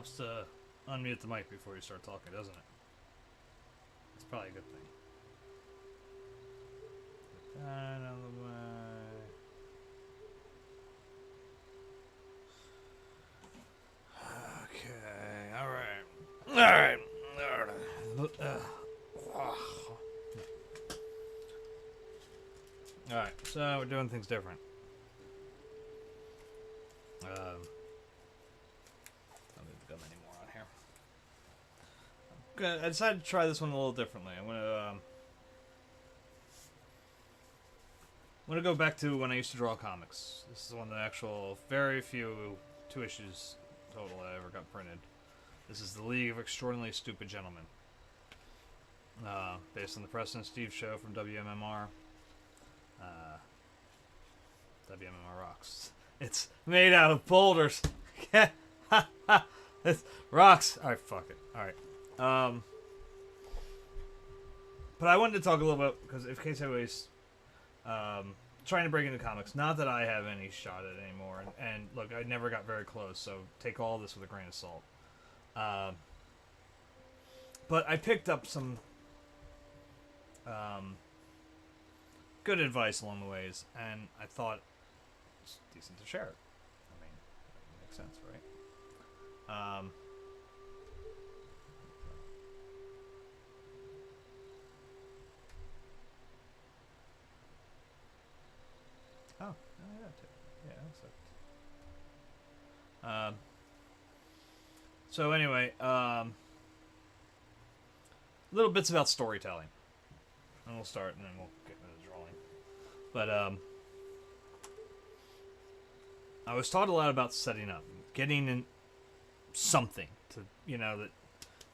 Helps to unmute the mic before you start talking, doesn't it? It's probably a good thing. Get that out of the way. Okay, alright. Alright, so we're doing things different. I don't need the gum anymore on here. Good. I decided to try this one a little differently. I'm gonna go back to when I used to draw comics. This is one of the actual very few 2 issues total I ever got printed. This is the League of Extraordinarily Stupid Gentlemen. Based on the Preston and Steve show from WMMR. WMMR rocks. It's made out of boulders. It's rocks. Alright, fuck it. Alright. But I wanted to talk a little bit, because in case anybody's trying to break into comics, not that I have any shot at it anymore, and look, I never got very close, so take all this with a grain of salt. But I picked up some good advice along the ways, and I thought it's decent to share it. I mean, it makes sense, right? Oh, yeah, too. Yeah, that's it. So anyway, little bits about storytelling. And we'll start, and then we'll get into the drawing. But, I was taught a lot about setting up. Getting in something to, that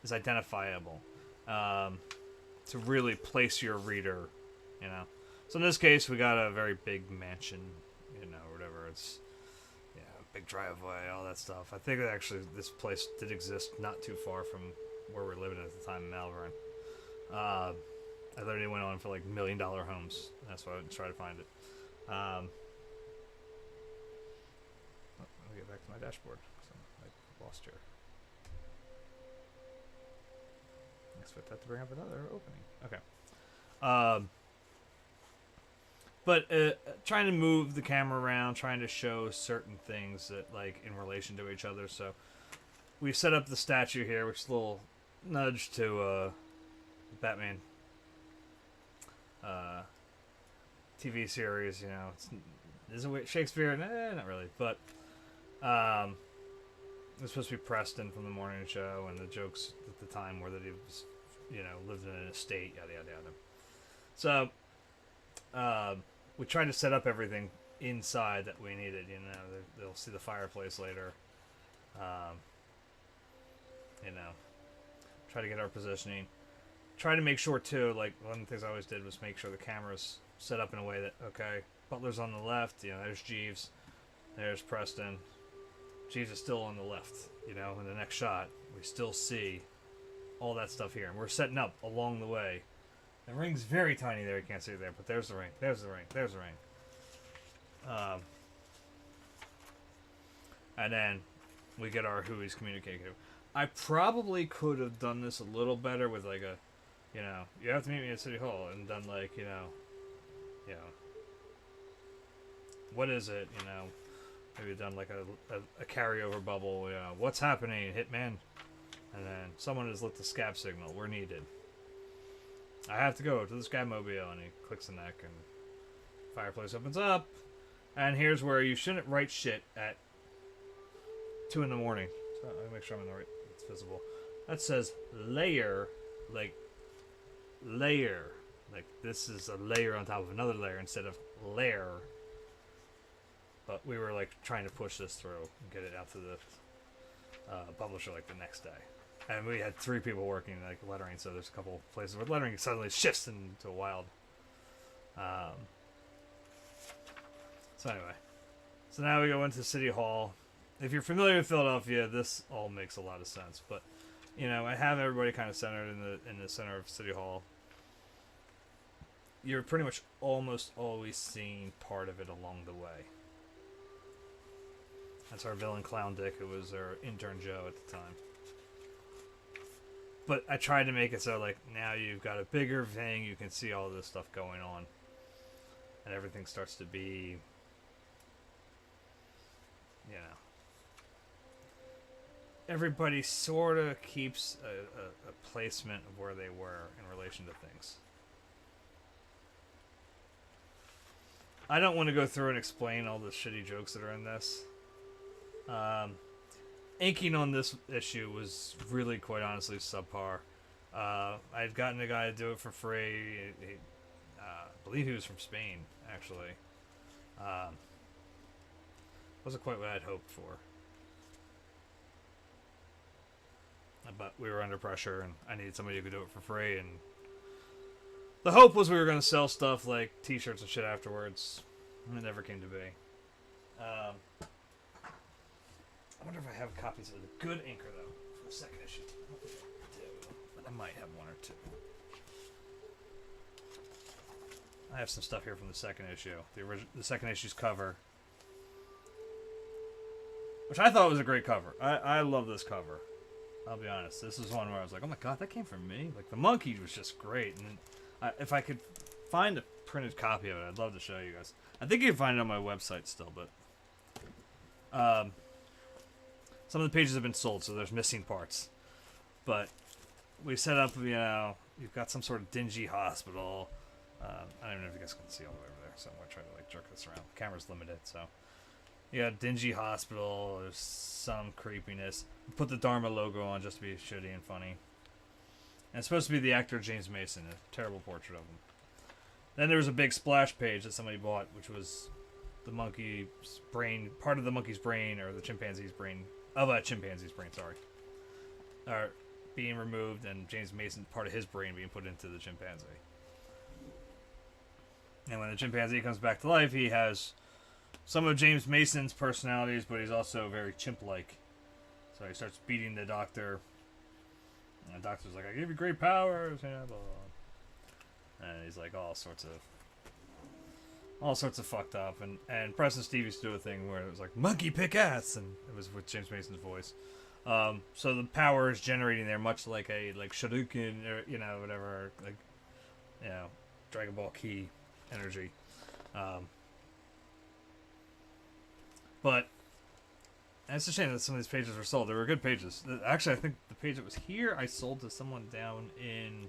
is identifiable. To really place your reader, So in this case, we got a very big mansion, whatever. It's, big driveway, all that stuff. I think actually this place did exist not too far from where we're living at the time in Malvern. I literally went on for like $1 million homes. That's why I would try to find it. Let me get back to my dashboard. So I lost here. I expect that to bring up another opening. Okay. But trying to move the camera around, trying to show certain things that like in relation to each other. So we set up the statue here, which is a little nudge to Batman TV series. Is it Shakespeare? Nah, not really. But it's supposed to be Preston from the morning show, and the jokes at the time were that he was, lived in an estate, yada yada yada. So we tried to set up everything inside that we needed. They'll see the fireplace later. Try to get our positioning. Try to make sure too, like one of the things I always did was make sure the camera's set up in a way that, okay, Butler's on the left, there's Jeeves, there's Preston. Jeeves is still on the left, in the next shot, we still see all that stuff here. And we're setting up along the way. The ring's very tiny there, you can't see it there, but there's the ring, there's the ring, there's the ring. And then we get our who he's communicating to. I probably could have done this a little better with like a, you have to meet me at City Hall, and done like, what is it, maybe done like a carryover bubble, what's happening, Hitman? And then someone has lit the scab signal, we're needed. I have to go to the Scabmobile, and he clicks the neck, and fireplace opens up, and here's where you shouldn't write shit at 2 in the morning. So let me make sure I'm in the right. It's visible. That says layer, like this is a layer on top of another layer instead of layer. But we were like trying to push this through and get it out to the publisher like the next day. And we had 3 people working like lettering, so there's a couple places where lettering suddenly shifts into a wild. So anyway, so now we go into City Hall. If you're familiar with Philadelphia, this all makes a lot of sense. But I have everybody kind of centered in the center of City Hall. You're pretty much almost always seeing part of it along the way. That's our villain, Clown Dick, who was our intern Joe at the time. But I tried to make it so, like, now you've got a bigger thing, you can see all this stuff going on. And everything starts to be, you know, everybody sort of keeps a placement of where they were in relation to things. I don't want to go through and explain all the shitty jokes that are in this. Inking on this issue was really, quite honestly, subpar. I had gotten a guy to do it for free. I believe he was from Spain, actually. Wasn't quite what I'd hoped for. But we were under pressure, and I needed somebody who could do it for free, and the hope was we were going to sell stuff like t-shirts and shit afterwards. It never came to be. I wonder if I have copies of the good inker, though, for the second issue. I don't think I do, but I might have one or two. I have some stuff here from the second issue. The second issue's cover. Which I thought was a great cover. I love this cover. I'll be honest. This is one where I was like, oh my god, that came from me? Like, the monkey was just great. And if I could find a printed copy of it, I'd love to show you guys. I think you can find it on my website still, but some of the pages have been sold, so there's missing parts. But we set up, you know, you've got some sort of dingy hospital. I don't even know if you guys can see all the way over there, so I'm going to try to, like, jerk this around. The camera's limited, so. You got a dingy hospital, there's some creepiness. Put the Dharma logo on just to be shitty and funny. And it's supposed to be the actor James Mason, a terrible portrait of him. Then there was a big splash page that somebody bought, which was the monkey's brain, part of the monkey's brain, or the chimpanzee's brain, of a chimpanzee's brain, sorry, are being removed, and James Mason, part of his brain being put into the chimpanzee. And when the chimpanzee comes back to life, he has some of James Mason's personalities, but he's also very chimp-like. So he starts beating the doctor. And the doctor's like, I give you great powers, you know, blah, blah. And he's like all sorts of fucked up. And Preston and Steve used to do a thing where it was like, monkey pick ass, and it was with James Mason's voice. So the power is generating there, much like a Shuriken, or, you know, whatever, like, you know, Dragon Ball Key energy. But it's a shame that some of these pages were sold. They were good pages. Actually, I think the page that was here I sold to someone down in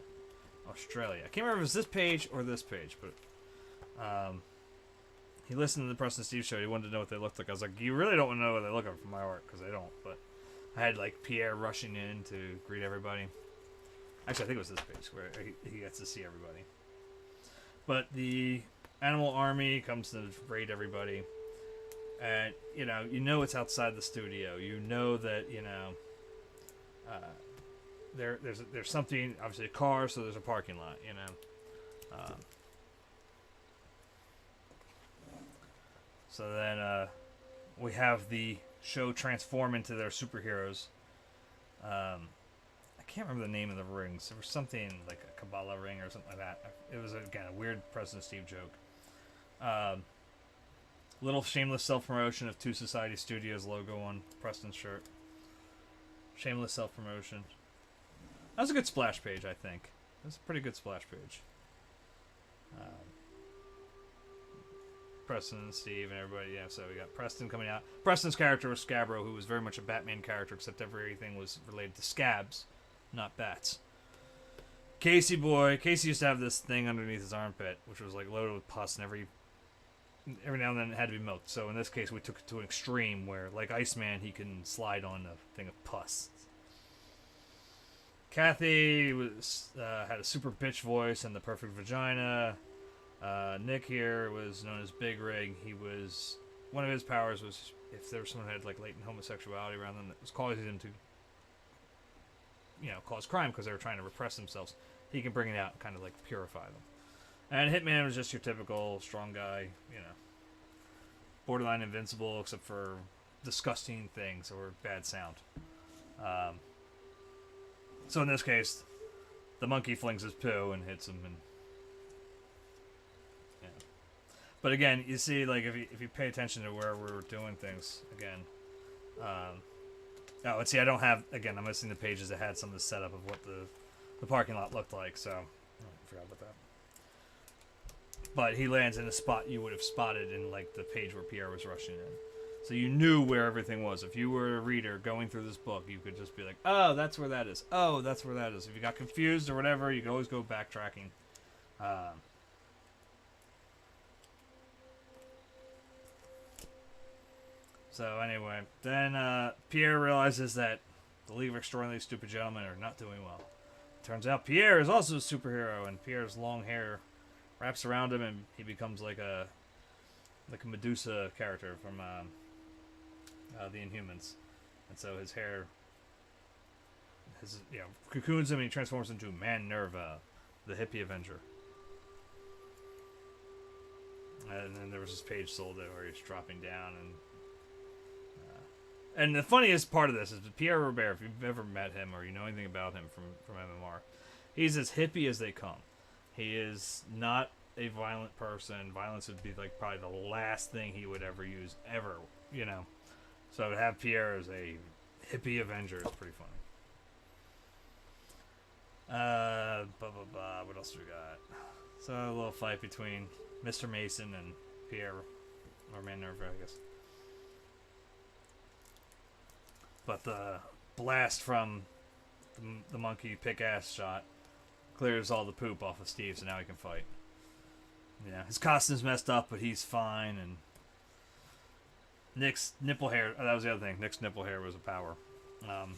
Australia. I can't remember if it was this page or this page, but he listened to the Preston and Steve show. He wanted to know what they looked like. I was like, you really don't want to know what they look like from my art, because they don't. But I had, like, Pierre rushing in to greet everybody. Actually, I think it was this page where he gets to see everybody. But the Animal Army comes to raid everybody. And, you know it's outside the studio. You know that, you know, there's something, obviously a car, so there's a parking lot, you know. So then we have the show transform into their superheroes. I can't remember the name of the rings. There was something like a Kabbalah ring or something like that. It was, again, a weird Preston and Steve joke. Little shameless self-promotion of Two Society Studios logo on Preston's shirt. Shameless self-promotion. That was a good splash page, I think. That was a pretty good splash page. Preston and Steve and everybody, yeah, so we got Preston coming out. Preston's character was Scabro, who was very much a Batman character, except everything was related to scabs, not bats. Casey used to have this thing underneath his armpit, which was like loaded with pus, and every now and then it had to be milked. So in this case, we took it to an extreme where, like Iceman, he can slide on a thing of pus. Kathy was had a super bitch voice and the perfect vagina. Nick here was known as Big Rig. He was, one of his powers was if there was someone who had like latent homosexuality around them that was causing them to, you know, cause crime because they were trying to repress themselves, he can bring it out and kind of like purify them. And Hitman was just your typical strong guy, you know, borderline invincible except for disgusting things or bad sound. So in this case, the monkey flings his poo and hits him, and yeah. But again, you see, like if you pay attention to where we were doing things, again, Oh, and see, I don't have, again, I'm missing the pages that had some of the setup of what the parking lot looked like, so I forgot about that. But he lands in a spot you would have spotted in, like, the page where Pierre was rushing in. So you knew where everything was. If you were a reader going through this book, you could just be like, oh, that's where that is. Oh, that's where that is. If you got confused or whatever, you could always go backtracking. So anyway, then Pierre realizes that the League of Extraordinarily Stupid Gentlemen are not doing well. Turns out Pierre is also a superhero, and Pierre's long hair wraps around him, and he becomes like a Medusa character from the Inhumans. And so his hair, cocoons him, and he transforms into Man-Nerva, the hippie Avenger. And then there was this page sold it where he's dropping down, and the funniest part of this is Pierre Robert. If you've ever met him or you know anything about him from MMR, he's as hippie as they come. He is not a violent person. Violence would be like probably the last thing he would ever use, ever. So to have Pierre as a hippie Avenger is pretty funny. What else do we got? So a little fight between Mr. Mason and Pierre, or Man-Nerva, I guess. But the blast from the monkey pick-ass shot clears all the poop off of Steve, so now he can fight. Yeah, his costume's messed up, but he's fine. And Nick's nipple hair, that was the other thing. Nick's nipple hair was a power. Kind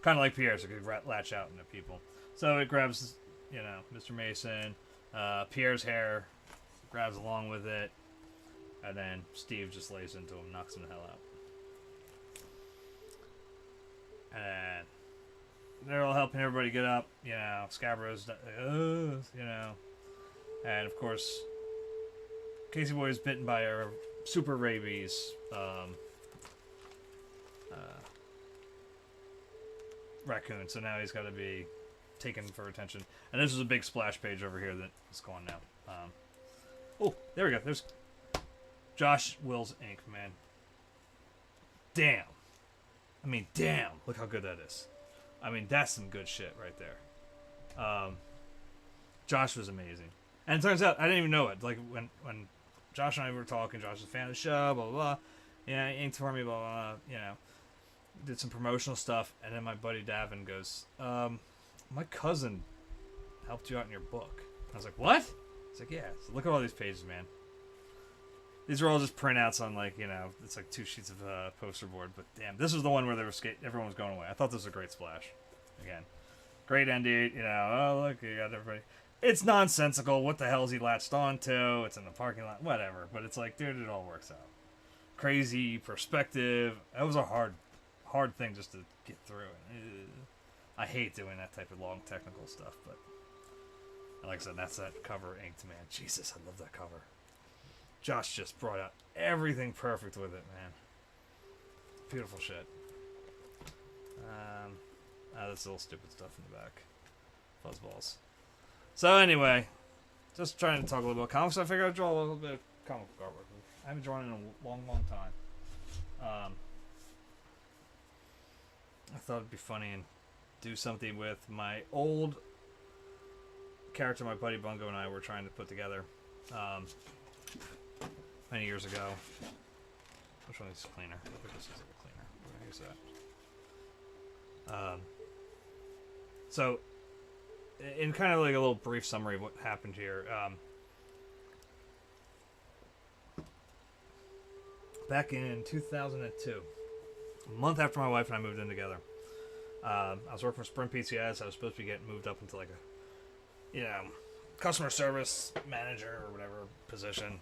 of like Pierre's, so it could latch out into people. So it grabs, Mr. Mason. Pierre's hair grabs along with it. And then Steve just lays into him, knocks him the hell out. And they're all helping everybody get up, Scabrow's, and of course, Casey Boy is bitten by a super rabies raccoon, so now he's got to be taken for attention. And this is a big splash page over here that is going now. Oh, there we go. There's Josh Will's ink, man. Damn. Look how good that is. That's some good shit right there. Josh was amazing. And it turns out, I didn't even know it. Like, when Josh and I were talking, Josh was a fan of the show, blah, blah, blah. Yeah, he inked for me, blah, blah, blah, Did some promotional stuff, and then my buddy Davin goes, my cousin helped you out in your book. I was like, what? He's like, yeah. So look at all these pages, man. These are all just printouts on, like, it's like 2 sheets of poster board. But damn, this was the one where they were everyone was going away. I thought this was a great splash. Again, great ending. Oh look, you got everybody. It's nonsensical. What the hell is he latched onto? It's in the parking lot. Whatever. But it's like, dude, it all works out. Crazy perspective. That was a hard thing just to get through. I hate doing that type of long technical stuff. But like I said, that's that cover inked, man. Jesus, I love that cover. Josh just brought out everything perfect with it, man. Beautiful shit. That's little stupid stuff in the back. Fuzzballs. So anyway, just trying to talk a little about comics. I figured I'd draw a little bit of comic book artwork. I haven't drawn in a long, long time. I thought it'd be funny and do something with my old character my buddy Bungo and I were trying to put together. Many years ago. Which one is cleaner? I think this is a cleaner. We're gonna use that. So, in kind of like a little brief summary of what happened here. Back in 2002, a month after my wife and I moved in together, I was working for Sprint PCS. I was supposed to be getting moved up into like a, customer service manager or whatever position.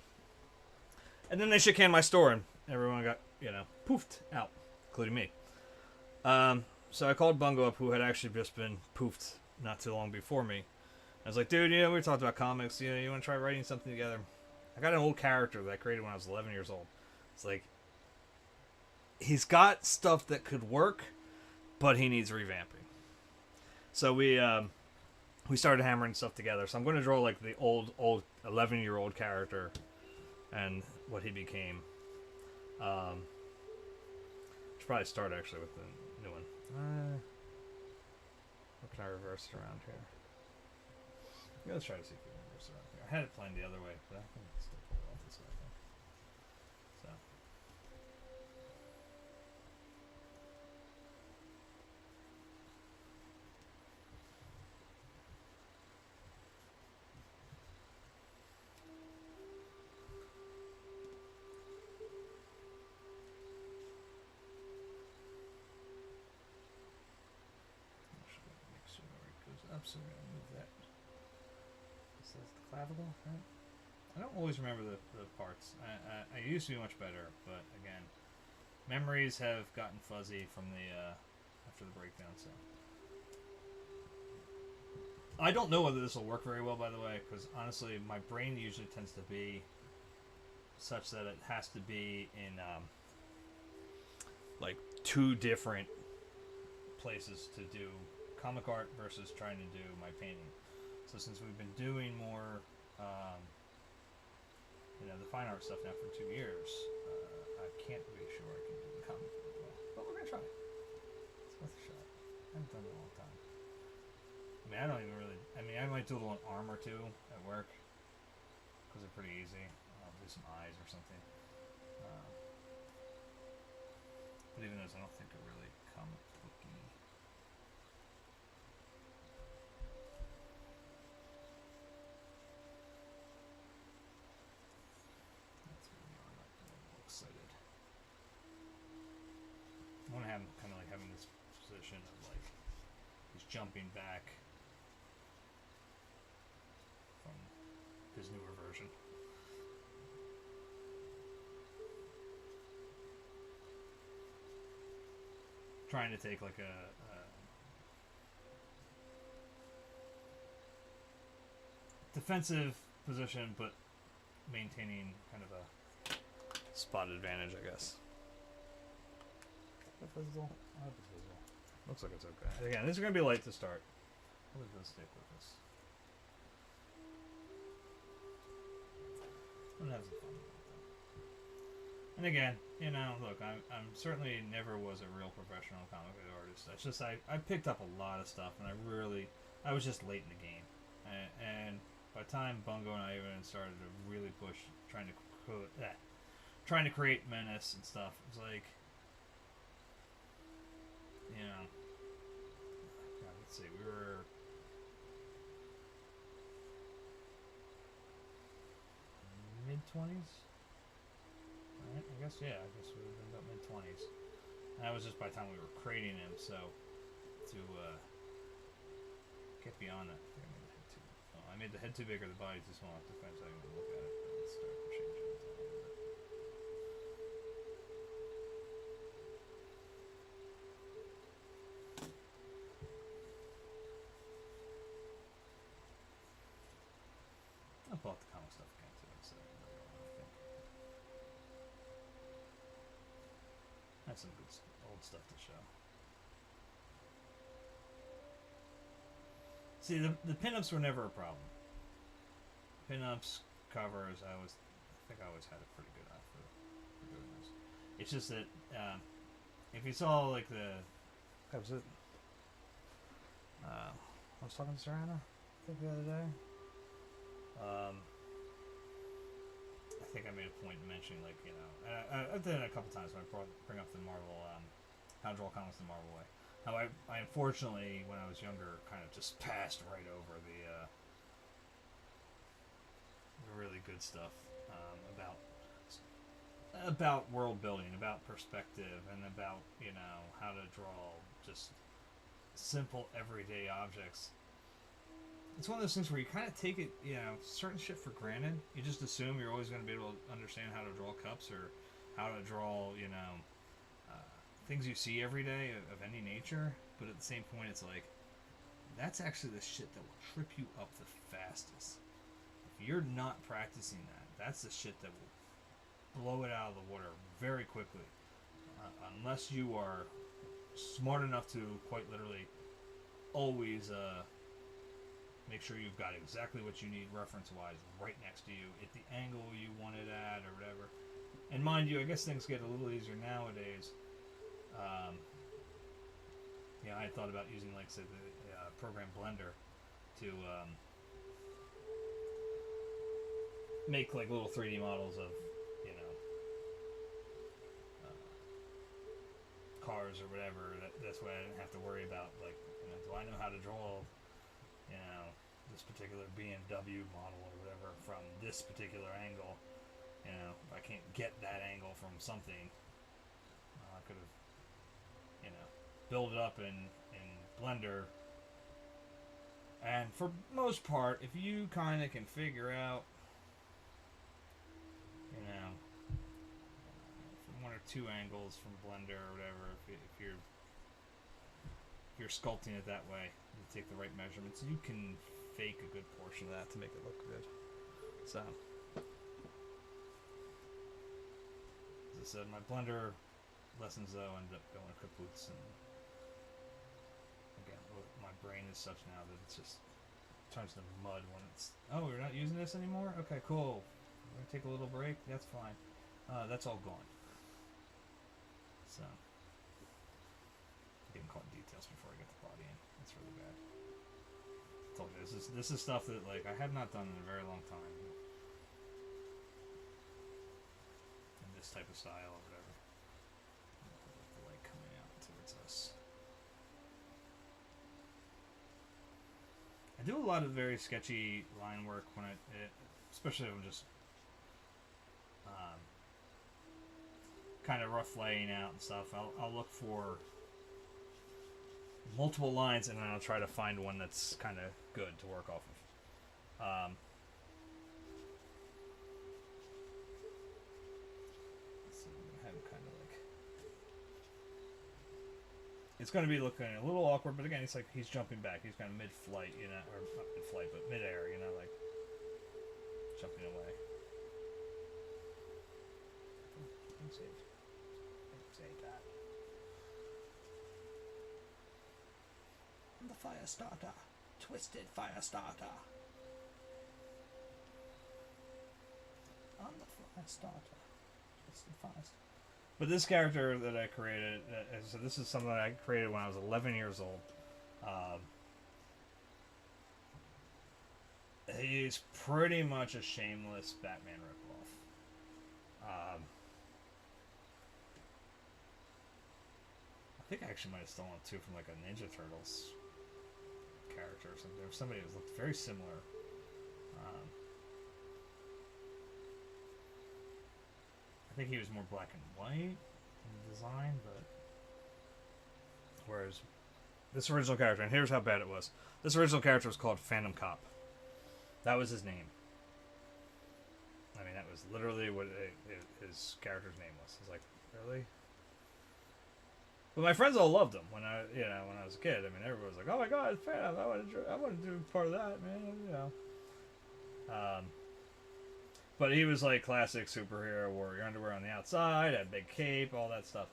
And then they shook hand my store, and everyone got, poofed out, including me. So I called Bungo up, who had actually just been poofed not too long before me. I was like, dude, we talked about comics. You want to try writing something together? I got an old character that I created when I was 11 years old. It's like, he's got stuff that could work, but he needs revamping. So we started hammering stuff together. So I'm going to draw like the old 11-year-old character and what he became. Should probably start actually with the new one. What can I reverse it around here? Yeah, let's try to see if we can reverse it around here. I had it planned the other way, but I can still pull it off this way, I think. So. Make sure it goes up, so we're going to move that. This is the clavicle, right? I don't always remember the parts. I used to be much better, but again, memories have gotten fuzzy from the after the breakdown. So I don't know whether this will work very well, by the way, because honestly, my brain usually tends to be such that it has to be in like two different places to do comic art versus trying to do my painting. So since we've been doing more the fine art stuff now for 2 years, I can't be sure I can do the comic book well. But we're going to try. It's worth a shot. I haven't done it in a long time. I mean, I don't even really... I mean, I might do a little arm or two at work, because they're pretty easy. I'll do some eyes or something. But even those, I don't think are really comic booky. Excited. I want to have him kind of like having this position of like he's jumping back from his newer version. Trying to take like a defensive position, but maintaining kind of a spot advantage, I guess. I hope it's visible. Looks like it's okay. Again, this is going to be light to start. What is this stick with this? I'm going to have some fun with that. And again, look, I'm certainly never was a real professional comic book artist. It's just I picked up a lot of stuff, and I was just late in the game. And by the time Bungo and I even started to really push trying to create Menace and stuff, it was like, God, let's see, we were mid-20s? Right, I guess we would have been about mid-20s. And that was just by the time we were creating him, so to get beyond that, I made the head too big or the body too small. I have to find something to look at it. Let's start changing it a little bit. I'll pull out the comic stuff again too. So I think that's some good old stuff to show. See, the pinups were never a problem. Pinups, covers, I think I always had a pretty good eye for doing this. It's just that if you saw like that was it. I was talking to Serrano, I think the other day. I think I made a point mentioning I've done it a couple times when I bring up the Marvel, how to draw comics the Marvel way. How I unfortunately, when I was younger, kind of just passed right over the really good stuff about world building, about perspective, and about how to draw just simple everyday objects. It's one of those things where you kind of take it, certain shit for granted. You just assume you're always going to be able to understand how to draw cups or how to draw, things you see every day of any nature. But at the same point, it's like, that's actually the shit that will trip you up the fastest. If you're not practicing that, that's the shit that will blow it out of the water very quickly. Unless you are smart enough to quite literally always make sure you've got exactly what you need reference-wise right next to you at the angle you want it at or whatever. And mind you, I guess things get a little easier nowadays You know, I had thought about using, like, say, the program Blender to make, like, little 3D models of, you know, cars or whatever. That's why I didn't have to worry about, like, you know, do I know how to draw, you know, this particular BMW model or whatever from this particular angle. You know, if I can't get that angle from something, I could have, you know, build it up in Blender. And for most part, if you kind of can figure out, you know, from one or two angles from Blender or whatever, if you're sculpting it that way, you take the right measurements, you can fake a good portion of that to make it look good. So, as I said, my Blender lessons though ended up going kaput, and again, my brain is such now that it just turns to mud when it's, oh, we're not using this anymore? Okay, cool. We're gonna take a little break? That's fine. That's all gone. So, getting caught in details before I get the body in. That's really bad. I told you, this is stuff that, like, I have not done in a very long time. In this type of style or whatever. The light coming out towards us. I do a lot of very sketchy line work when especially when I'm just kind of rough laying out and stuff. I'll look for multiple lines and then I'll try to find one that's kind of good to work off of. So I'm gonna have him kind of like, it's going to be looking a little awkward, but again, it's like he's jumping back. He's kind of mid-flight, you know, or not mid-flight, but mid-air, you know, like jumping away. Save that. I'm the fire starter. Twisted fire starter. I'm the fire starter. Twisted fire starter. But this character that I created, so this is something that I created when I was 11 years old. He's pretty much a shameless Batman ripoff. I think I actually might have stolen it too from like a Ninja Turtles character or something. There was somebody who looked very similar. I think he was more black and white in the design, but whereas this original character, and here's how bad it was. This original character was called Phantom Cop. That was his name. I mean, that was literally what his character's name was. I was like, really? But my friends all loved him when I was a kid. I mean, everyone was like, "Oh my God, Phantom! I want to do part of that, man." You know. But he was like classic superhero, wore your underwear on the outside, had a big cape, all that stuff.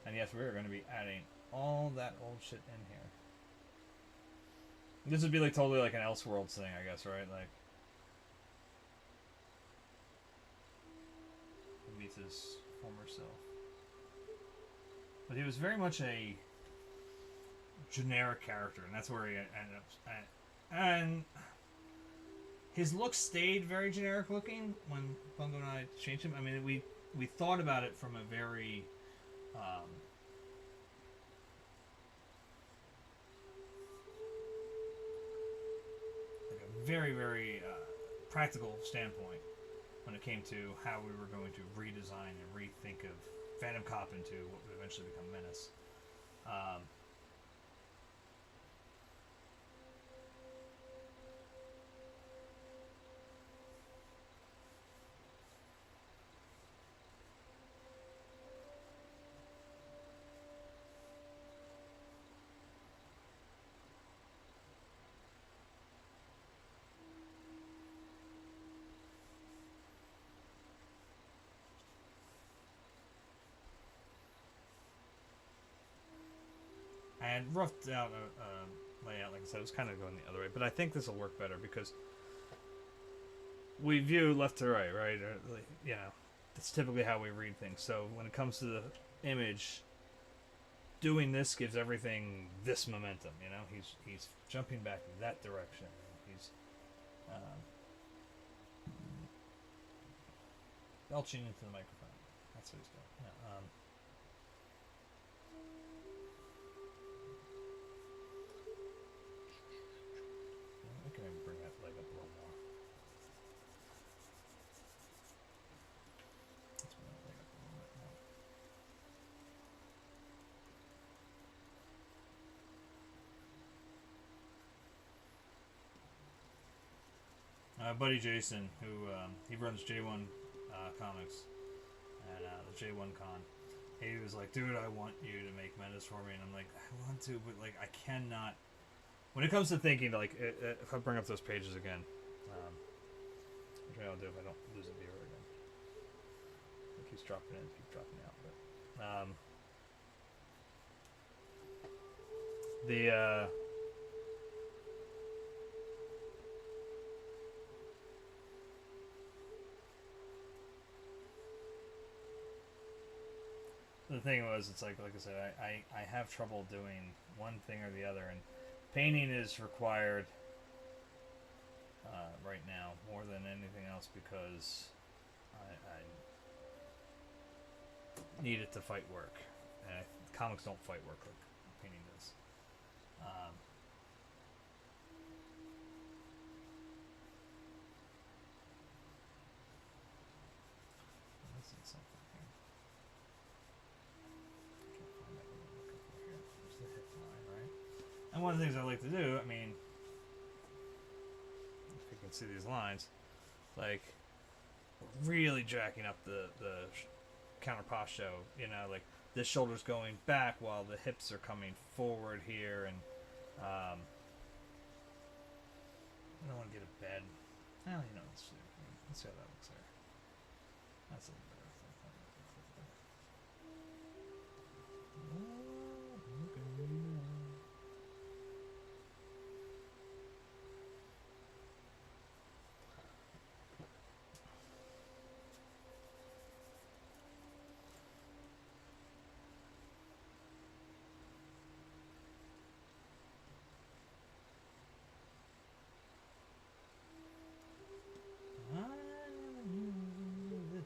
And yes, we are going to be adding all that old shit in here. This would be like totally like an Elseworlds thing, I guess, right? Like, he meets his former self. But he was very much a generic character, and that's where he ended up. And his look stayed very generic looking when Bungo and I changed him. I mean, we thought about it from a very like a very, very practical standpoint when it came to how we were going to redesign and rethink of Phantom Cop into what would eventually become Menace. And roughed out a layout, like I said, it was kind of going the other way. But I think this will work better because we view left to right, right? Or, you know, that's typically how we read things. So when it comes to the image, doing this gives everything this momentum. You know, he's jumping back in that direction. He's belching into the microphone. That's what he's doing. Yeah, I can even bring that leg up a little more. Let's bring that leg up a little bit more. Buddy Jason, who he runs J1 Comics and the J1 Con, he was like, "Dude, I want you to make Menace for me," and I'm like, "I want to, but like I cannot." When it comes to thinking, like if I bring up those pages again, which I'll do if I don't lose a viewer again. It keeps dropping in, keeps dropping out, but the thing was, it's like I said, I have trouble doing one thing or the other, and painting is required right now more than anything else because I need it to fight work, and comics don't fight work like painting does. Missing something here. Can't find that one I'm looking for here. There's the hip line, right? And one of the things I like to do, I mean, if you can see these lines, like really jacking up the counter posture, you know, like this shoulder's going back while the hips are coming forward here, and I don't want to get a bad. Well, you know, let's see how that looks there. That's a little better. Oh, look at me now.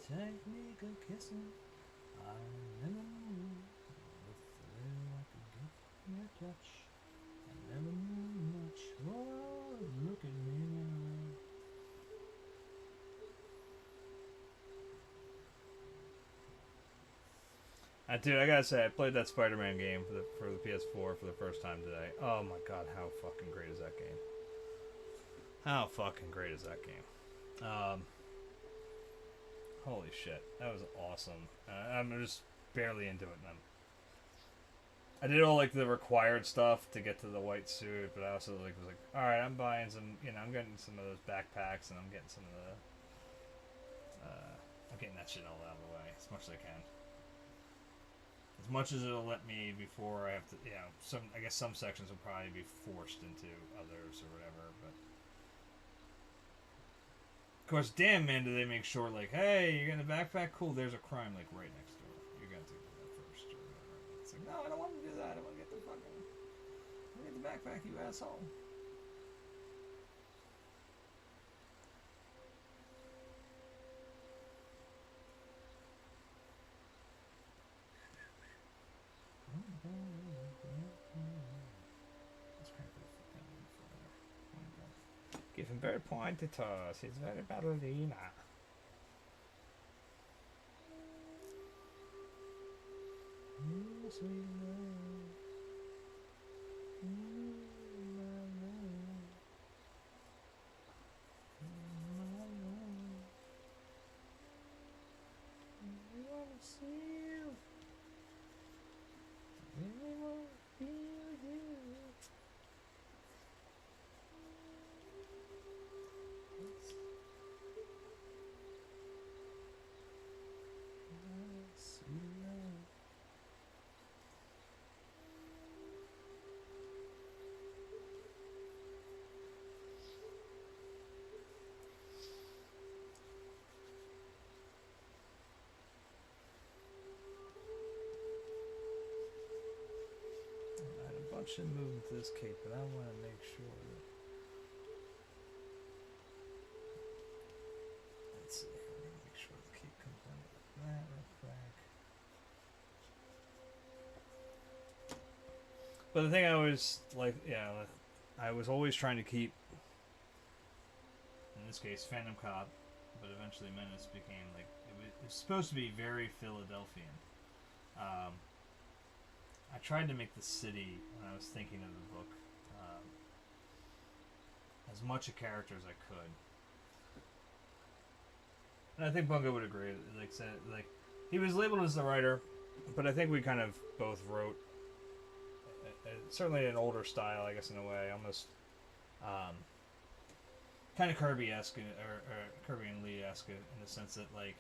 Technique of kissing, I never knew the thrill I could get from your touch. I never knew much. Oh, look at me now. Dude, I gotta say, I played that Spider-Man game for the PS4 for the first time today. Oh my god, how fucking great is that game? How fucking great is that game? Holy shit, that was awesome. I'm just barely into it, and I did all like the required stuff to get to the white suit, but I also was like, all right, I'm buying some, you know, I'm getting some of those backpacks, and I'm getting some of the, I'm getting that shit all out of the way as much as I can, as much as it'll let me before I have to, you know, I guess some sections will probably be forced into others or whatever, but. Of course, damn man, do they make sure, like, hey, you're getting a backpack? Cool, there's a crime, like, right next door. You're going to do that first, or whatever. It's like, no, I don't want to do that. I want to get the fucking... I want to get the backpack, you asshole. Give him very pointy toes. He's very ballerina. Oh, sweet love. My love. My love. I want to see you. I want to feel you. about should move into this cape, but I want to make sure that... Let's see, we're going to make sure the cape comes in like that real quick. But the thing I always, like, yeah, I was always trying to keep, in this case, Phantom Cop, but eventually Menace became, like, it was supposed to be very Philadelphian. I tried to make the city, when I was thinking of the book, as much a character as I could. And I think Bungo would agree. Like, said, like, he was labeled as the writer, but I think we kind of both wrote, certainly an older style, I guess, in a way, almost kind of Kirby-esque, or Kirby and Lee-esque, in the sense that, like,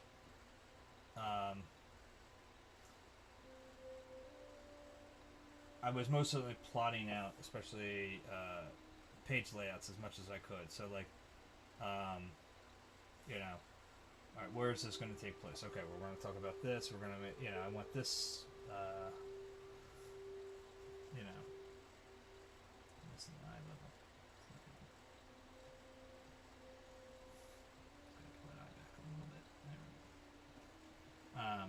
I was mostly plotting out, especially page layouts, as much as I could. So, like, you know, all right, where is this going to take place? Okay, we're going to talk about this. We're going to, you know, I want this, you know, what's the eye level? Pull that eye back a little bit. There we go.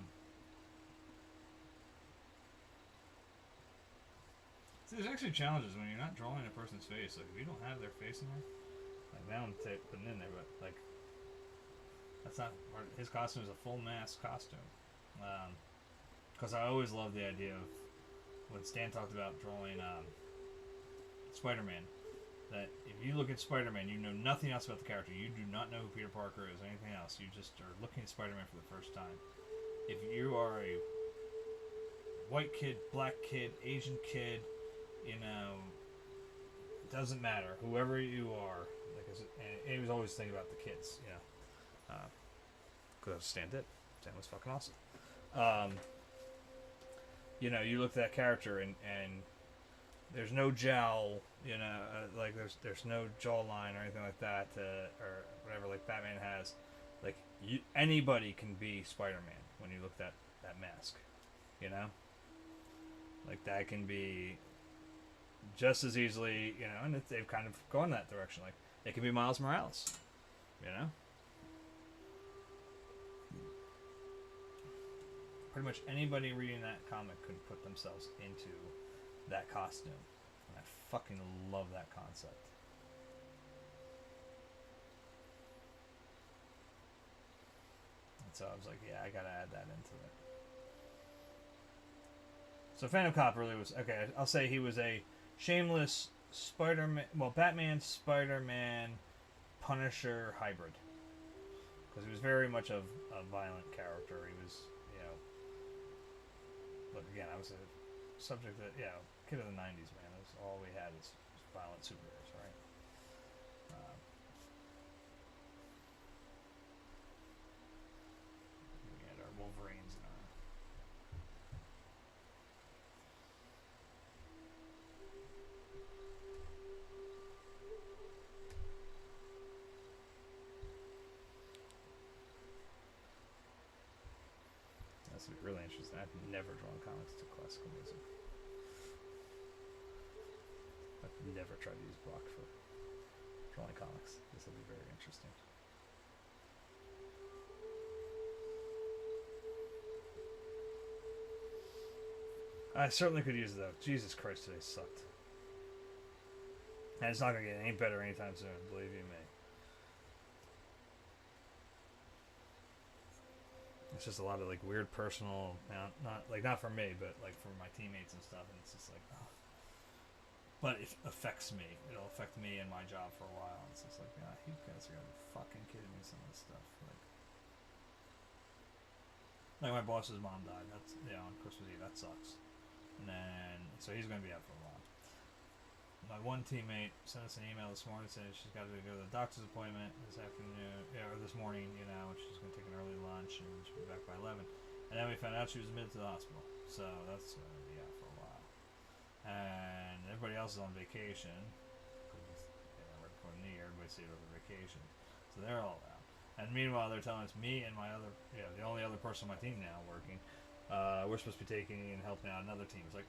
So there's actually challenges when you're not drawing a person's face. Like, if you don't have their face in there, like, now I'm putting it in there, but, like, that's not part of, his costume is a full mask costume. Because I always loved the idea of when Stan talked about drawing Spider-Man, that if you look at Spider-Man, you know nothing else about the character. You do not know who Peter Parker is or anything else. You just are looking at Spider-Man for the first time. If you are a white kid, black kid, Asian kid, you know, it doesn't matter. Whoever you are, like, and he was always thinking about the kids, you know. Because Stan did. Stan was fucking awesome. You know, you look at that character and there's no jowl, you know, like there's no jawline or anything like that, or whatever, like Batman has. Like, anybody can be Spider-Man when you look at that mask, you know. Like, that can be just as easily, you know, and they've kind of gone that direction. Like, it can be Miles Morales, you know. Pretty much anybody reading that comic could put themselves into that costume. And I fucking love that concept. And so I was like, yeah, I gotta add that into it. So Phantom Cop really was, okay, I'll say he was a shameless Spider-Man, well, Batman, Spider-Man, Punisher hybrid. Because he was very much a violent character. He was, you know, look, again, I was a subject that, you know, kid of the 90s, man. It was all we had is violent superheroes, right? We had our Wolverines and our... That's really interesting. I've never drawn comics to classical music. I've never tried to use block for drawing comics. This will be very interesting. I certainly could use it though. Jesus Christ, today sucked. And it's not going to get any better anytime soon, believe you me. It's just a lot of, like, weird personal, not for me, but, like, for my teammates and stuff, and it's just like, oh. But it affects me. It'll affect me and my job for a while. It's just like, yeah, you guys are gonna be fucking kidding me, some of this stuff. Like my boss's mom died. That's, you know, on Christmas Eve. That sucks. And then, so he's gonna be out for a while. My one teammate sent us an email this morning saying she's got to go to the doctor's appointment this afternoon, or this morning, you know, and she's going to take an early lunch and she'll be back by 11. And then we found out she was admitted to the hospital. So that's going to be out for a while. And everybody else is on vacation. Because, you know, right before New Year, everybody stayed over vacation. So they're all out. And meanwhile, they're telling us me and my other, you know, the only other person on my team now working, We're supposed to be taking and helping out another team. It's like,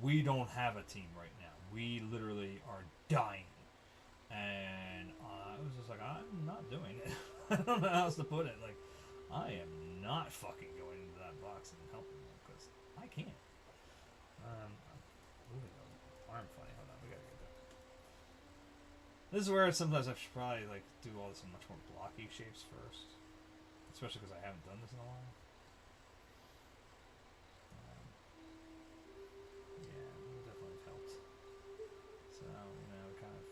we don't have a team right now. We literally are dying. And I was just like, I'm not doing it. I don't know how else to put it. Like, I am not fucking going into that box and helping them because I can't. Moving the arm funny. Hold on, we gotta get that. This is where sometimes I should probably like do all this in much more blocky shapes first, especially because I haven't done this in a while. Yeah, it would definitely have helped. So kind of.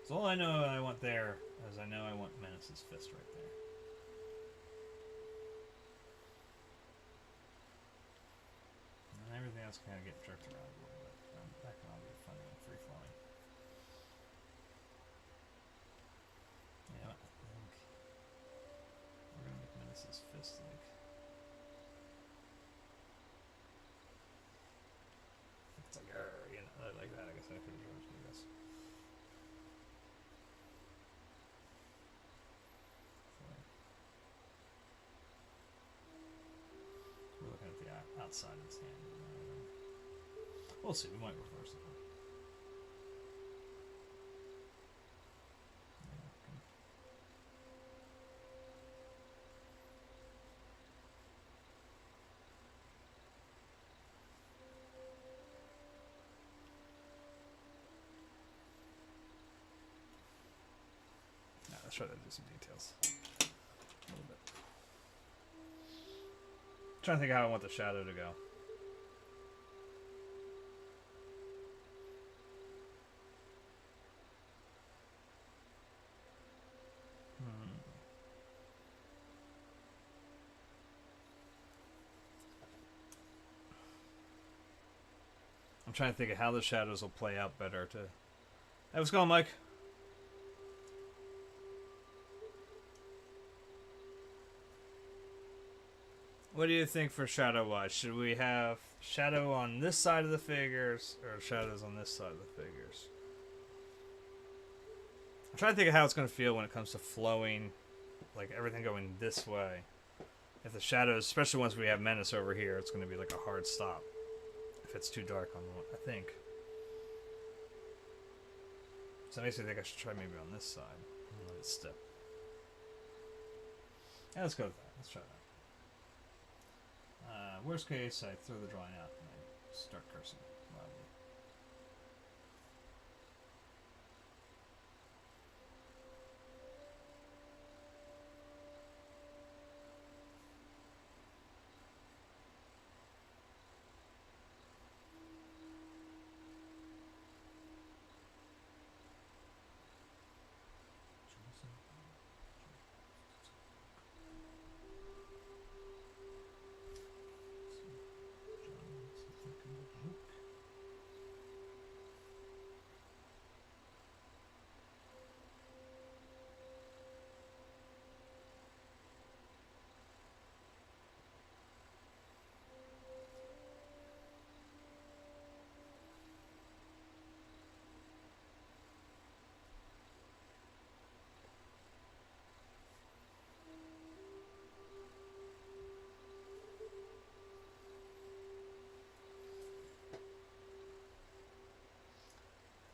So all I know I want there is I know I want Menace's fist right there. And everything else kind of get jerked around a little bit. That can all be funny and free flowing. Yeah, I think we're gonna make Menace's fist like. It's like, like that. I guess I could have changed this. We're looking at the outside of his hand. We'll see. We might reverse it. Let's try to do some details. A little bit. I'm trying to think of how I want the shadow to go. I'm trying to think of how the shadows will play out better to... Hey, what's going on, Mike? What do you think for shadow-wise? Should we have shadow on this side of the figures or shadows on this side of the figures? I'm trying to think of how it's going to feel when it comes to flowing, like everything going this way. If the shadows, especially once we have Menace over here, it's going to be like a hard stop. If it's too dark on the one, I think. So that makes me think I should try maybe on this side. And let it step. Yeah, let's go with that. Let's try that. Worst case, I throw the drawing out and I start cursing loudly.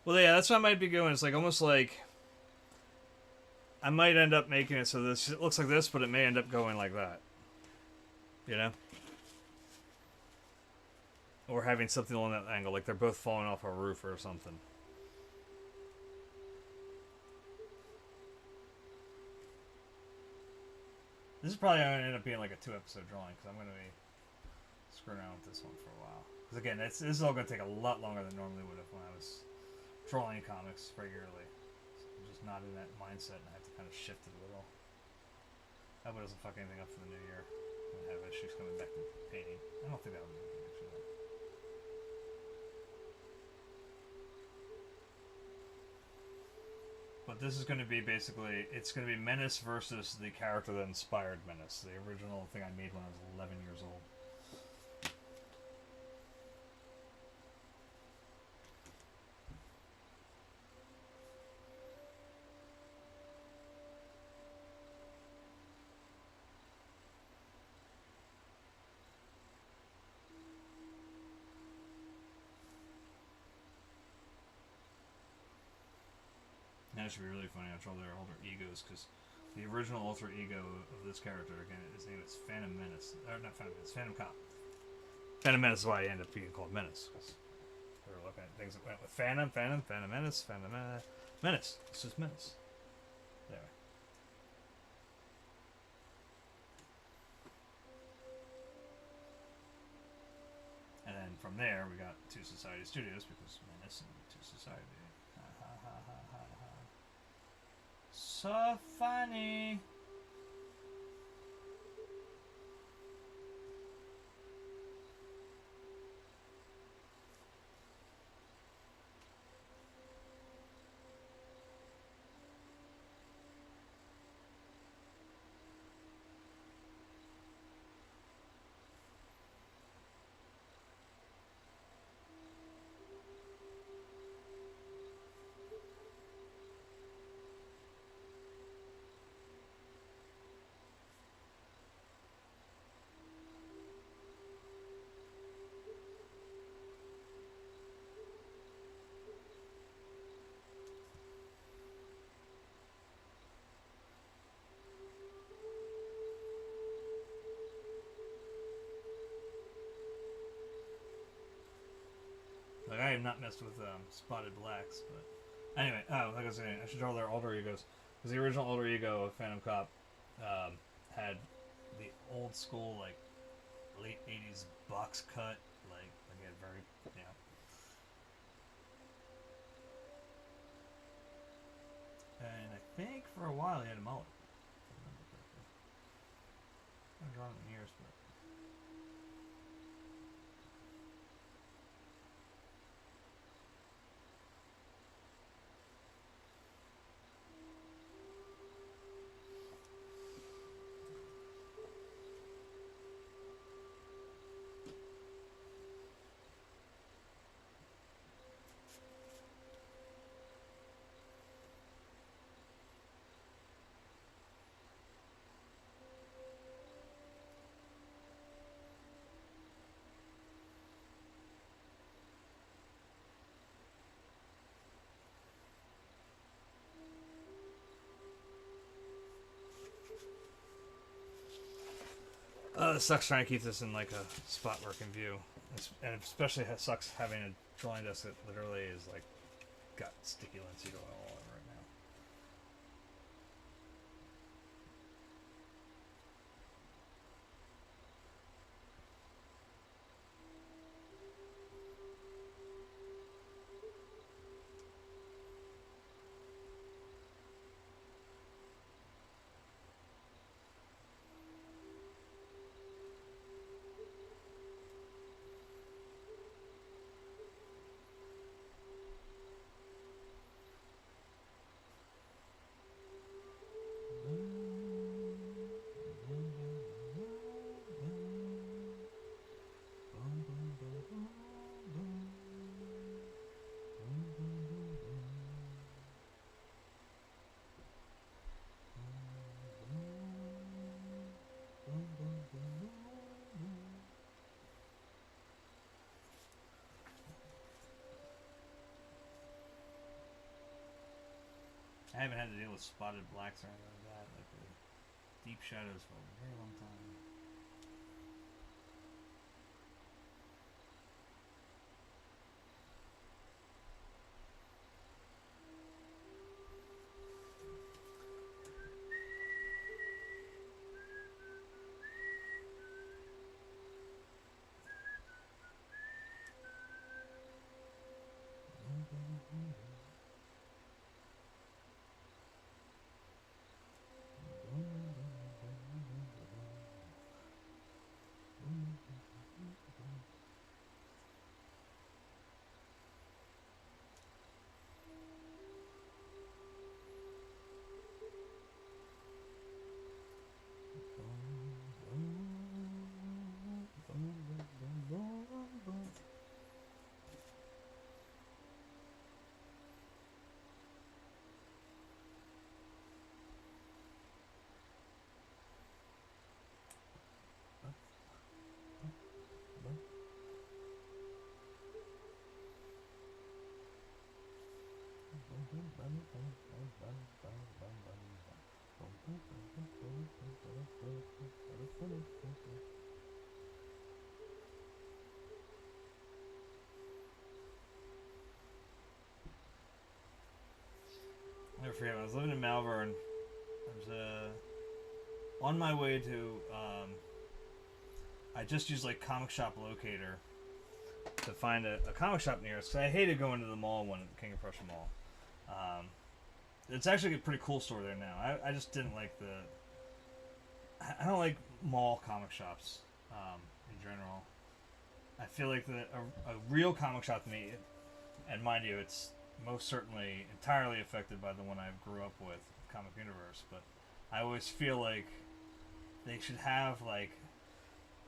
Well, yeah, that's what I might be doing. It's like almost like I might end up making it so this it looks like this, but it may end up going like that. You know? Or having something along that angle, like they're both falling off a roof or something. This is probably going to end up being like a 2-episode drawing, because I'm going to be screwing around with this one for a while. Because again, this is all going to take a lot longer than normally would have when I was drawing comics regularly. So I'm just not in that mindset, and I have to kind of shift it a little. I hope it doesn't fuck anything up for the new year. I have issues coming back to painting. I don't think that would be an issue though. this is going to be basically, it's going to be Menace versus the character that inspired Menace. The original thing I made when I was 11 years old. That should be really funny. I'll draw their alter egos, because the original alter ego of this character, again, his name is Phantom Menace. Or not Phantom Menace, Phantom Cop. Phantom Menace is why I ended up being called Menace, because we were looking at things that went with Phantom Menace, Menace. It's just Menace. There. And then from there, we got Two Society Studios, because Menace and Two Society. Ha ha ha ha ha ha. So funny. Like, I have not messed with spotted blacks, but anyway. Oh, like I was saying, I should draw their alter egos, because the original alter ego of Phantom Cop had the old school, like, late '80s box cut, like he had very, you know. And I think for a while he had a mullet. If I remember correctly. I haven't drawn him in years, but. It sucks trying to keep this in like a spot working view, and especially it sucks having a drawing desk that literally is like got sticky linseed oil all over it now. I haven't had to deal with spotted blacks or anything like that, like the deep shadows for a very long time. I'll never forget when I was living in Malvern. I was on my way to. I just used like Comic Shop Locator to find a comic shop near us because I hated going to the mall when King of Prussia Mall. It's actually a pretty cool store there now. I just didn't like I don't like mall comic shops in general. I feel like a real comic shop to me, and mind you, it's most certainly entirely affected by the one I grew up with, Comic Universe, but I always feel like they should have like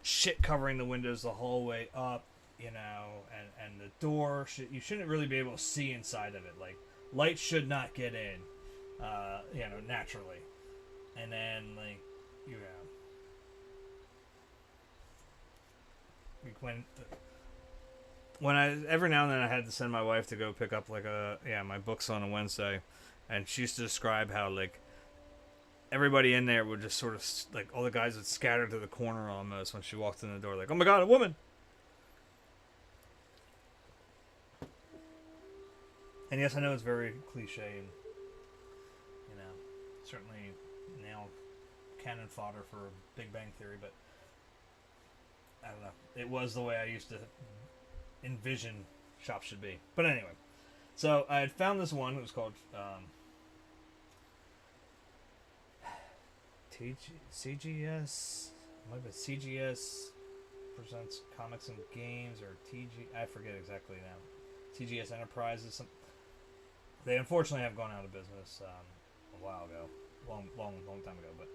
shit covering the windows the whole way up, you know, and the door you shouldn't really be able to see inside of it. Like light should not get in, you know, naturally. And then like you know, when I every now and then I had to send my wife to go pick up like my books on a Wednesday, and she used to describe how like everybody in there would just sort of like all the guys would scatter to the corner almost when she walked in the door, like, oh my god, a woman. And yes, I know it's very cliche and you know certainly now cannon fodder for Big Bang Theory, but I don't know. It was the way I used to envision shops should be. But anyway, so I had found this one. It was called CGS. Might have been CGS presents Comics and Games, or TG. I forget exactly now. TGS Enterprises. They unfortunately have gone out of business a while ago, long time ago. But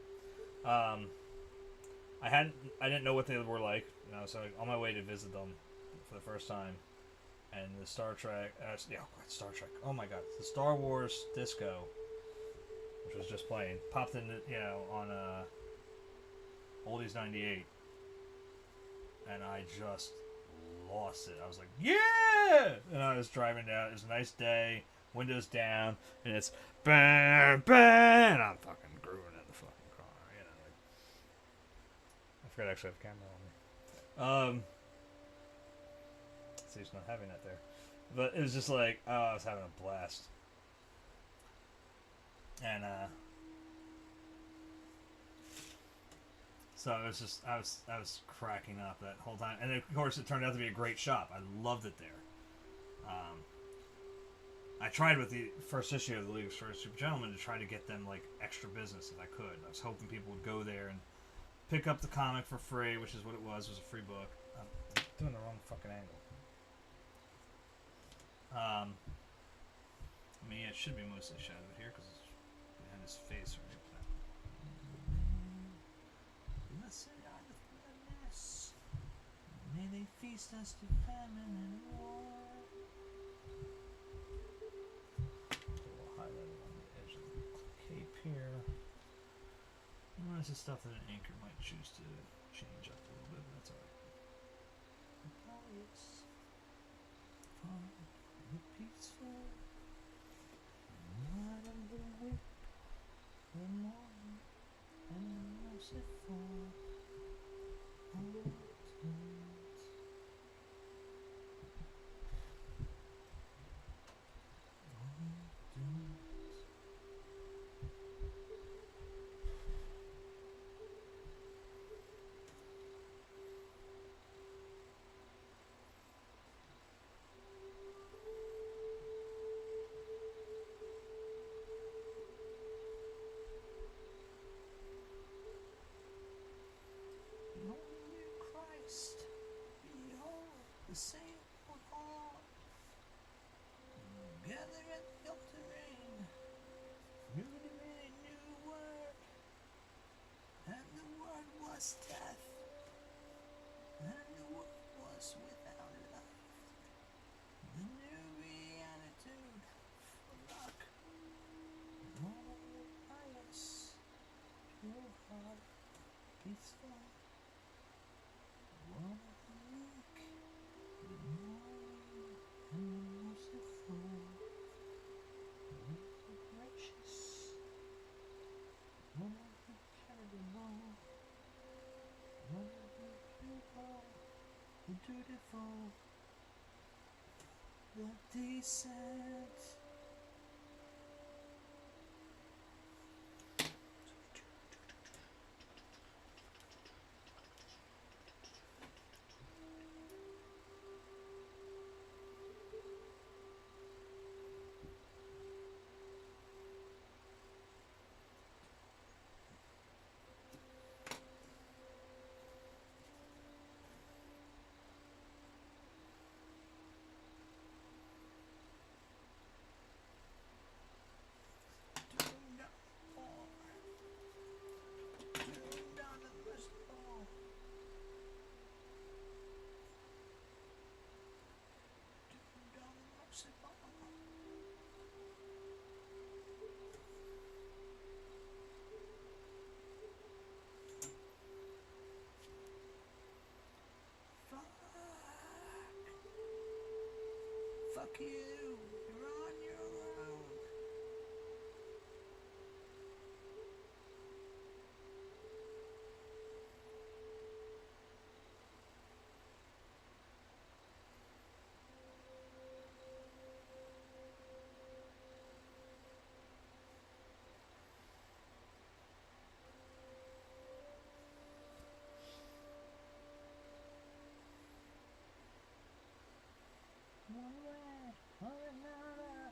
I didn't know what they were like. You know, so on my way to visit them for the first time, and the Star Trek. Star Trek. Oh my god, the Star Wars Disco, which was just playing, popped in, you know, on Oldies 98, and I just lost it. I was like, yeah! And I was driving down. It was a nice day, windows down, and it's bang, bang, and I'm fucking grooving in the fucking car. You know, like, I forgot I actually have a camera on me. See, it's not having that there, but it was just like, oh, I was having a blast, and so it was just I was cracking up that whole time, and of course it turned out to be a great shop. I loved it there. I tried with the first issue of the League of Extraordinarily Stupid Gentlemen to try to get them like extra business if I could. I was hoping people would go there and pick up the comic for free, which is what it was. It was a free book. I'm doing the wrong fucking angle. I mean, yeah, it should be mostly shadowed here because it's behind his face right there. Blessed are the furnace. May they feast us to famine and war. We'll highlight it on the edge of the cape here. And there's the stuff that an anchor might choose to change up a little bit, but that's alright. Rebellious, fun, and peaceful, light of the weak, the morning, and merciful, all times. The same of all, gather at the altar rain, new to a new word, and the word was death, and the word was without life, the new beatitude for luck, all pious, pure heart, peaceful, one of the weak. The morning and merciful, What they said. Fuck you! You're on your own! One way or another.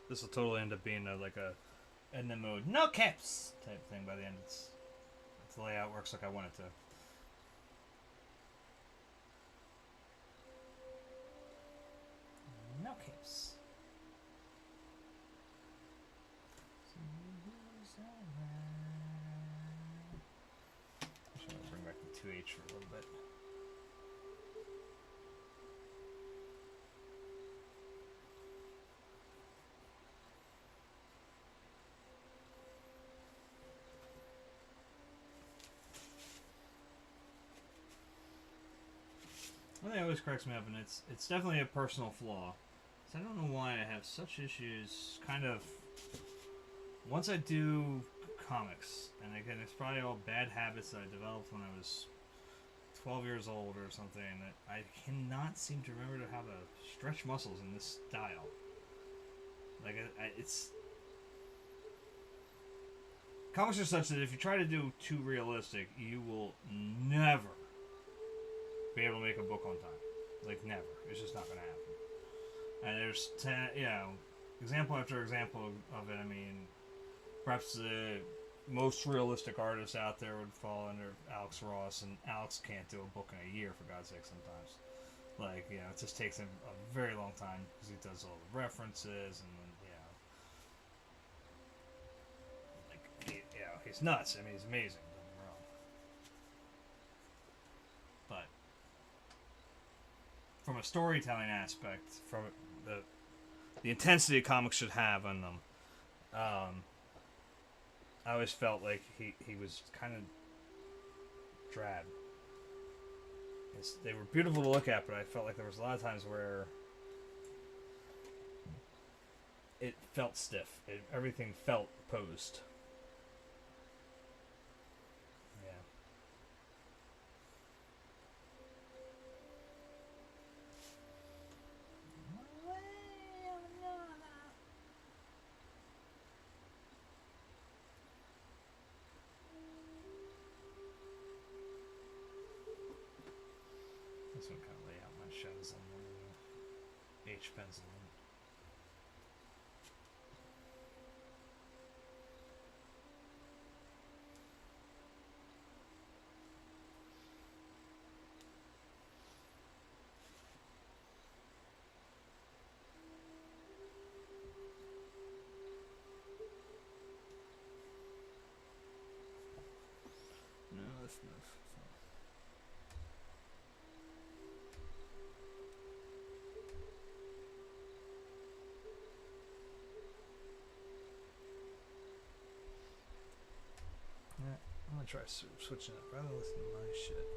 This will totally end up being like a in the mode no caps type thing by the end. It's the layout works like I want it to. No caps. I'm just gonna bring back the 2H for a little bit. One thing that always cracks me up, and it's definitely a personal flaw. So I don't know why I have such issues. Kind of once I do comics, and again, it's probably all bad habits that I developed when I was 12 years old or something. That I cannot seem to remember to how to stretch muscles in this style. Like it's comics are such that if you try to do too realistic, you will never be able to make a book on time. Like, never. It's just not going to happen. And there's, example after example of it. I mean, perhaps the most realistic artist out there would fall under Alex Ross, and Alex can't do a book in a year, for God's sake, sometimes. Like, you know, it just takes him a very long time because he does all the references, and, like, he's nuts. I mean, he's amazing. Don't get me wrong. But from a storytelling aspect, from the intensity comics should have on them, I always felt like he was kind of drab. They were beautiful to look at, but I felt like there was a lot of times where it felt stiff. Everything felt posed. This one kind of lay out my shadows on one of the H pencil. No, that's enough. I'm gonna try switching up rather than listening to my shit.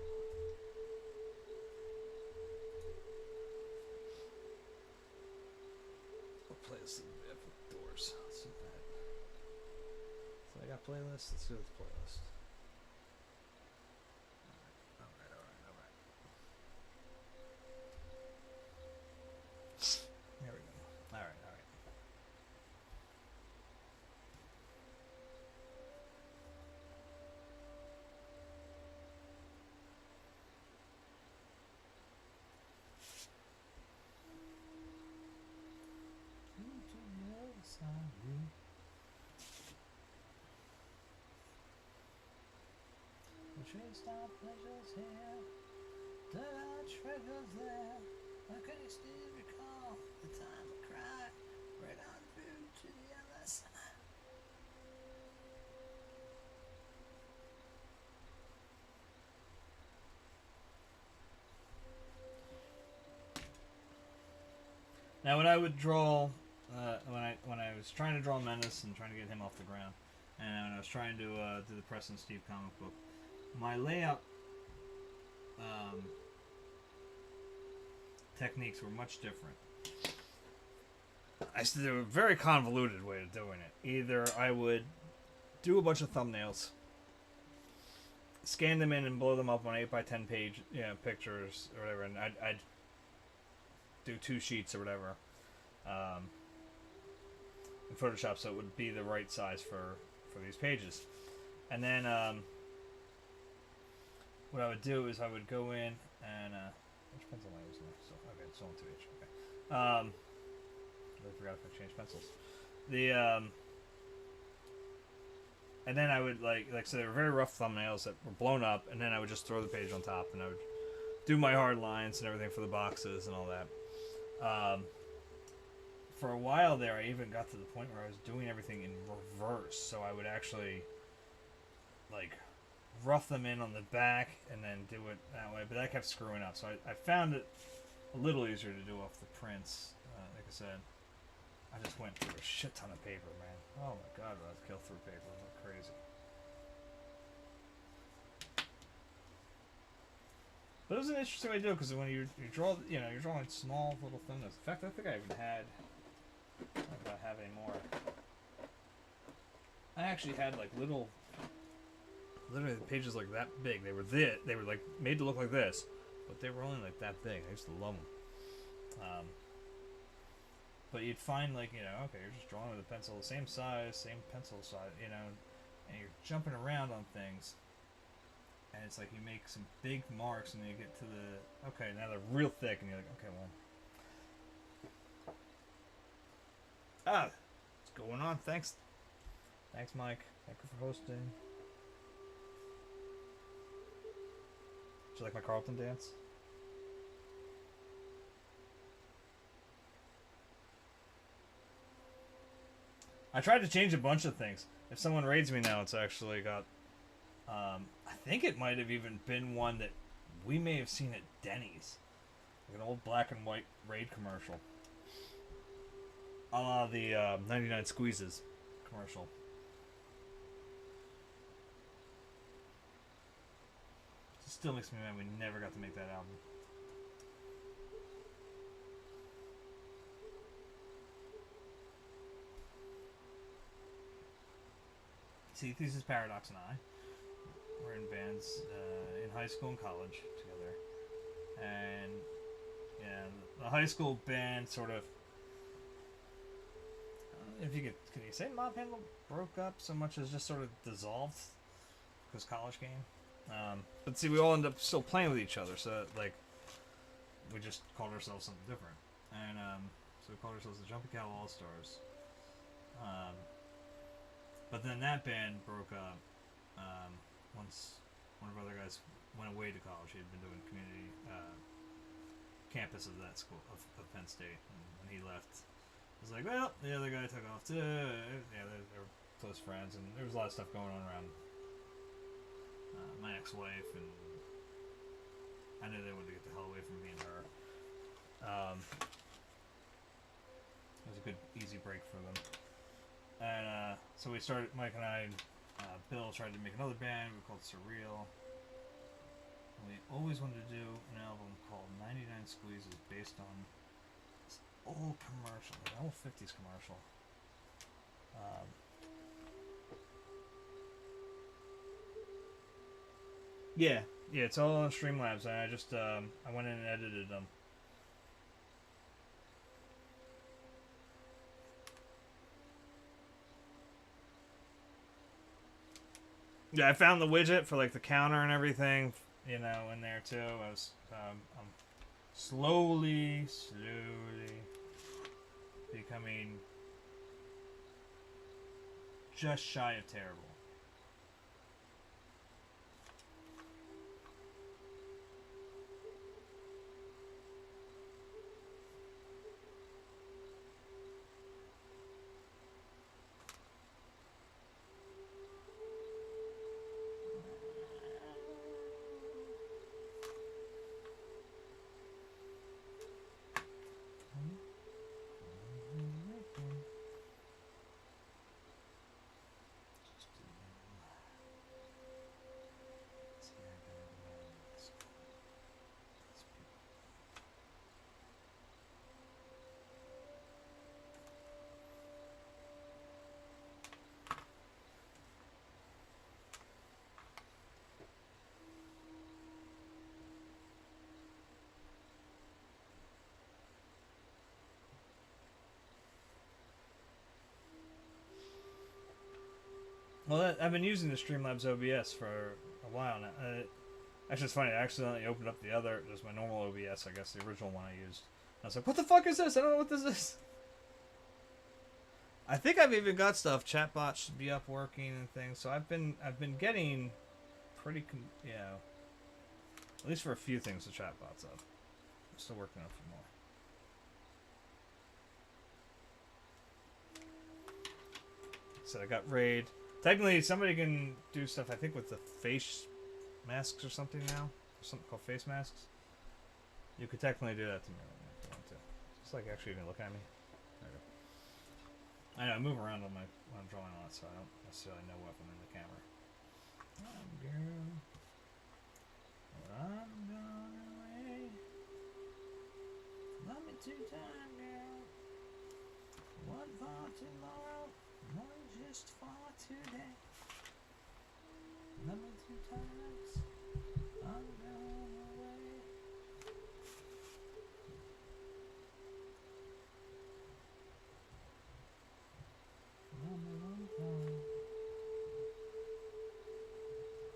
got playlists? Let's do the playlist. Alright. There we go. Alright. Chased our pleasures here, dug our treasures there. I can still recall the time I cried right on through to the other side. Now, when I would draw, when I was trying to draw Menace and trying to get him off the ground, and when I was trying to do the Preston and Steve comic book, my layout techniques were much different. I did a very convoluted way of doing it. Either I would do a bunch of thumbnails, scan them in and blow them up on 8x10 page, pictures or whatever, and I'd do 2 sheets or whatever in Photoshop, so it would be the right size for these pages. And then what I would do is I would go in and which pencil am I using? So okay, it's on 2H. Okay. I forgot if I changed pencils. And then I would so they were very rough thumbnails that were blown up, and then I would just throw the page on top, and I would do my hard lines and everything for the boxes and all that. For a while there, I even got to the point where I was doing everything in reverse, so I would actually rough them in on the back and then do it that way, but that kept screwing up, so I found it a little easier to do off the prints. Like I said, I just went through a shit ton of paper, man. Oh my god, I was killed through paper like crazy. But it was an interesting way to do it, because when you draw, you're drawing small little thumbnails. In fact, I think I even had, I don't know if I have any more. I actually had literally the pages like that big. They were made to look like this, but they were only like that big. I used to love them. But you'd find okay, you're just drawing with a pencil, the same size, same pencil size, and you're jumping around on things, and it's like you make some big marks, and then you get to the okay, now they're real thick, and you're like, okay, well, what's going on? Thanks, Mike. Thank you for hosting. Did you like my Carlton dance? I tried to change a bunch of things. If someone raids me now, it's actually got... I think it might have even been one that we may have seen at Denny's. Like an old black and white raid commercial. A la the 99 Squeezes commercial. It still makes me mad we never got to make that album. See, Thesis Paradox and I were in bands in high school and college together, and the high school band sort of, if you can you say Mob Handle broke up so much as just sort of dissolved because college game. But see, we all ended up still playing with each other, so we just called ourselves something different, and so we called ourselves the Jumping Cow All Stars. But then that band broke up once one of our other guys went away to college. He had been doing community campus of that school, of Penn State. And when he left, it was like, well, the other guy took off too. Yeah, they were close friends, and there was a lot of stuff going on around my ex-wife, and I knew they wanted to get the hell away from me and her. It was a good, easy break for them. And so we started, Mike and I, Bill tried to make another band. We called Surreal. And we always wanted to do an album called 99 Squeezes based on this old commercial, an old 50s commercial. Yeah, yeah, it's all on Streamlabs, and I just I went in and edited them. Yeah, I found the widget for like the counter and everything, you know, in there too. I'm slowly becoming just shy of terrible. Well, I've been using the Streamlabs OBS for a while now. Actually, it's funny. I accidentally opened up the other, just my normal OBS, I guess, the original one I used. And I was like, what the fuck is this? I don't know what this is. I think I've even got stuff. Chatbot should be up working and things. So I've been getting pretty, you know, at least for a few things, the chatbot's up. I'm still working on a few more. So I got Raid. Technically, somebody can do stuff, I think, with the face masks or something now. There's something called face masks. You could technically do that to me right now if you want to. It's like actually even look at me. There you go. I know, I move around on when I'm drawing on it, so I don't necessarily know if I'm in the camera. Oh, girl. I'm gone away. Love me 2 times, girl. One for tomorrow. One just for today. Love me 2 times. I'm gone away. Love me 1 time.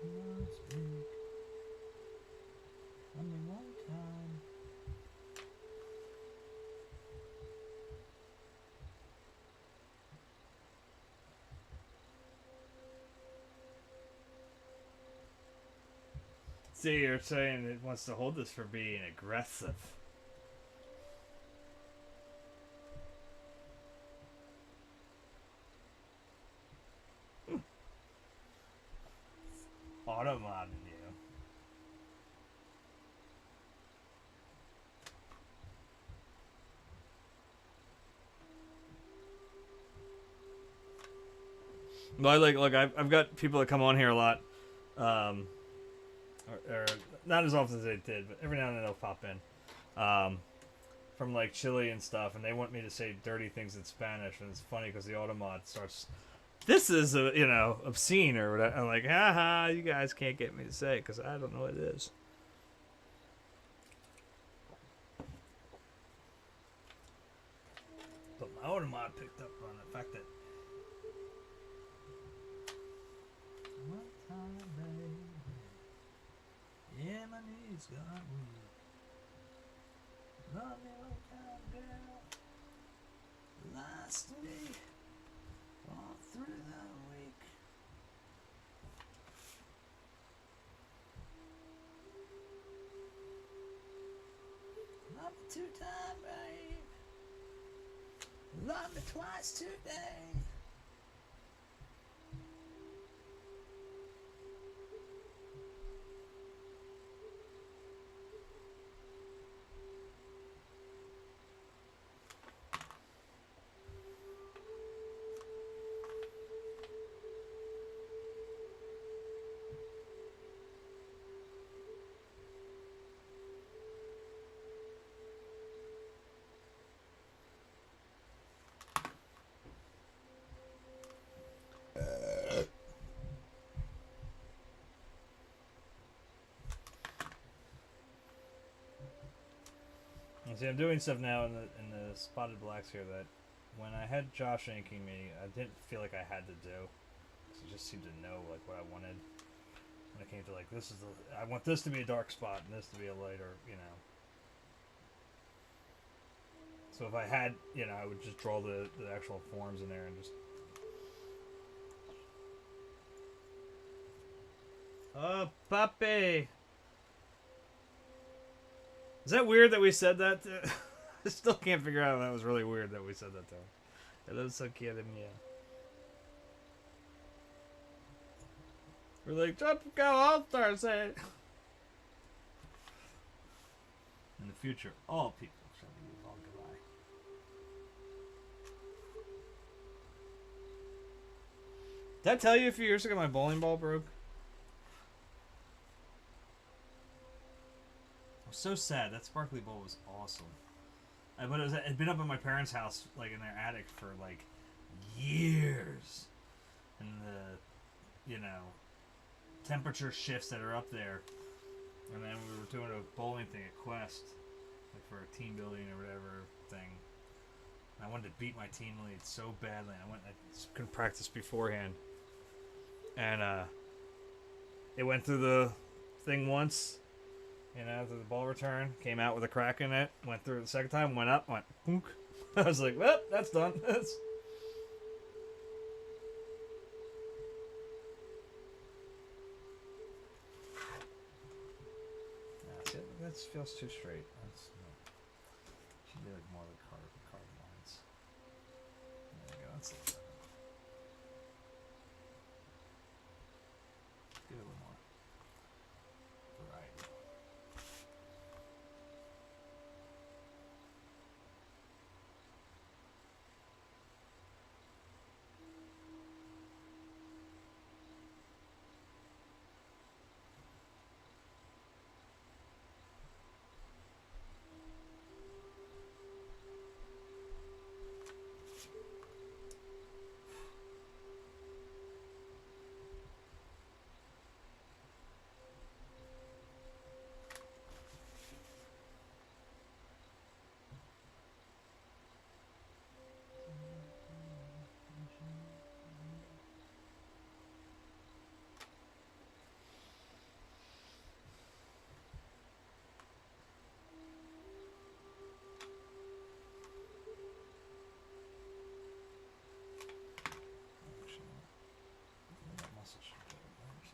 One speak. Love me 1 time. See, you're saying it wants to hold us for being aggressive. Automodding you. Well, I've got people that come on here a lot. Or not as often as they did, but every now and then they'll pop in from like Chile and stuff, and they want me to say dirty things in Spanish, and it's funny because the automod starts, this is obscene or whatever. I'm like, haha, you guys can't get me to say it because I don't know what it is. But my automod picked up on the fact that one time, baby. Yeah, my knees got weak. Love me 1 time, girl. Last me all through the week. Love me 2 times, babe. Love me twice today. And see, I'm doing stuff now in the spotted blacks here that when I had Josh inking me, I didn't feel like I had to do. Cause he just seemed to know like what I wanted. When it came to like this is the, I want this to be a dark spot and this to be a lighter, you know. So if I had, you know, I would just draw the actual forms in there and just. Oh, puppy! Is that weird that we said that? I still can't figure out if that was really weird that we said that to him. That was so cute of me. We're like, jump, go, all-star, say it. In the future, all people shall be all goodbye. Did I tell you a few years ago my bowling ball broke? I was so sad. That sparkly bowl was awesome. But it had been up at my parents' house, like in their attic, for like years. And the, you know, temperature shifts that are up there. And then we were doing a bowling thing at Quest, like for a team building or whatever thing. And I wanted to beat my team lead so badly. I couldn't practice beforehand. And it went through the thing once. You know, the ball return, came out with a crack in it, went through it the second time, went up, went boonk. I was like, well, that's done. That's... Yeah, that feels too straight. That's, no. Should be like more like card lines. There we go, that's it. Give it a little more variety.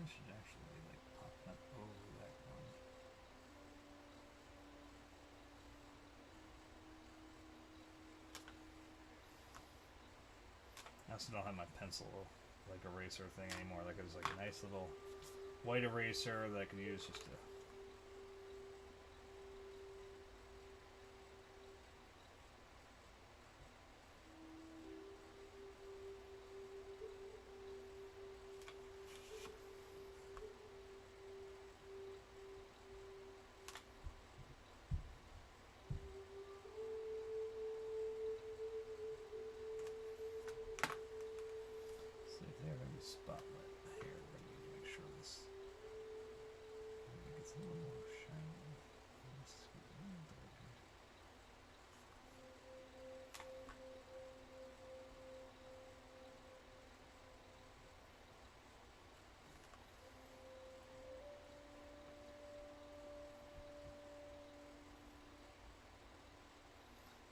Should actually like pop that over that one. I also don't have my pencil like eraser thing anymore. Like it's like a nice little white eraser that I could use just to. Spotlight here, but I need to make sure this gets a little more shiny.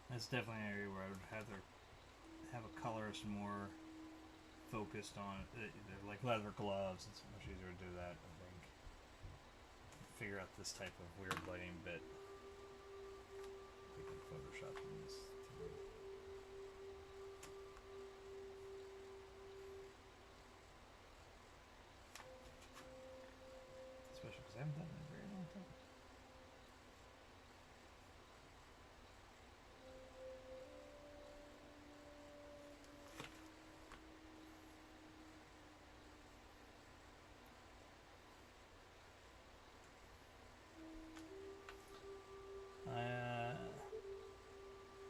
That's definitely an area where I would rather have a colorist more focused on it. They're like leather gloves. It's much easier to do that, I think. Figure out this type of weird lighting bit. We can Photoshop this too. Especially because I haven't done it in a very long time.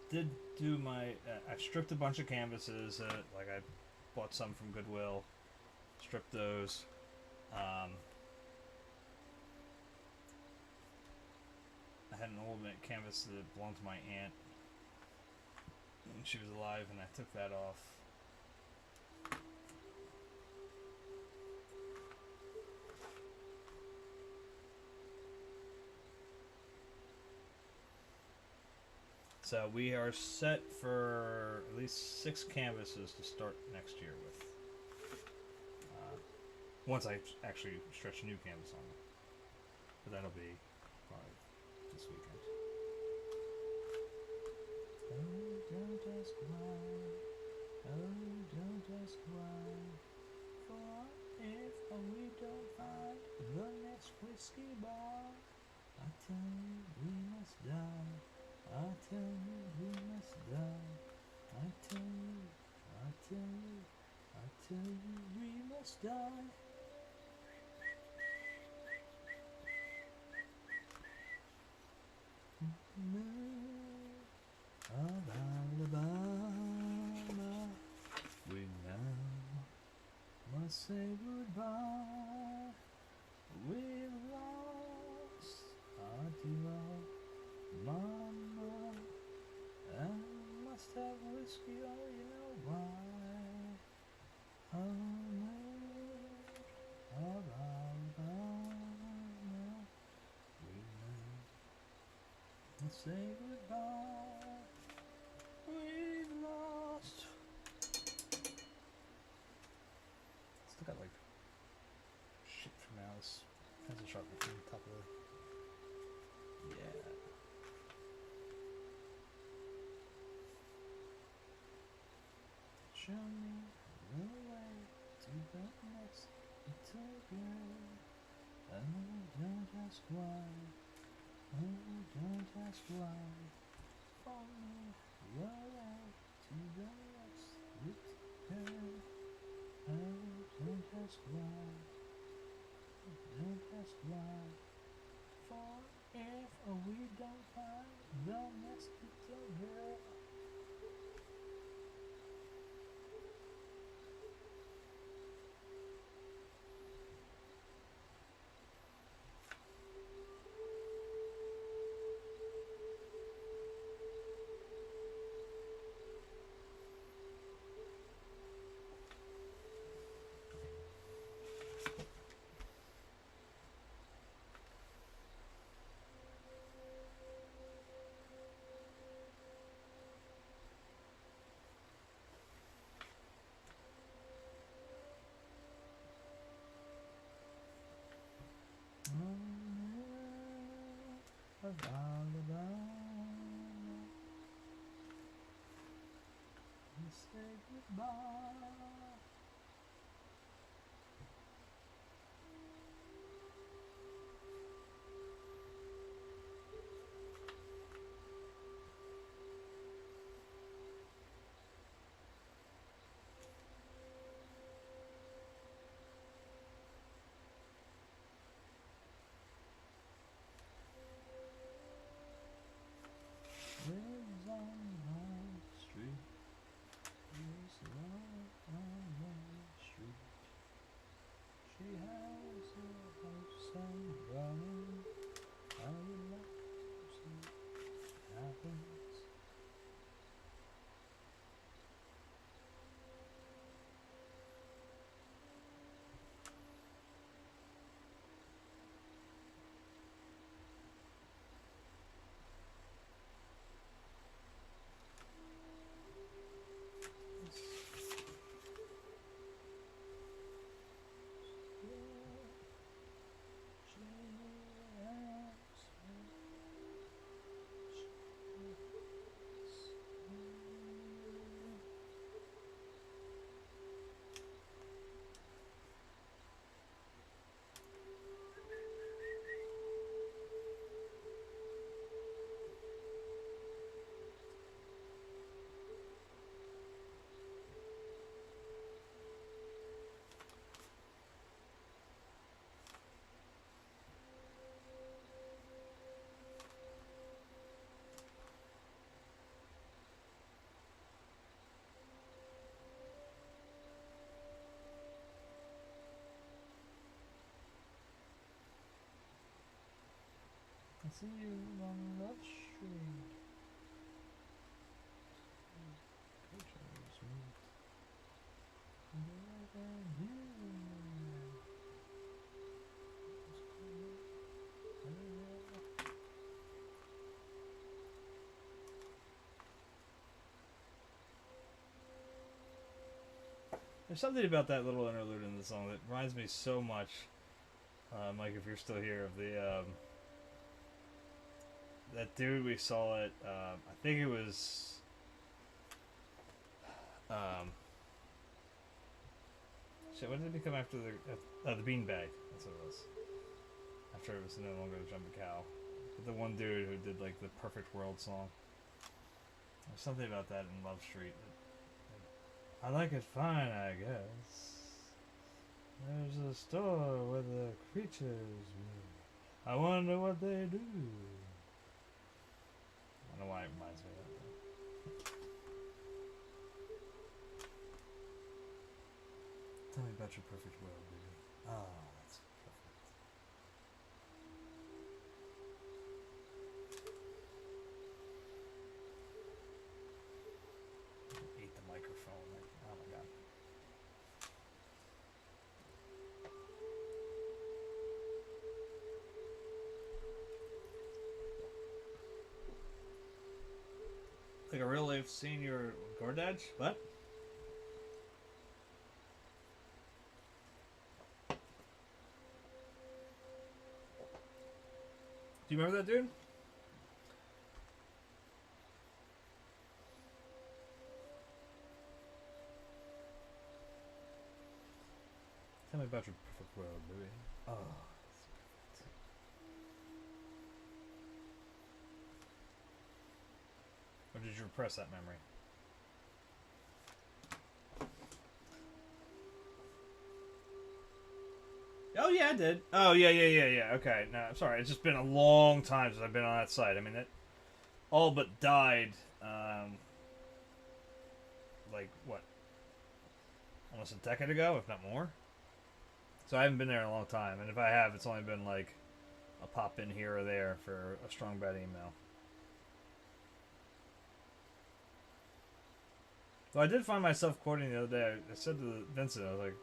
Did do my I stripped a bunch of canvases, like I bought some from Goodwill, stripped those. I had an old canvas that belonged to my aunt when she was alive, and I took that off. So we are set for at least 6 canvases to start next year with. Once I actually stretch a new canvas on them. But that'll be probably this weekend. Oh, don't ask why. Oh, don't ask why. For if we don't find the next whiskey bar, I tell you we must die. I tell you we must die. I tell you, I tell you, I tell you we must die. Of Alabama, we now must say goodbye. We've lost our dear mama, and must have whiskey, oh you know why. Oh no, of Alabama, we now must say goodbye. We've lost. Still got like shit from now. This pencil sharpener from the top of the. Yeah. Show me the way to the next utopia. Oh, don't ask why. Oh, don't ask why. For me, the way to the next utopia. Oh, don't ask why. Don't ask why. For if we don't find the next utopia. Of Alabama, we say goodbye. Lives on my street. Lives love on my street. She has a house and garden. I would like to see happens. I see you on Love Street. There's something about that little interlude in the song that reminds me so much, Mike, if you're still here, of the that dude we saw at I think it was shit. When did it become after the beanbag? That's what it was. After it was no longer the Jumping Cow, but the one dude who did like the Perfect World song. There's something about that in Love Street. I like it fine, I guess. There's a store where the creatures move. I wonder what they do. I don't know why it reminds me of that. Tell me about your perfect world, baby. Oh, that's perfect. I ate the microphone. Oh my god. Like a real life senior Gordage? What? Do you remember that dude? Tell me about your perfect world, baby. Oh, that's perfect. Or did you repress that memory? Oh yeah, I did. Oh yeah. Okay, no, I'm sorry. It's just been a long time since I've been on that site. I mean, it all but died. Like what? Almost a decade ago, if not more. So I haven't been there in a long time, and if I have, it's only been like a pop in here or there for a strong bad email. Well, I did find myself quoting the other day. I said to Vincent, I was like,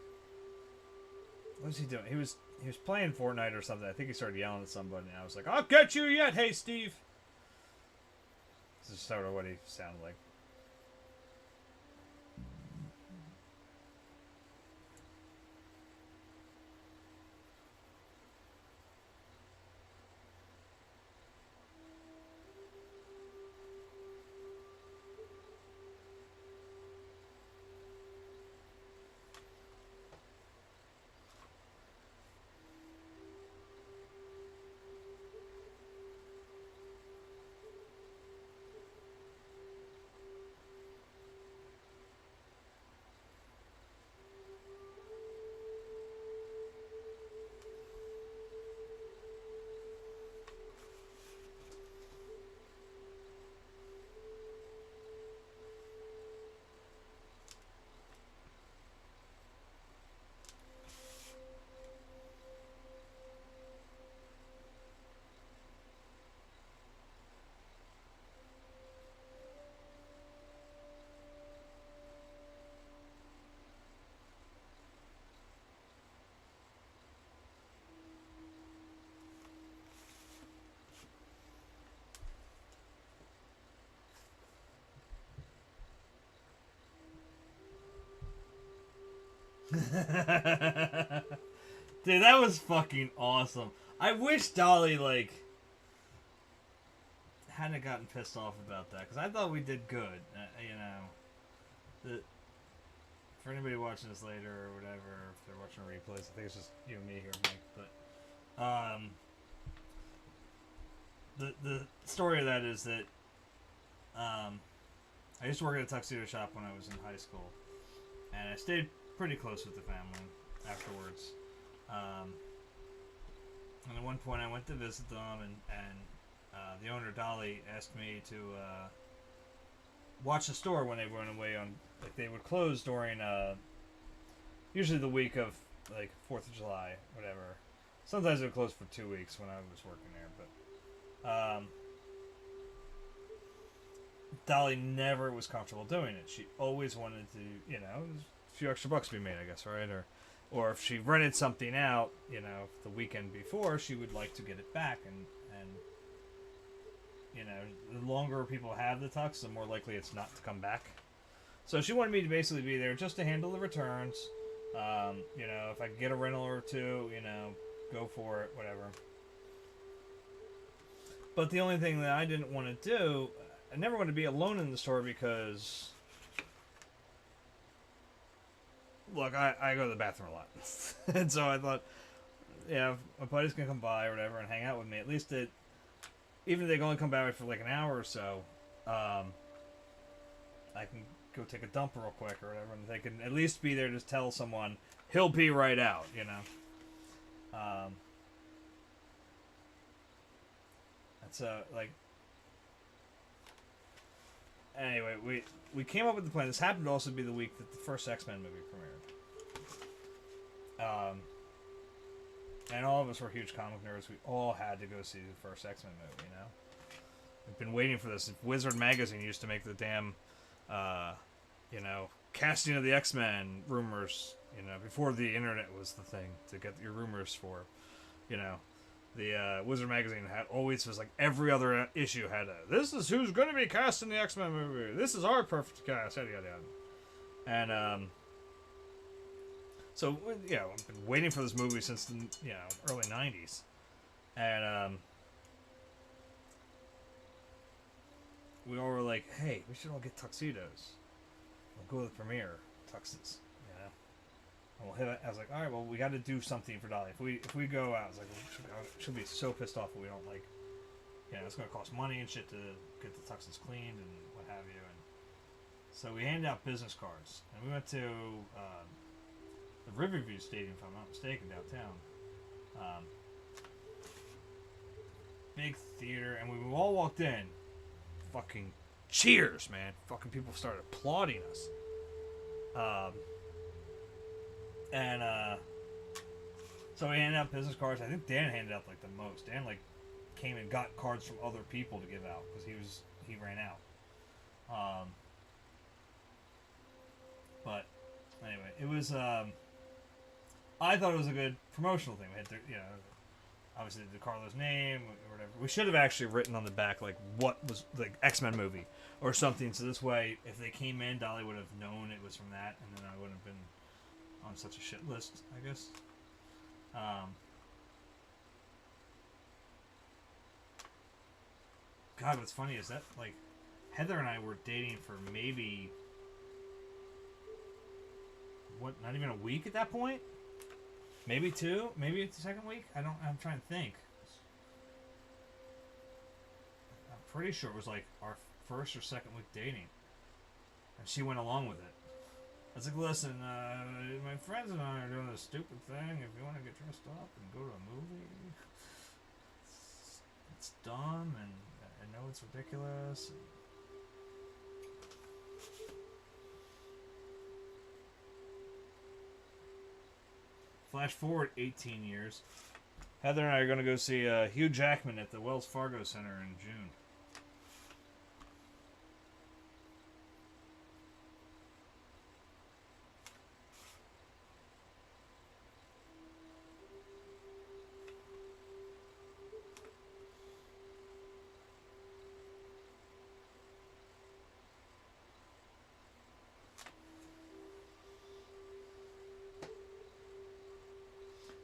"What was he doing? He was playing Fortnite or something. I think he started yelling at somebody, and I was like, I'll get you yet, hey Steve." This is sort of what he sounded like. Dude, that was fucking awesome. I wish Dolly, like, hadn't gotten pissed off about that, because I thought we did good. You know, for anybody watching this later or whatever, if they're watching replays, I think it's just you and me here, Mike. But the story of that is that I used to work at a tuxedo shop when I was in high school, and I stayed pretty close with the family afterwards. And at one point I went to visit them, and the owner, Dolly, asked me to watch the store when they went away on, like, they would close during usually the week of, like, 4th of July, whatever. Sometimes it would close for 2 weeks when I was working there, but Dolly never was comfortable doing it. She always wanted to, you know, a few extra bucks to be made, I guess, right? Or if she rented something out, you know, the weekend before, she would like to get it back. And you know, the longer people have the tux, the more likely it's not to come back. So she wanted me to basically be there just to handle the returns. You know, if I could get a rental or two, you know, go for it, whatever. But the only thing that I didn't want to do, I never wanted to be alone in the store because, look, I go to the bathroom a lot. And so I thought, yeah, if my buddy's going to come by or whatever and hang out with me, at least even if they can only come by for like an hour or so, I can go take a dump real quick or whatever, and they can at least be there to tell someone he'll be right out, you know. And so, like, anyway, we came up with the plan. This happened to also be the week that the first X-Men movie premiered. And all of us were huge comic nerds. We all had to go see the first X-Men movie, you know? We've been waiting for this. Wizard Magazine used to make the damn, you know, casting of the X-Men rumors, you know, before the internet was the thing to get your rumors for, you know. The Wizard Magazine was like every other issue had this is who's going to be cast in the X-Men movie. This is our perfect cast, yada, yada, yada. And, so, you know, I've been waiting for this movie since the, you know, early 90s. And, we all were like, hey, we should all get tuxedos. We'll go to the premiere, tuxes, you know? And we'll hit it. I was like, all right, well, we got to do something for Dolly. If we go out, I was like, she'll be so pissed off that we don't, like, you know, it's going to cost money and shit to get the tuxes cleaned and what have you. And so we handed out business cards. And we went to the Riverview Stadium, if I'm not mistaken, downtown. Big theater, and we all walked in. Fucking cheers, man. Fucking people started applauding us. So we handed out business cards. I think Dan handed out like the most. Dan like came and got cards from other people to give out because he ran out. But anyway, it was I thought it was a good promotional thing. We had to, you know, obviously the Carlos name or whatever. We should have actually written on the back like what was the X-Men movie or something. So this way, if they came in, Dolly would have known it was from that, and then I wouldn't have been on such a shit list, I guess. God, what's funny is that like Heather and I were dating for maybe not even a week at that point. Maybe two, maybe it's the second week. I'm trying to think. I'm pretty sure it was like our first or second week dating, and she went along with it. I was like, listen, my friends and I are doing this stupid thing. If you want to get dressed up and go to a movie, it's dumb, and I know it's ridiculous. Flash forward 18 years. Heather and I are going to go see Hugh Jackman at the Wells Fargo Center in June.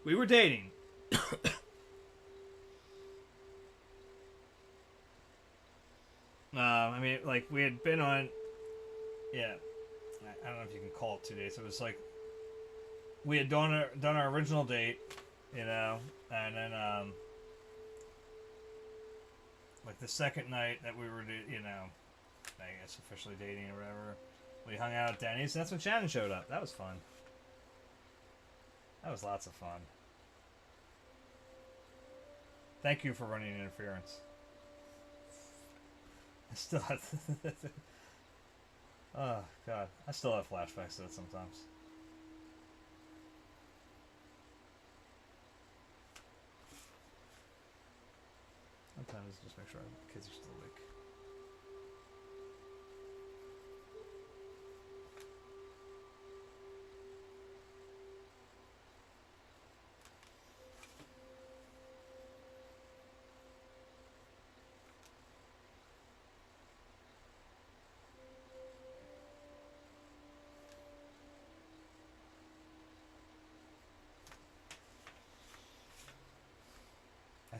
We were dating. I mean, like, we had been on... Yeah. I don't know if you can call it 2 days. It was like... We had done our original date, you know, and then, like, the second night that we were, you know, I guess officially dating or whatever, we hung out at Denny's, and that's when Shannon showed up. That was fun. That was lots of fun. Thank you for running interference. I still have... Oh, God. I still have flashbacks to that sometimes. Sometimes just make sure the kids are still awake.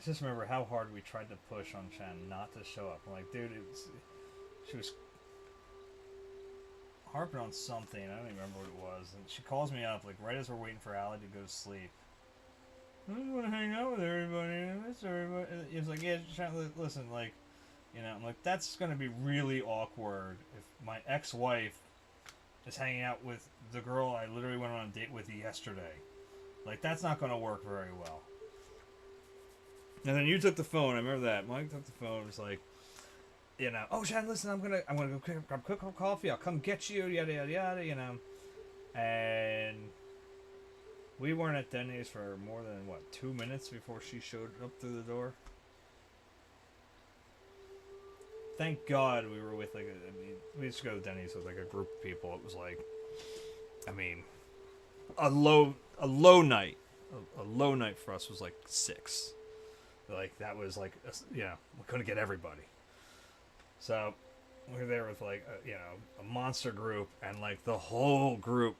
just remember how hard we tried to push on Shen not to show up. I'm like, dude, she was harping on something. I don't even remember what it was. And she calls me up, like, right as we're waiting for Allie to go to sleep. I just want to hang out with everybody. I miss everybody. He was like, yeah, listen, like, you know, I'm like, that's going to be really awkward if my ex-wife is hanging out with the girl I literally went on a date with yesterday. Like, that's not going to work very well. And then you took the phone. I remember that. Mike took the phone. It was like, you know, oh, Shannon, listen, I'm gonna go grab a quick cup of coffee. I'll come get you. Yada yada yada. You know, and we weren't at Denny's for more than 2 minutes before she showed up through the door. Thank God we were with we used to go to Denny's with like a group of people. It was like, I mean, a low night. A low night for us was like 6. Like, that was like, you know, we couldn't get everybody. So we were there with like, a monster group, and like the whole group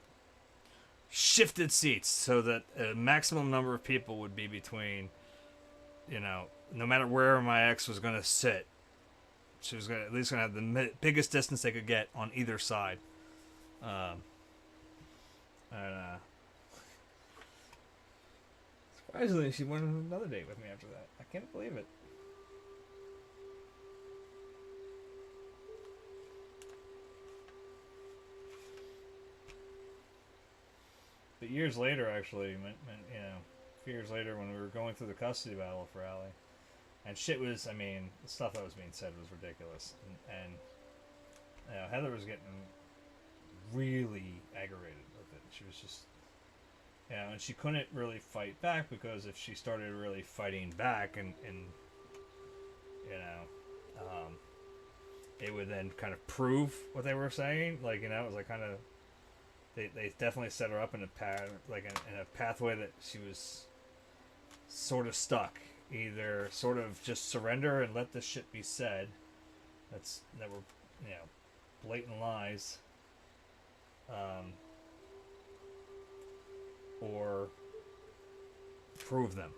shifted seats so that a maximum number of people would be between, you know, no matter where my ex was going to sit, she was at least going to have the biggest distance they could get on either side. Surprisingly, she went on another date with me after that. I can't believe it. But years later, actually, you know, a few years later, when we were going through the custody battle for Allie, and shit was, I mean, the stuff that was being said was ridiculous, and you know, Heather was getting really aggravated with it. She was just, you know, and she couldn't really fight back, because if she started really fighting back, and you know, it would then kind of prove what they were saying. Like, you know, it was like kind of, they definitely set her up in a in a pathway that she was sort of stuck. Either sort of just surrender and let this shit be said, that were, you know, blatant lies, or prove them.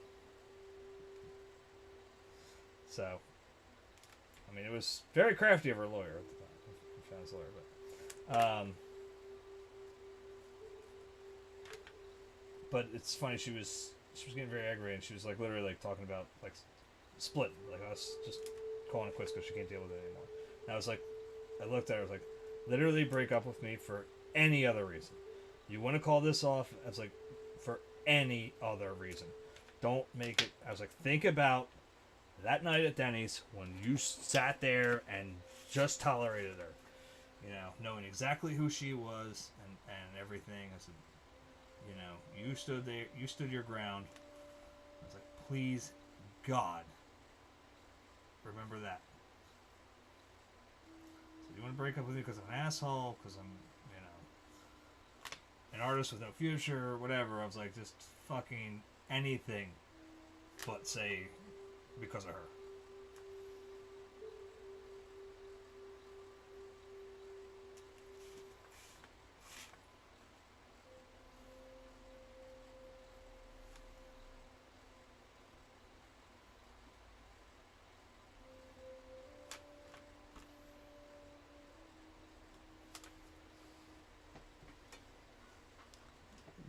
So, I mean, it was very crafty of her lawyer at the time, Shannon's lawyer, but it's funny, she was getting very aggravated, and she was like literally like talking about like splitting, like us just calling it quits because she can't deal with it anymore. And I was like, I looked at her, I was like, literally break up with me for any other reason. You want to call this off? I was like, for any other reason. Don't make it. I was like, think about that night at Denny's when you sat there and just tolerated her. You know, knowing exactly who she was and everything. I said, you know, you stood there, you stood your ground. I was like, please, God, remember that. So you want to break up with me because I'm an asshole, because I'm, you know, an artist with no future, or whatever. I was like, just fucking anything but say because of her.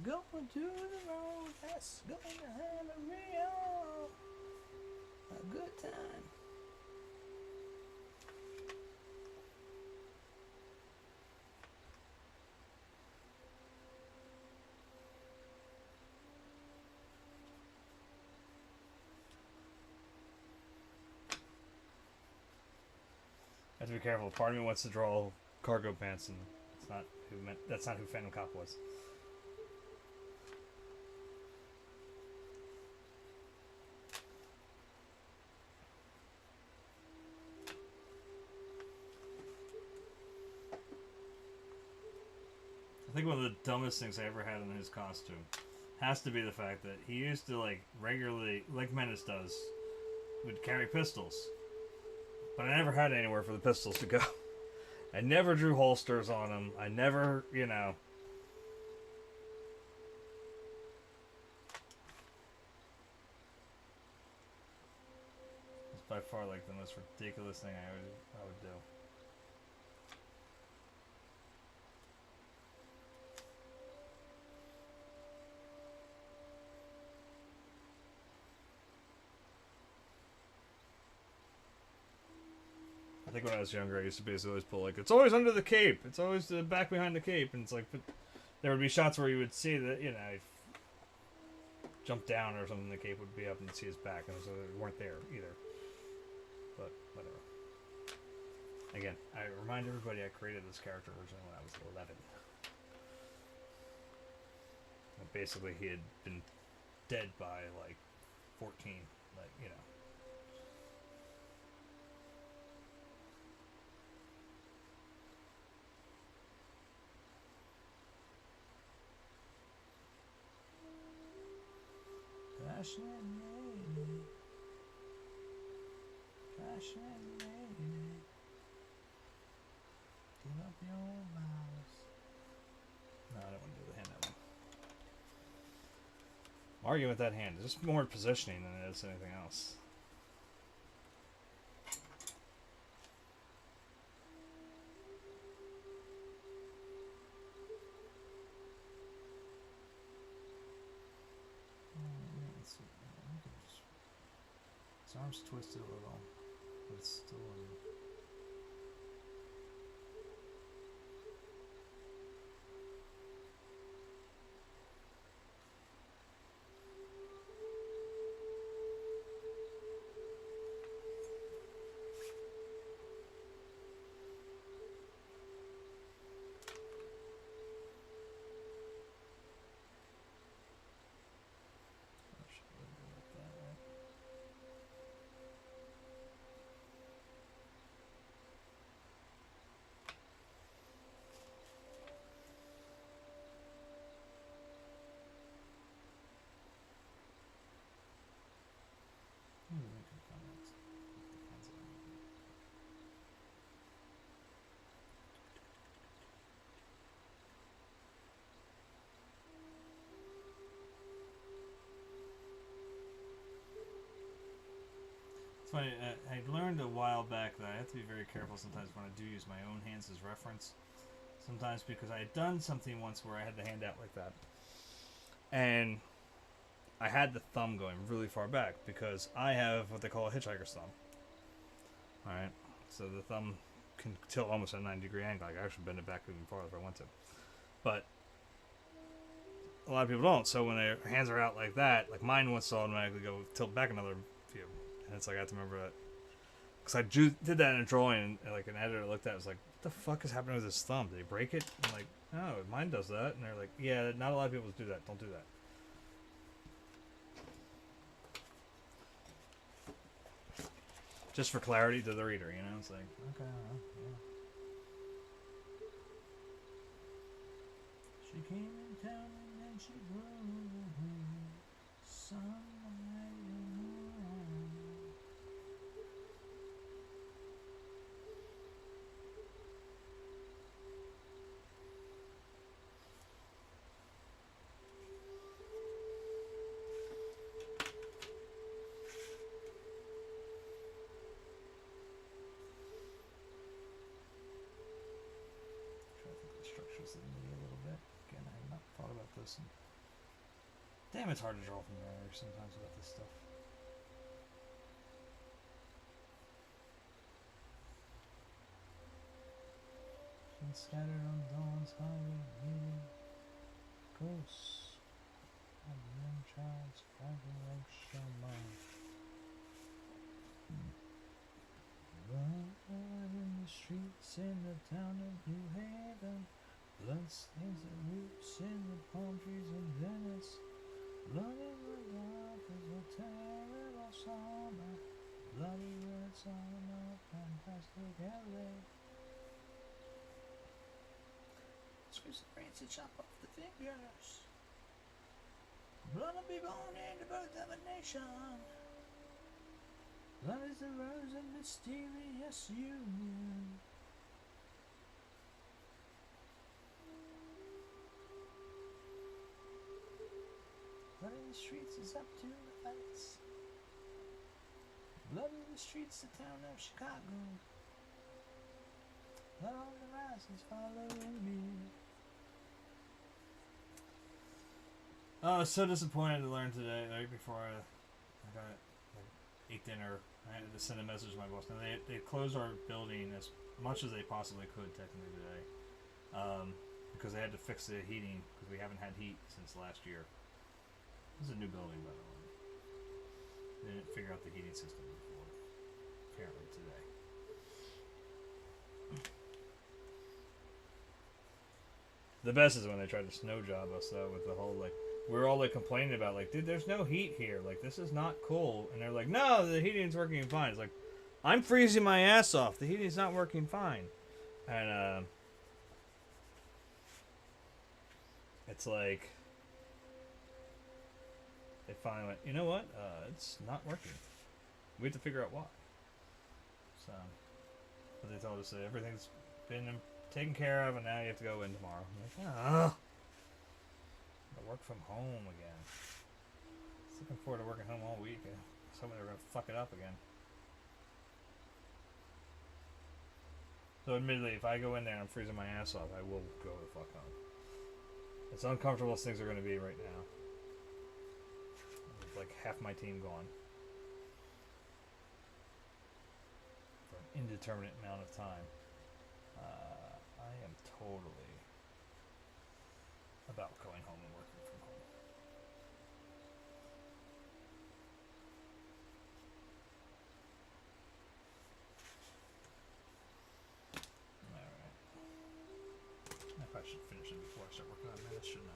Going to the road that's going to have a good time. I have to be careful. Part of me wants to draw cargo pants, and that's not who Phantom Cop was. I think one of the dumbest things I ever had in his costume has to be the fact that he used to, like, regularly, like Menace does, would carry pistols. But I never had anywhere for the pistols to go. I never drew holsters on them. I never, you know. by far like the most ridiculous thing I would do. I think when I was younger, I used to basically always pull like, it's always under the cape. It's always the back behind the cape, and it's like, but there would be shots where you would see that, you know, jump down or something, the cape would be up and see his back, and so they weren't there either. But whatever. Again, I remind everybody I created this character originally when I was 11. And basically, he had been dead by like 14, like, you know. Passionate lady, passionate lady, give up your vows. No, I don't want to do the hand that one. I'm arguing with that hand. It's just more positioning than it is anything else. His arm's twisted a little, but it's still in. It's funny, I learned a while back that I have to be very careful sometimes when I do use my own hands as reference. Sometimes because I had done something once where I had the hand out like that. And I had the thumb going really far back because I have what they call a hitchhiker's thumb. Alright, so the thumb can tilt almost at a 90-degree angle. I can actually bend it back even farther if I want to. But a lot of people don't, so when their hands are out like that, like mine wants to automatically go tilt back another few. And it's like I have to remember that. Because I did that in a drawing, and like an editor looked at it and was like, what the fuck is happening with his thumb? Did he break it? I'm like, oh, mine does that. And they're like, yeah, not a lot of people do that. Don't do that. Just for clarity to the reader, you know? It's like, okay, yeah. She came in town and then she grew sunlight. Damn, it's hard to draw from there sometimes about this stuff. Been scattered on dawn's highway, meeting ghosts of the young child's graduation month. Run in the streets in the town of New Haven. Blood stains the roots in the palm trees in Venice. Blood in the dark is a terrible summer. Bloody words on a fantastic alley. Screws the brains and chop off the fingers. Blood will be born in the birth of a nation. Blood is the rose of mysterious union. Blood in the streets is up to the lights. Blood in the streets, the town of Chicago. Blood on the rises, following me. I was so disappointed to learn today, right before I ate dinner. I had to send a message to my boss. Now they closed our building as much as they possibly could technically today, because they had to fix the heating because we haven't had heat since last year. This is a new building, by the way. They didn't figure out the heating system before, apparently today. The best is when they tried to snow job us though with the whole like. We were all like complaining about like, dude, there's no heat here. Like, this is not cool. And they're like, no, the heating's working fine. It's like, I'm freezing my ass off. The heating's not working fine. And it's like, they finally went, you know what? It's not working. We have to figure out why. So, but they told us that everything's been taken care of, and now you have to go in tomorrow. I'm like, ah. Work from home again. I was looking forward to working home all week. Somebody were gonna fuck it up again. So admittedly, if I go in there and I'm freezing my ass off, I will go the fuck home. As uncomfortable as things are gonna be right now. With like half my team gone. For an indeterminate amount of time. I am totally about going home and working from home. Alright. I probably should finish it before I start working on Menace, shouldn't I?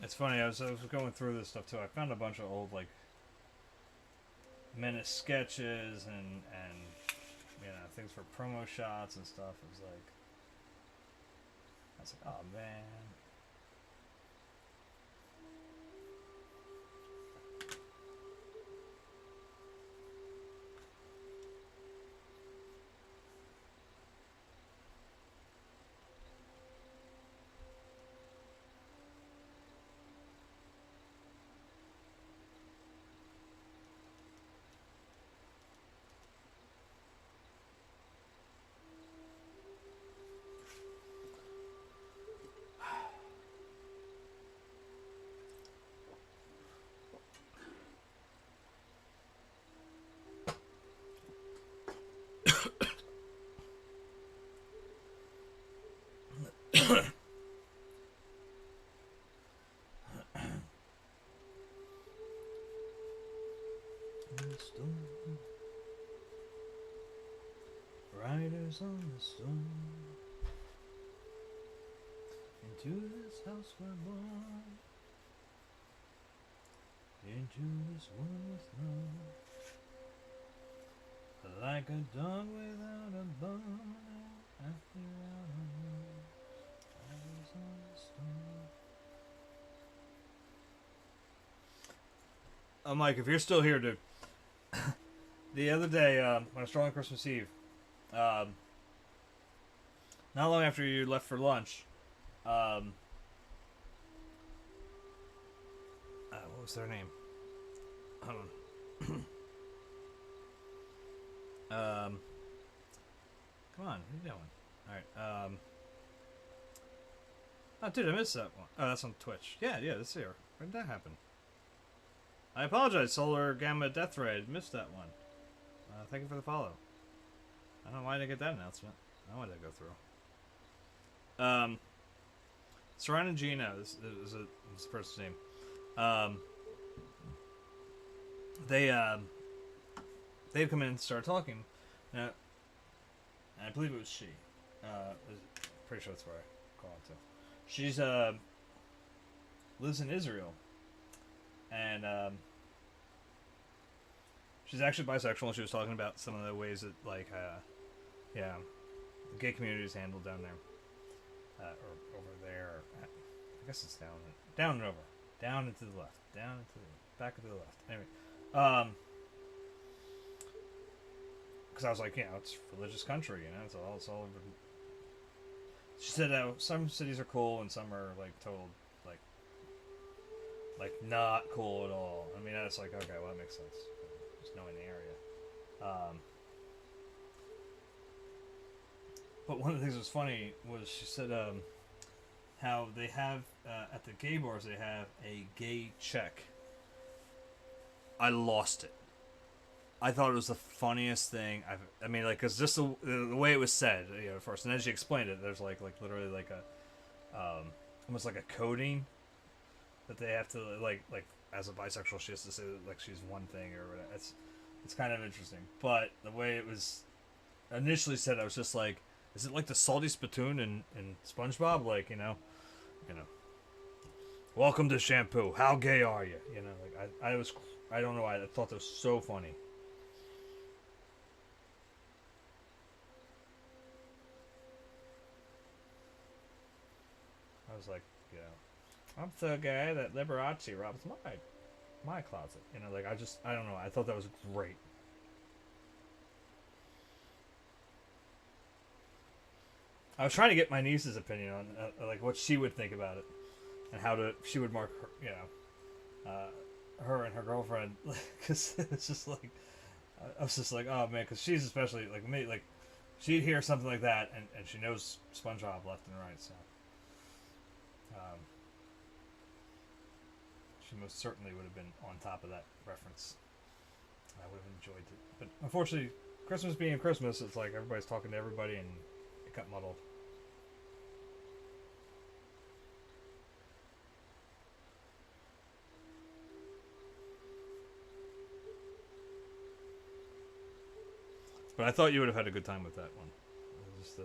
It's funny, I was going through this stuff too. I found a bunch of old like Menace sketches and you know, things for promo shots and stuff. It was like, I was like, oh man. Storm. Riders on the storm. Into this house we're born. Into this world with love. Like a dog without a bone. After our Mike, if you're still here, dude. The other day, when I was strolling Christmas Eve, um, not long after you left for lunch, what was their name? Hold on. Come on, what are you doing? All right. Oh, dude, I missed that one. Oh, that's on Twitch. Yeah, that's here. When did that happen? I apologize, SolarGammaDeathRay. I missed that one. Thank you for the follow. I don't know why I didn't get that announcement. I wanted to go through. Saran and Gino, this is the person's name. They've come in and started talking. Now, I believe it was she. Pretty sure that's where I call it to. She's lives in Israel, and she's actually bisexual. And she was talking about some of the ways that, like, the gay community is handled down there, or over there. I guess it's down and over, down and to the left, down and to the back and to the left. Anyway, because I was like, it's a religious country, it's all over. She said that some cities are cool and some are like total, like not cool at all. I mean, that's like, okay, well, that makes sense. Just knowing the area. But one of the things that was funny was she said how they have at the gay bars they have a gay check. I lost it. I thought it was the funniest thing I mean, like, cause just the way it was said, first, and then she explained it. There's like literally like a, almost like a coding that they have to like as a bisexual, she has to say that, like, she's one thing or whatever. It's kind of interesting, but the way it was initially said, I was just like, is it like the salty spittoon in SpongeBob? Like, welcome to shampoo. How gay are you? Like I don't know why I thought that was so funny. I was like, I'm the guy that Liberace robs my closet. Like, I don't know. I thought that was great. I was trying to get my niece's opinion on like what she would think about it and how she would mark her, her and her girlfriend, because it's just like, I was just like, oh man, because she's especially like me, like she'd hear something like that and she knows SpongeBob left and right, so she most certainly would have been on top of that reference. I would have enjoyed it, but unfortunately, Christmas being Christmas, it's like everybody's talking to everybody and it got muddled. But I thought you would have had a good time with that one. Just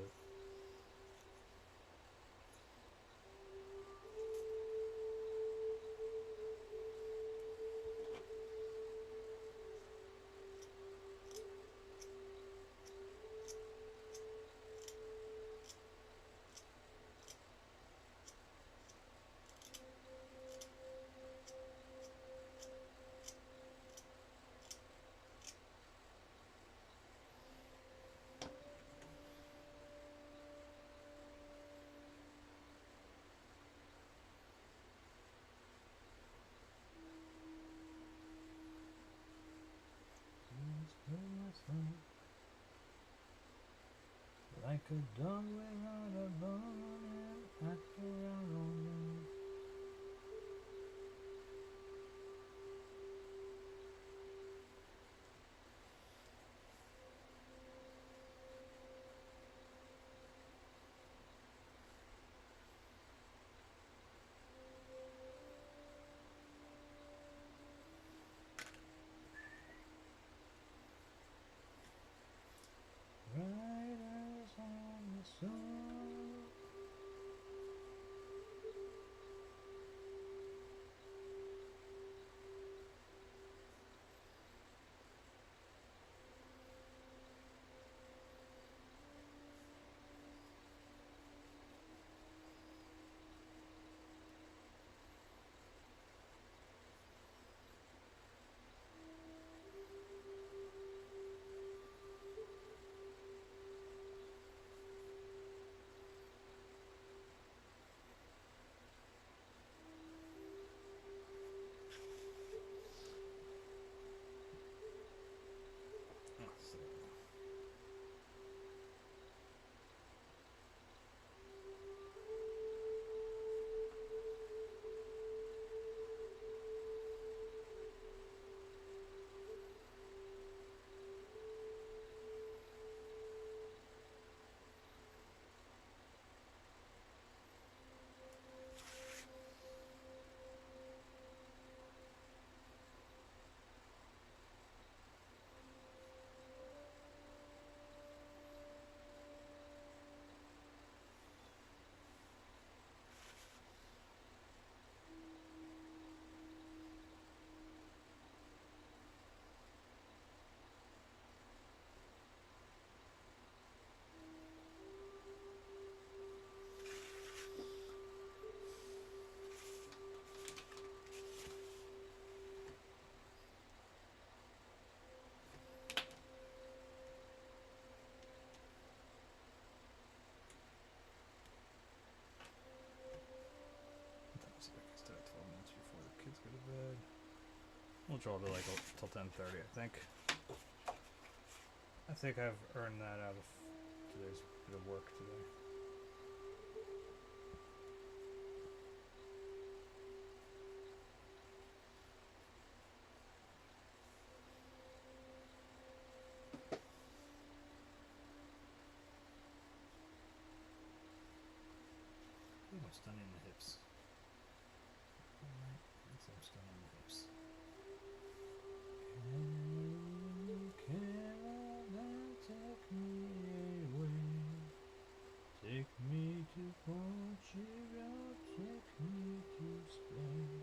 like a dog without a bone, I feel alone. Riders on the sun. We'll draw to like till 10:30, I think. I think I've earned that out of today's bit of work today. I'm stunning the hips. Alright, I'm stunning the hips. Come and take me away. Take me to Portugal, take me to Spain.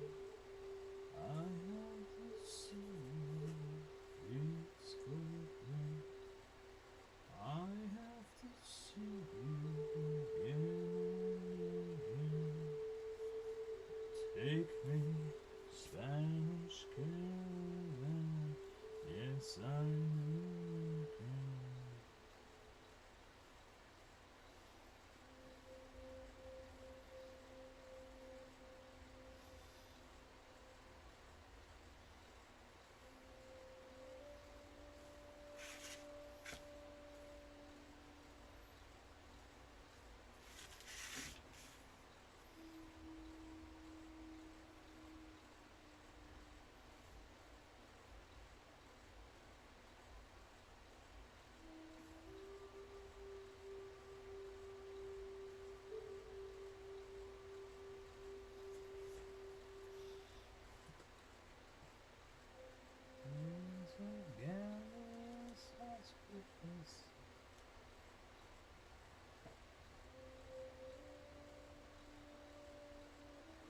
I have the sea, it's full of rain. I have to see you again. Take me, Spanish caravan. Yes, I know you can.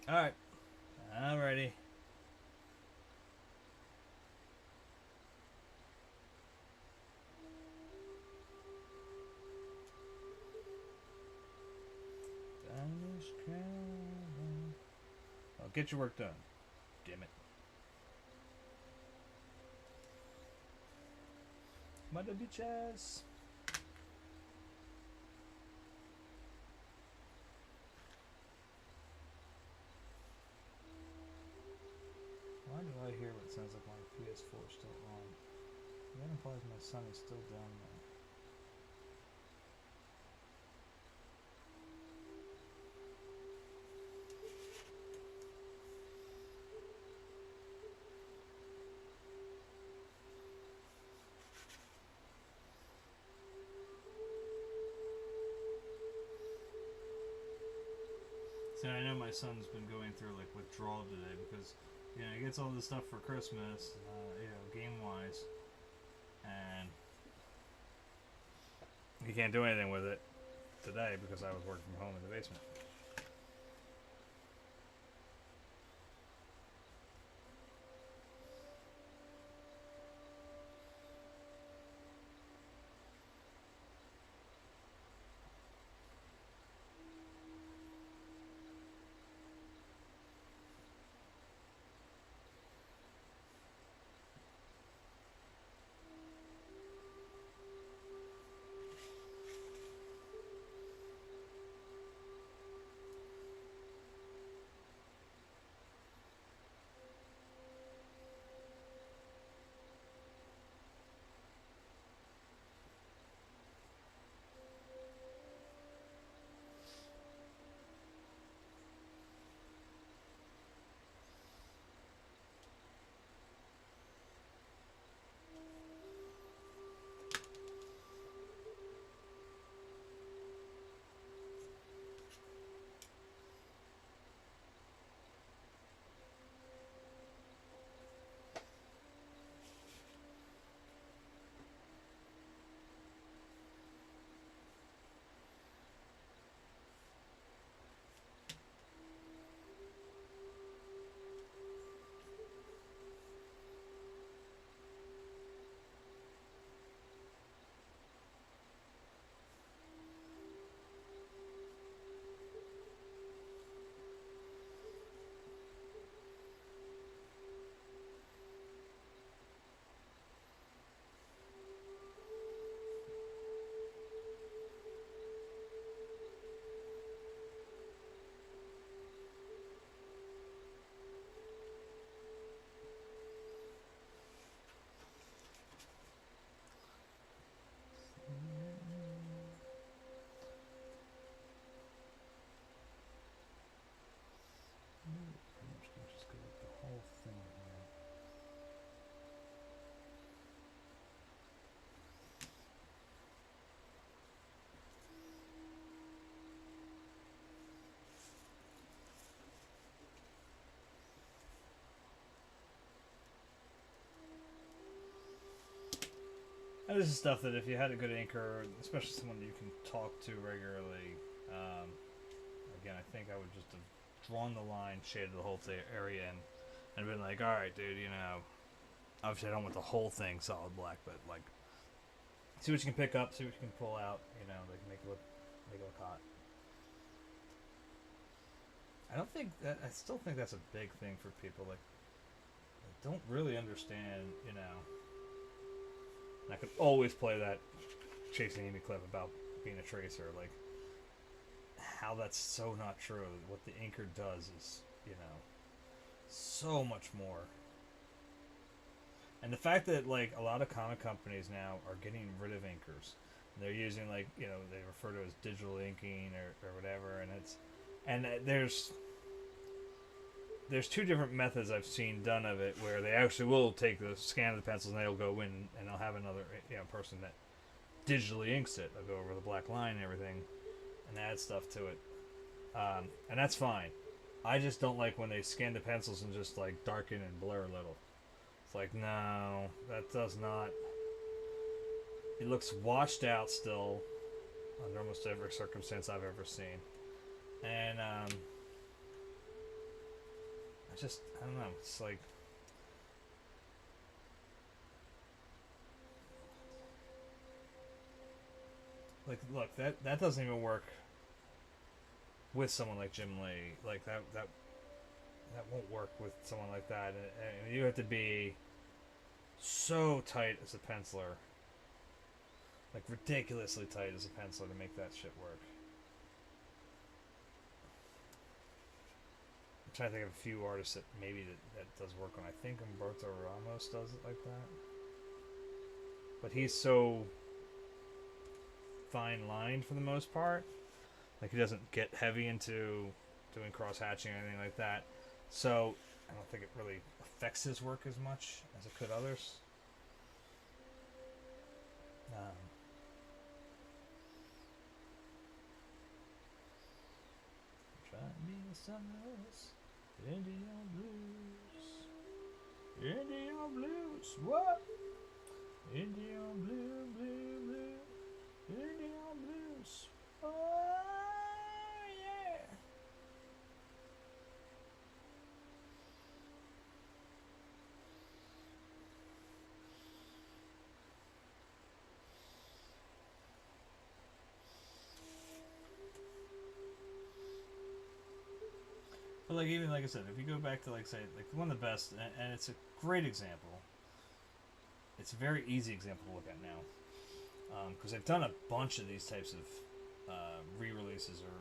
Alright, I'm ready. Well, get your work done. Damn it. Mother bitches. Why do I hear what sounds like my PS4 is still on? That implies my son is still down there. See, I know my son's been going through like withdrawal today because, you know, he gets all this stuff for Christmas, you know, game-wise, and he can't do anything with it today because I was working from home in the basement. And this is stuff that if you had a good inker, especially someone you can talk to regularly, again, I think I would just have drawn the line, shaded the whole area, and been like, all right, dude, you know, obviously I don't want the whole thing solid black, but like, see what you can pick up, see what you can pull out, you know, like make it look hot. I still think that's a big thing for people, like, don't really understand, you know. And I could always play that Chasing Amy clip about being a tracer, like, how that's so not true. What the inker does is, you know, so much more. And the fact that, like, a lot of comic companies now are getting rid of inkers. They're using, like, you know, they refer to it as digital inking or whatever, and there's two different methods I've seen done of it, where they actually will take the scan of the pencils and they'll go in and they'll have another, you know, person that digitally inks it. They'll go over the black line and everything and add stuff to it, and that's fine. I just don't like when they scan the pencils and just like darken and blur a little. It's like, no, that does not. It looks washed out still under almost every circumstance I've ever seen, and I don't know, it's like, look, that doesn't even work with someone like Jim Lee. Like, that won't work with someone like that. And you have to be so tight as a penciler, like ridiculously tight as a penciler, to make that shit work. I'm trying to think of a few artists that maybe that does work on. I think Humberto Ramos does it like that. But he's so fine lined for the most part. Like, he doesn't get heavy into doing cross hatching or anything like that. So I don't think it really affects his work as much as it could others. Try to be something else. Indian blues. Indian blues. What? Indian blue, blue, blue. Indian blues. Oh, yeah. But, like, even like I said, if you go back to, like, say, like, one of the best, and it's a great example. It's a very easy example to look at now, because they've done a bunch of these types of re-releases or,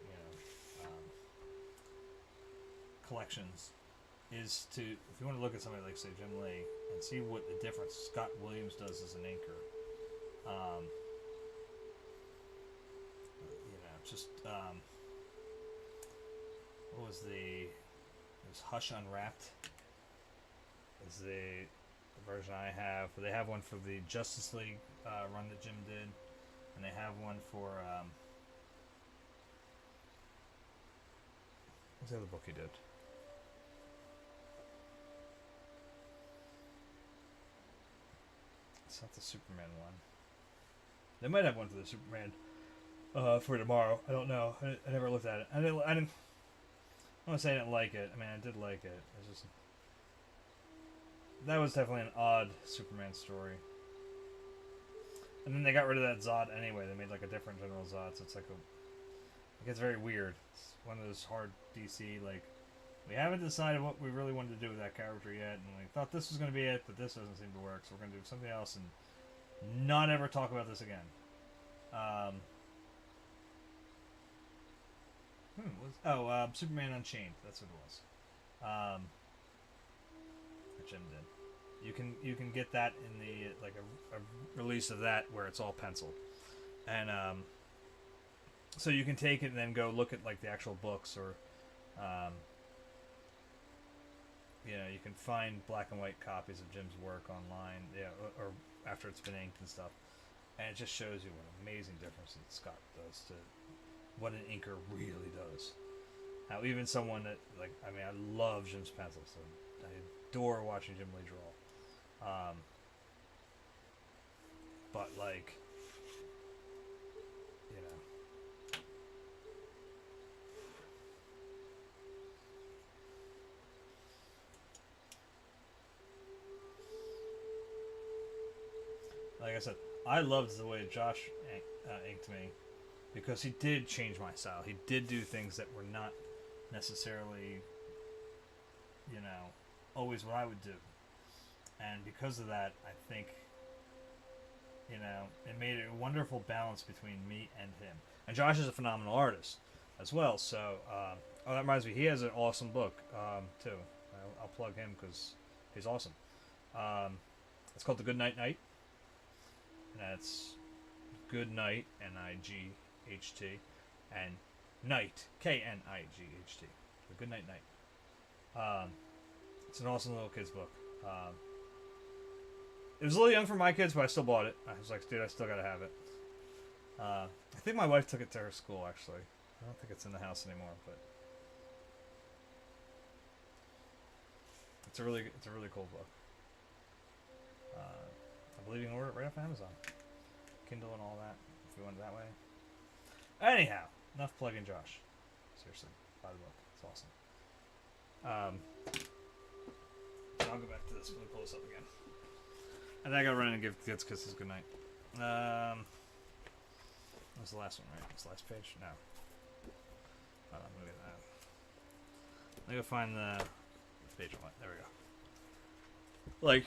you know, collections. Is to, if you want to look at somebody like, say, Jim Lee, and see what the difference Scott Williams does as an inker. You know, just what was it was Hush Unwrapped is the version I have. They have one for the Justice League run that Jim did, and they have one for what's the other book he did? It's not the Superman one. They might have one for the Superman for tomorrow. I don't know. I never looked at it. I didn't. I don't want to say I didn't like it. I mean, I did like it. It's just, that was definitely an odd Superman story. And then they got rid of that Zod anyway. They made like a different General Zod. So it's like it gets very weird. It's one of those hard DC, like, we haven't decided what we really wanted to do with that character yet, and we thought this was going to be it, but this doesn't seem to work, so we're going to do something else and not ever talk about this again. Superman Unchained. That's what it was. That Jim did. You can get that in the, like, a release of that where it's all penciled, and so you can take it and then go look at, like, the actual books, or you know, you can find black and white copies of Jim's work online, yeah, or after it's been inked and stuff, and it just shows you what an amazing difference that Scott does to what an inker really does. How even someone that, like, I mean, I love Jim's pencils, so I adore watching Jim Lee draw. but like, you know. Like I said, I loved the way Josh inked me, because he did change my style. He did do things that were not necessarily, you know, always what I would do. And because of that, I think, you know, it made a wonderful balance between me and him. And Josh is a phenomenal artist as well. So, oh, that reminds me, he has an awesome book, too. I'll plug him because he's awesome. It's called The Good Night Night. And that's Good Night, N-I-G-H-T, and Night, K-N-I-G-H-T. The Good Night Night. It's an awesome little kid's book. It was a little young for my kids, but I still bought it. I was like, dude, I still gotta have it. I think my wife took it to her school, actually. I don't think it's in the house anymore, but it's a really cool book. I believe you can order it right off Amazon, Kindle and all that, if you want it that way. Anyhow, enough plugging Josh. Seriously, buy the book. It's awesome. So I'll go back to this. Let me pull this up again. And then I gotta run in and give kids kisses goodnight. That was the last one, right? That's the last page? No. Hold on, look at that. Let me go find the page I want. There we go. Like,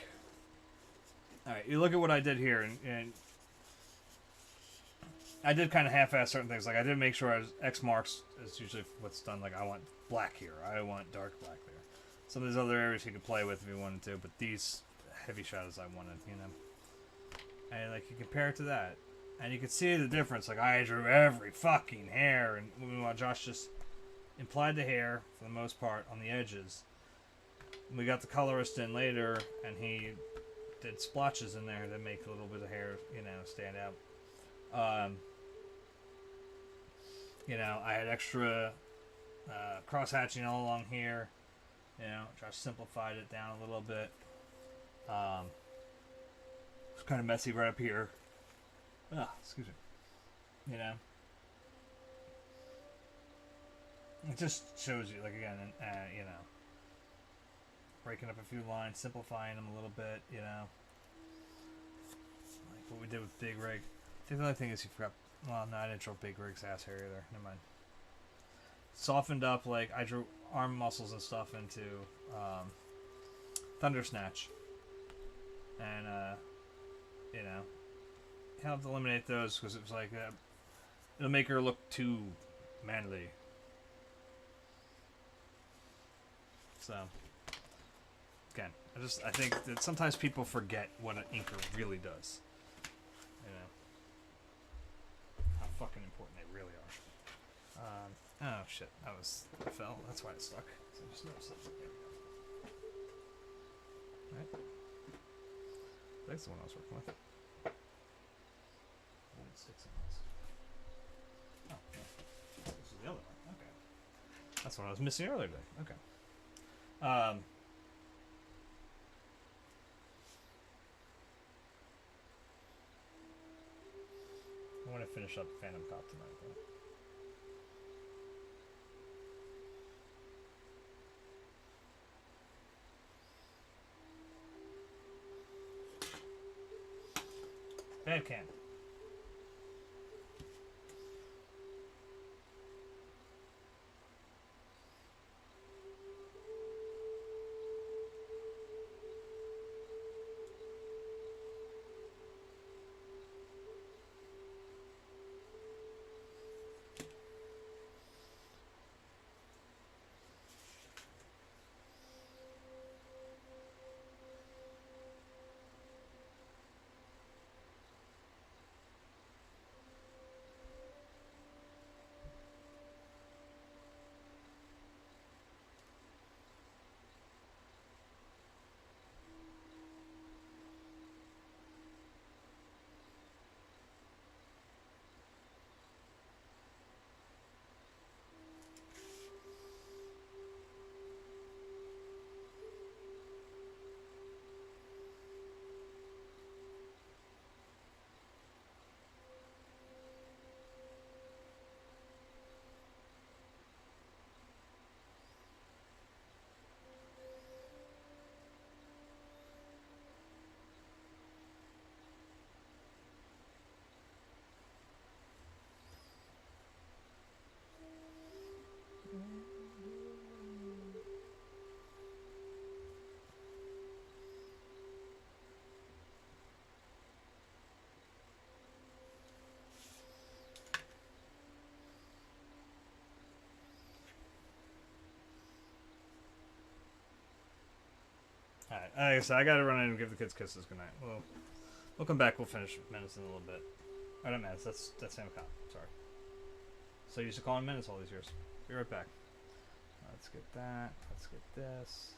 alright, you look at what I did here, and I did kind of half-ass certain things. Like, I did make sure I was X marks is usually what's done. Like, I want black here. I want dark black there. Some of these other areas you could play with if you wanted to, but these heavy shadows I wanted, you know. And, like, you compare it to that, and you can see the difference. Like, I drew every fucking hair, and meanwhile Josh just implied the hair, for the most part, on the edges. And we got the colorist in later, and he did splotches in there that make a little bit of hair, you know, stand out. You know, I had extra cross-hatching all along here. You know, Josh simplified it down a little bit. It's kind of messy right up here. Excuse me. You know, it just shows you, like, again, you know, breaking up a few lines, simplifying them a little bit. You know, like what we did with Big Rig. I think the only thing is you forgot. Well, no, I didn't draw Big Rig's ass hair either. Never mind. Softened up, like, I drew arm muscles and stuff into Thunder Snatch. And, you know, helped eliminate those because it was like, it'll make her look too manly. So, again, I think that sometimes people forget what an inker really does. You know, how fucking important they really are. Oh shit, I fell. That's why it stuck. So just notice it. There we go. Right. That's the one I was working with. And it sticks in this. Oh, no. This is the other one. Okay. That's what I was missing earlier today. Okay. I want to finish up Phantom Cop tonight, though. Bad can. Alright, like I said, I gotta run in and give the kids kisses goodnight. We'll come back, we'll finish Menace in a little bit. Oh, not Menace, that's Sam Cop, sorry. So used to call him Menace all these years. Be right back. Let's get that, let's get this.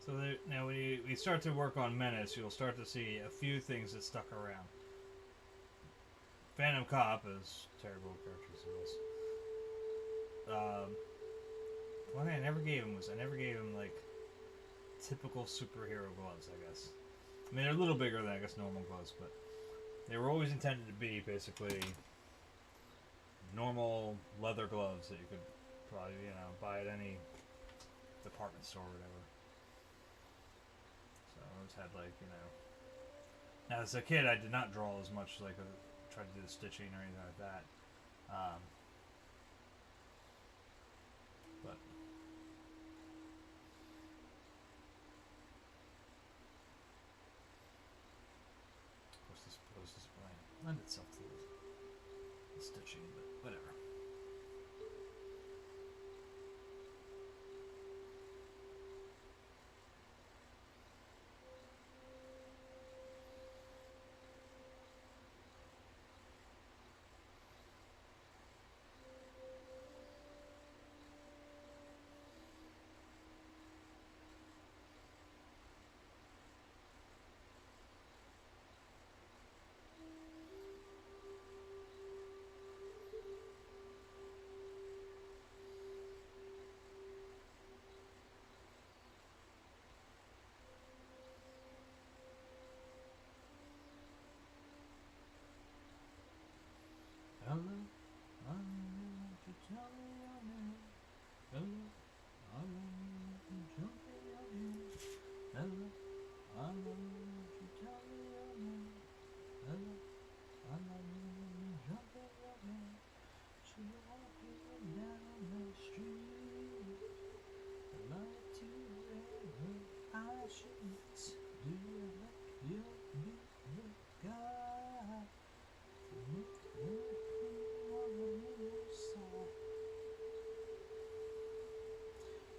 So there, now when we start to work on Menace, you'll start to see a few things that stuck around. Phantom Cop, as terrible characters he was. One thing I never gave him was like typical superhero gloves, I guess. I mean, they're a little bigger than I guess normal gloves, but they were always intended to be basically normal leather gloves that you could probably, buy at any department store or whatever. So I always had now as a kid I did not draw as much, try to do the stitching or anything like that. But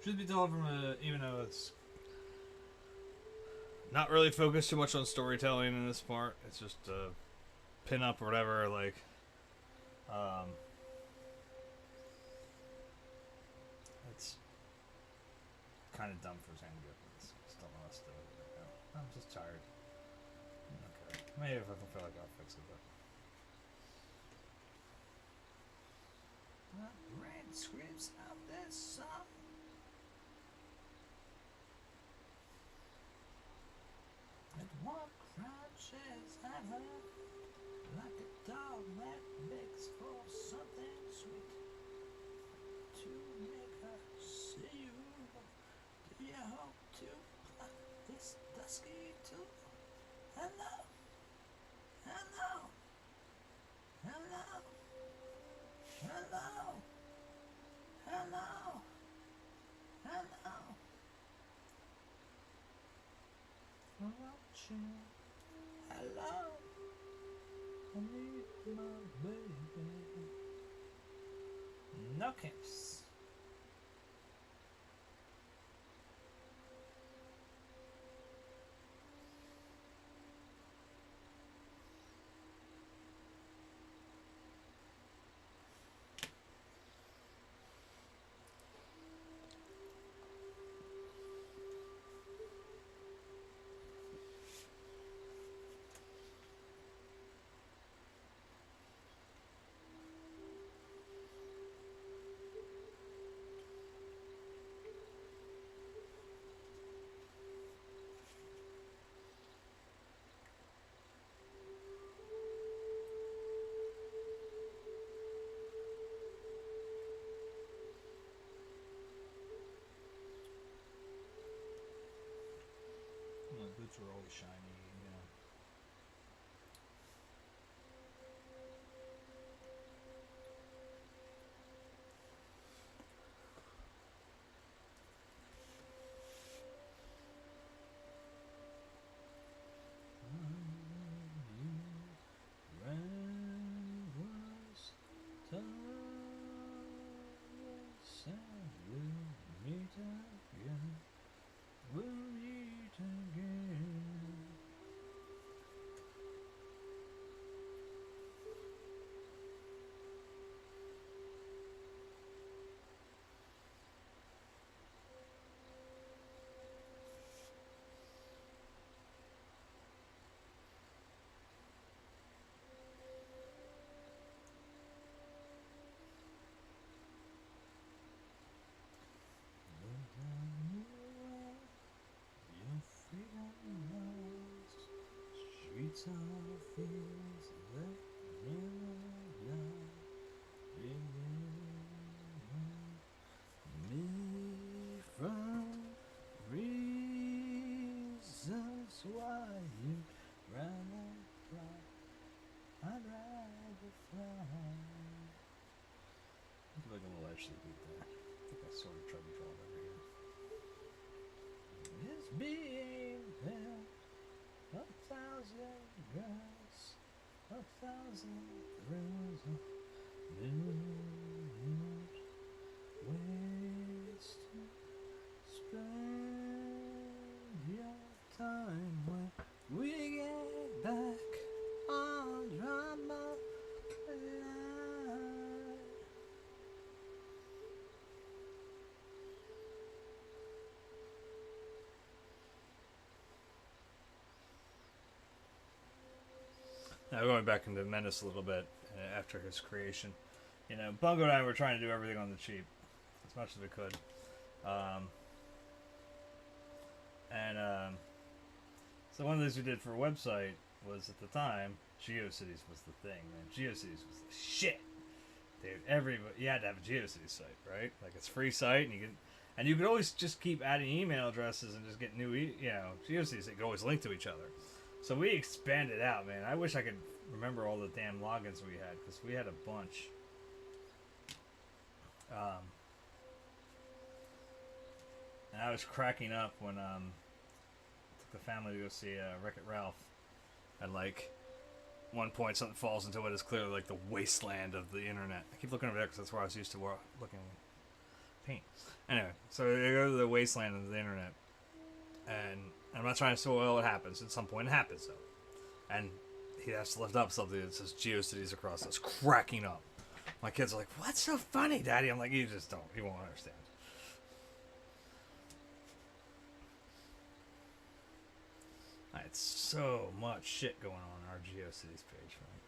Truth be told, even though it's not really focused too much on storytelling in this part, it's just pin up or whatever. Like, it's kind of dumb for Sam to get this. Still want us to. I'm just tired. Okay, maybe if I don't feel like I'll fix it, but. The rain screams out this song. And one crouches at her like a dog that begs for something sweet to make her see you. Do you hope to pluck this dusky too? Hello, hello, hello, hello, hello, hello. Hello, I need my baby. No kiss. The boots are always shiny, you know. Streets are fields that never die. Me from reasons why you'd rather fly. I'd rather fly. Looks like a little edge to the beat there. I think I sort of tried to draw it over here. It's being there. 1,000 girls, 1,000 thrills, a million ways to spend your time when we get back on drama line. Now going back into Menace a little bit after his creation, you know, Bungo and I were trying to do everything on the cheap as much as we could, so one of the things we did for a website was at the time GeoCities was the thing, man. GeoCities was the shit, dude. You had to have a GeoCities site, right? Like it's a free site, and you could always just keep adding email addresses and just get new, GeoCities that could always link to each other. So we expanded out, man. I wish I could remember all the damn logins we had, because we had a bunch. And I was cracking up when took the family to go see Wreck-It Ralph, and like one point something falls into what is clearly like the wasteland of the internet. I keep looking over there because that's where I was used to looking. paint. Anyway, so they go to the wasteland of the internet, and I'm not trying to spoil what happens. At some point, it happens though, and he has to lift up something that says GeoCities across us, cracking up. My kids are like, "What's so funny, Daddy?" I'm like, "You just don't. You won't understand." I had so much shit going on our GeoCities page, man.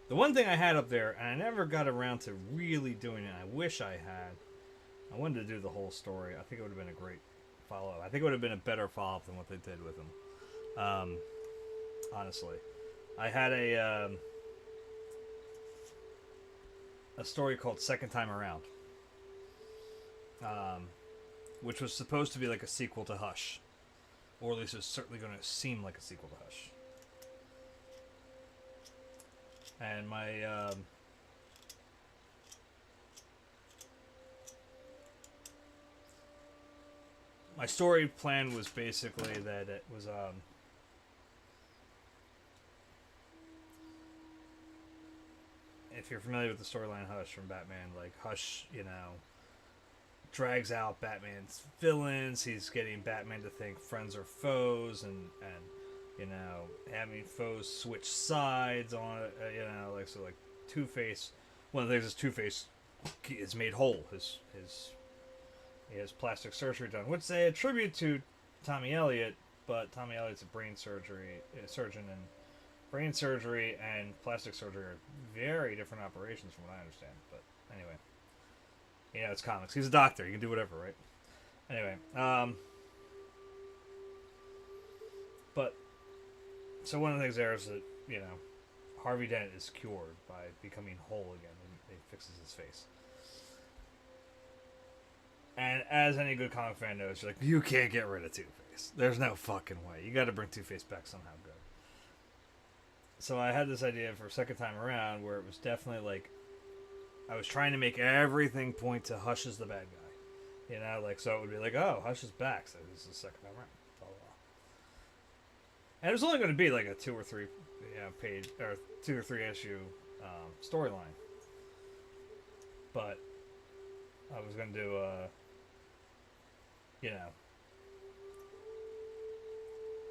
The one thing I had up there, and I never got around to really doing it, I wish I had. I wanted to do the whole story. I think it would have been a great follow-up. I think it would have been a better follow-up than what they did with him. Honestly. I had a story called Second Time Around. Which was supposed to be like a sequel to Hush. Or at least it was certainly going to seem like a sequel to Hush. And my story plan was basically that it was if you're familiar with the storyline Hush from Batman, like Hush, you know, drags out Batman's villains. He's getting Batman to think friends are foes, and you know, having foes switch sides on it, you know, like, so like Two-Face, one of the things is Two-Face is made whole. He has plastic surgery done, which they attribute to Tommy Elliott, but Tommy Elliott's a brain surgeon, and brain surgery and plastic surgery are very different operations from what I understand. But anyway, you know, it's comics. He's a doctor. He can do whatever, right? Anyway, but so one of the things there is that, you know, Harvey Dent is cured by becoming whole again, and he fixes his face. And as any good comic fan knows, you're like, you can't get rid of Two-Face. There's no fucking way. You got to bring Two-Face back somehow good. So I had this idea for a second time around where it was definitely like, I was trying to make everything point to Hush as the bad guy. You know, like, so it would be like, oh, Hush is back, so this is the second time around. And it was only going to be like a 2 or 3 page, or 2 or 3 issue storyline. But I was going to do, you know,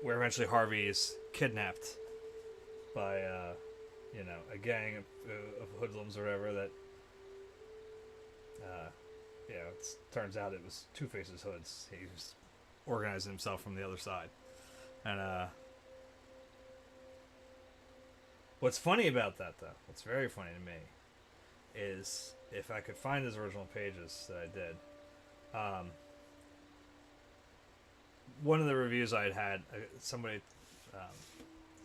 where eventually Harvey is kidnapped by, you know, a gang of hoodlums or whatever that, you know, it turns out it was Two-Face's hoods. He was organizing himself from the other side. And, what's funny about that, though, what's very funny to me, is if I could find his original pages that I did, one of the reviews I had, somebody,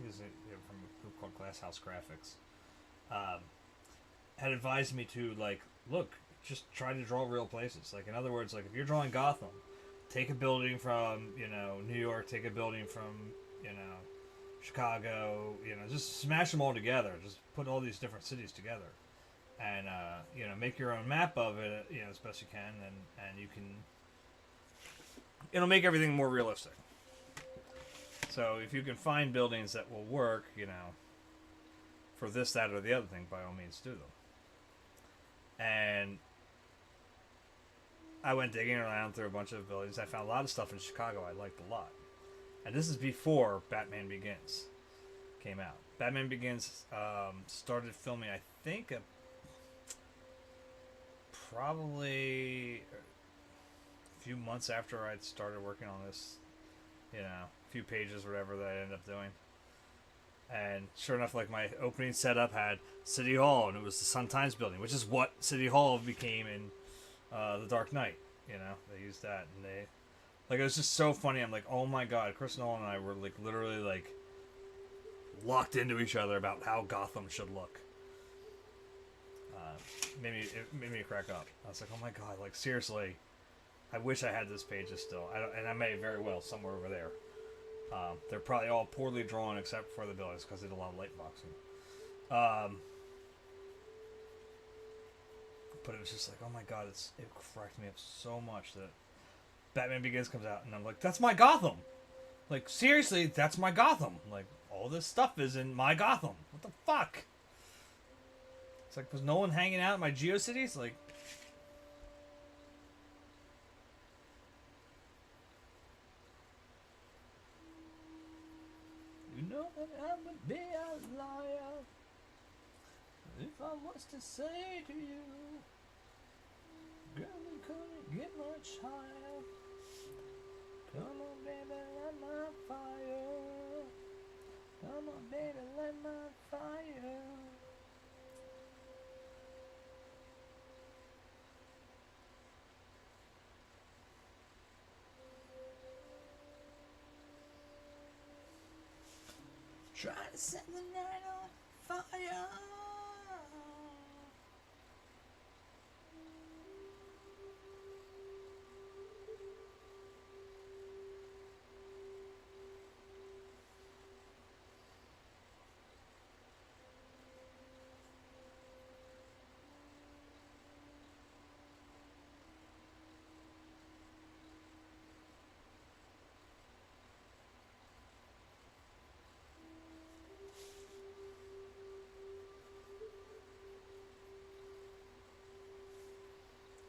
he was from a group called Glass House Graphics, had advised me to, like, look, just try to draw real places. Like, in other words, like, if you're drawing Gotham, take a building from, you know, New York, take a building from, you know, Chicago, you know, just smash them all together. Just put all these different cities together. And, you know, make your own map of it, you know, as best you can, and you can, it'll make everything more realistic. So if you can find buildings that will work, you know, for this, that, or the other thing, by all means do them. And I went digging around through a bunch of buildings. I found a lot of stuff in Chicago I liked a lot. And this is before Batman Begins came out. Batman Begins started filming, I think, probably a few months after I'd started working on this, you know, a few pages or whatever that I ended up doing. And sure enough, like, my opening setup had City Hall, and it was the Sun-Times building, which is what City Hall became in The Dark Knight. You know, they used that, and they, like, it was just so funny. I'm like, oh my god, Chris Nolan and I were, like, literally, like, locked into each other about how Gotham should look. It made me crack up. I was like, oh my god, like, seriously, I wish I had this pages still. And I may very well somewhere over there. They're probably all poorly drawn except for the buildings because they did a lot of light boxing. But it was just like, oh my god, it cracked me up so much that Batman Begins comes out, and I'm like, that's my Gotham. Like, seriously, that's my Gotham. Like, all this stuff is in my Gotham. What the fuck? It's like, was no one hanging out in my GeoCities? Like, you know that I would be a liar if I was to say to you, girl, we couldn't get much higher. Come on, baby, light my fire. Come on, baby, light my fire. Try to set the night on fire.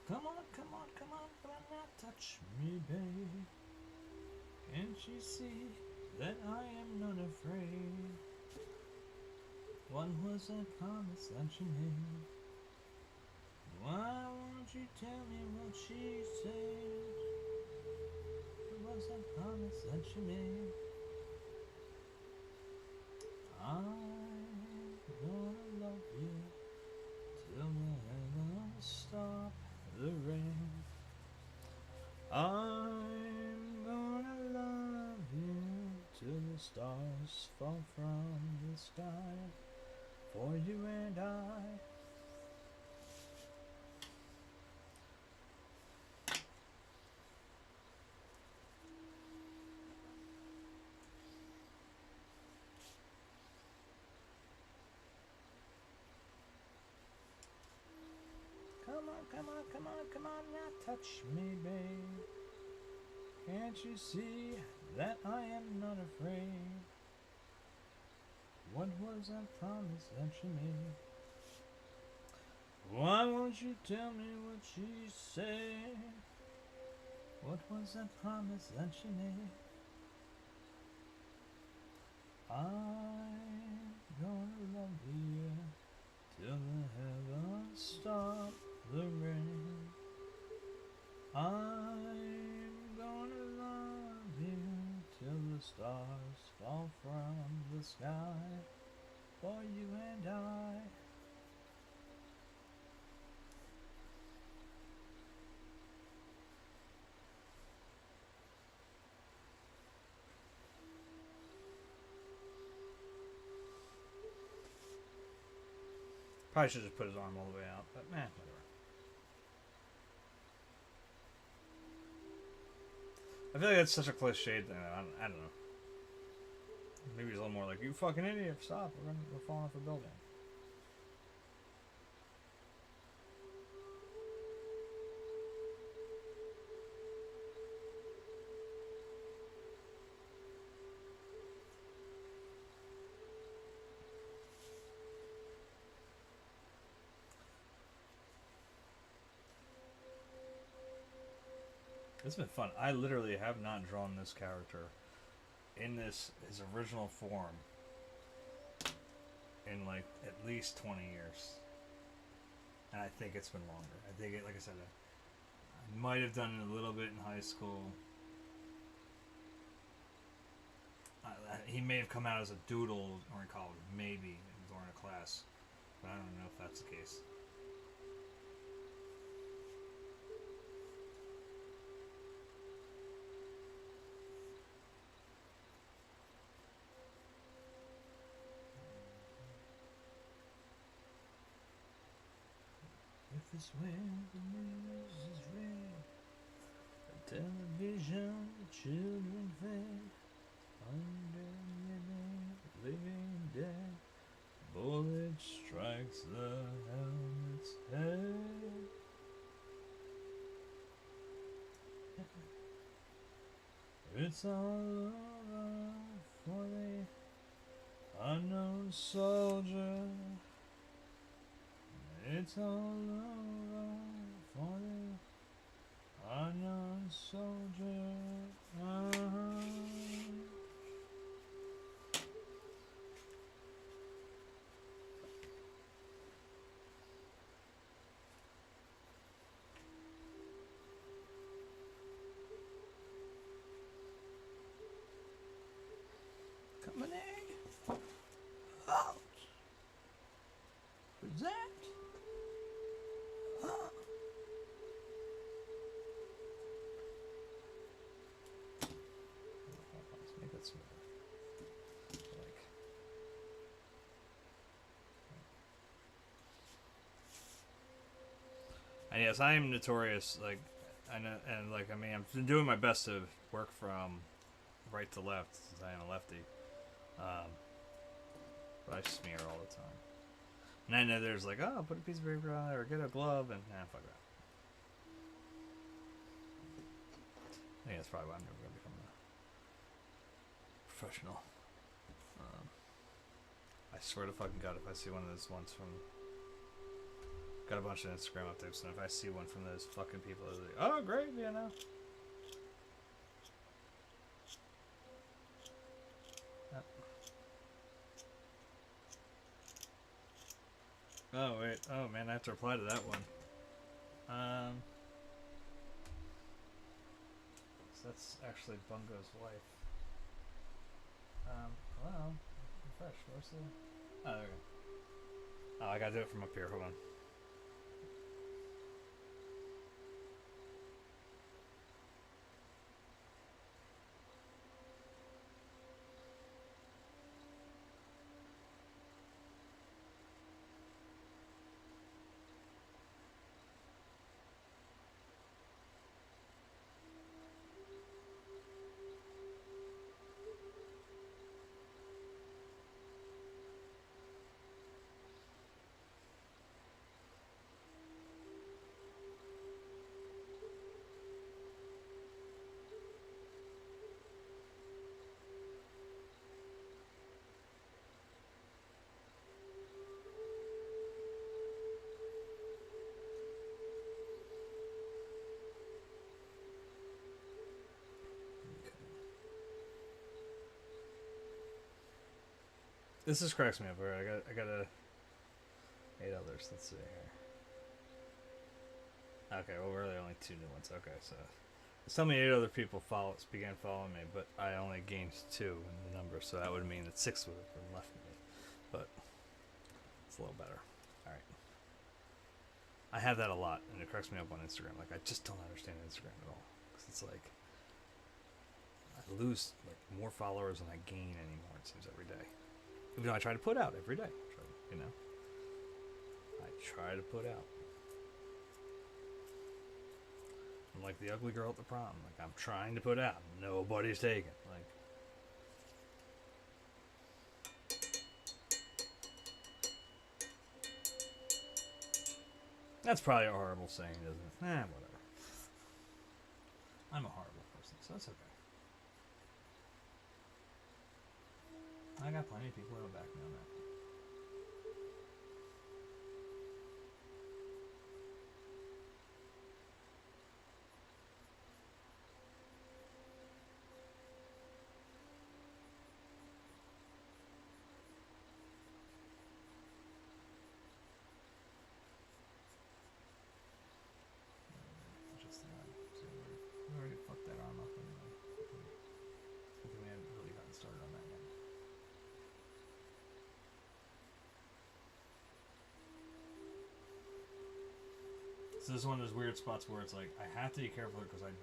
Come on, come on, come on, but not touch me, babe. Can't you see that I am not afraid? What was that promise that you made? Why won't you tell me what she said? What was that promise that you made? I'm gonna love you till the heavens stop the rain. I'm gonna love you till the stars fall from the sky for you and I. Come on, come on, come on, come on, now touch me, babe. Can't you see that I am not afraid? What was that promise that you made? Why won't you tell me what she said? What was that promise that you made? I'm gonna love you till the heavens stop the rain. I'm gonna love you till the stars fall from the sky for you and I. Probably should just put his arm all the way out, but man, whatever. I feel like that's such a cliched thing. I don't know. Maybe he's a little more like, you fucking idiot, stop, we're falling off a building. It's been fun. I literally have not drawn this character in his original form in like at least 20 years. And I think it's been longer. I think it, like I said, I might have done it a little bit in high school. He may have come out as a doodle during college, maybe during a class, but I don't know if that's the case. If it's when the news is red, the television, the children fed, under midnight, living dead, bullet strikes the helmet's head. It's all over for the unknown soldier. It's all over for the unknown soldier. Coming in. Out. Present. Let's make that smoother. Like. And yes, I am notorious. Like, I know, and like, I mean, I've been doing my best to work from right to left since I am a lefty. But I smear all the time. And I know there's like, oh, put a piece of paper on there or get a glove, and fuck that. I think that's probably why I'm never going to become a professional. I swear to fucking God, if I see one of those ones from... Got a bunch of Instagram updates, and if I see one from those fucking people, they're like, oh, great, you know. Oh, wait. Oh, man, I have to reply to that one. So that's actually Bungo's wife. Hello? Refresh. Where's the... Oh, there we go. Oh, I gotta do it from up here. Hold on. This just cracks me up. Alright, I got 8 others. Let's see here. Okay, well, really only 2 new ones. Okay, so it's telling me 8 other people began following me, but I only gained 2 in the number, so that would mean that 6 would have been left me. But it's a little better. Alright. I have that a lot, and it cracks me up on Instagram. Like, I just don't understand Instagram at all. Because it's like, I lose like more followers than I gain anymore, it seems, every day. Even though I try to put out every day. You know? I try to put out. I'm like the ugly girl at the prom. Like, I'm trying to put out. Nobody's taking. Like, that's probably a horrible saying, isn't it? Whatever. I'm a horrible person, so that's okay. I got plenty of people that'll back me on that. We already fucked that arm up anyway. I think we haven't really gotten started on that yet. So this is one of those weird spots where it's like, I have to be careful because I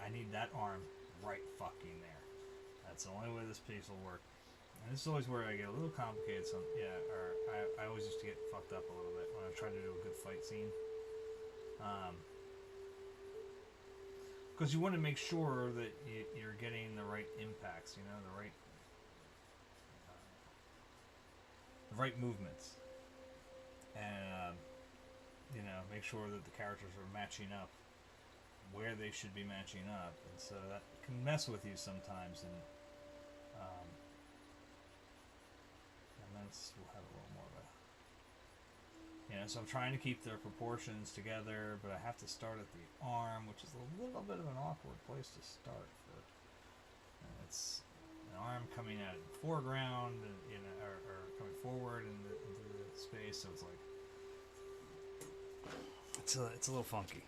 need that arm right fucking there. That's the only way this piece will work. And this is always where I get a little complicated. I always used to get fucked up a little bit when I was trying to do a good fight scene. Because you want to make sure that you're getting the right impacts, you know, the right movements, and you know, make sure that the characters are matching up where they should be matching up, and so that can mess with you sometimes. And then we'll have a little more of a, so I'm trying to keep their proportions together, but I have to start at the arm, which is a little bit of an awkward place to start. It's an arm coming out in the foreground, or coming forward into the space, so it's like it's a little funky.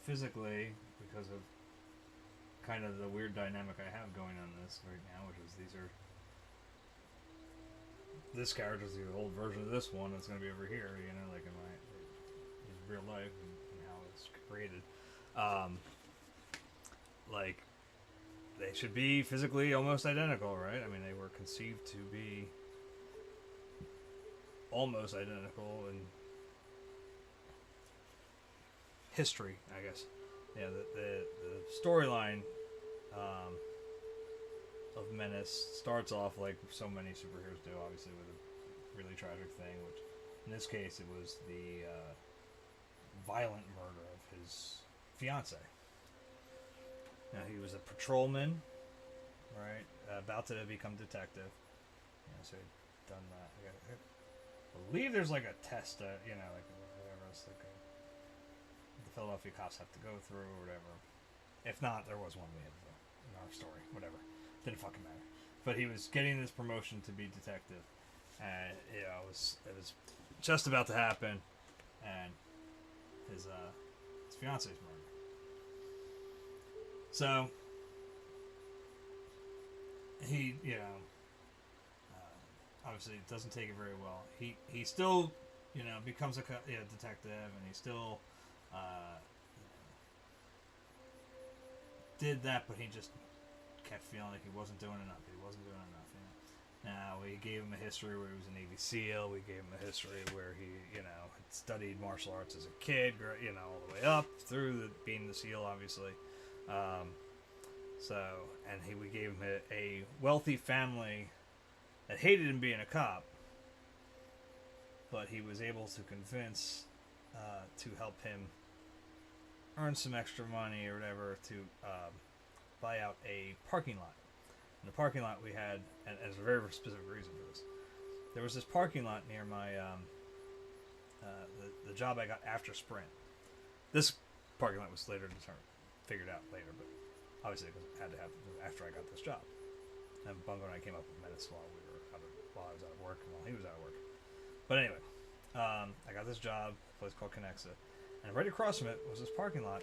Physically, because of kind of the weird dynamic I have going on this right now, which is this character is the old version of this one that's going to be over here, like in real life and how it's created. Like, they should be physically almost identical, right? I mean, they were conceived to be almost identical and history, I guess. Yeah, the storyline of Menace starts off like so many superheroes do, obviously, with a really tragic thing, which in this case it was the violent murder of his fiance. Now, he was a patrolman, right, about to become detective. So he'd done that. I believe there's like a test, like whatever, it's like the Philadelphia cops have to go through or whatever. If not, there was one we had in our story. Whatever, didn't fucking matter. But he was getting this promotion to be detective, and it was just about to happen, and his fiance's murdered. So he, obviously doesn't take it very well. He still, becomes a detective, and he still did that, but he just kept feeling like he wasn't doing enough. Now, we gave him a history where he was a Navy SEAL. We gave him a history where he, had studied martial arts as a kid, all the way up through being the SEAL, obviously. We gave him a wealthy family that hated him being a cop, but he was able to convince to help him earn some extra money or whatever to buy out a parking lot. In the parking lot we had, and there's a very specific reason for this, there was this parking lot near my the job I got after Sprint. This parking lot was later figured out later, but obviously it had to happen after I got this job. And Bungo and I came up with Menace while I was out of work and while he was out of work. But anyway, I got this job, a place called Conexa, and right across from it was this parking lot.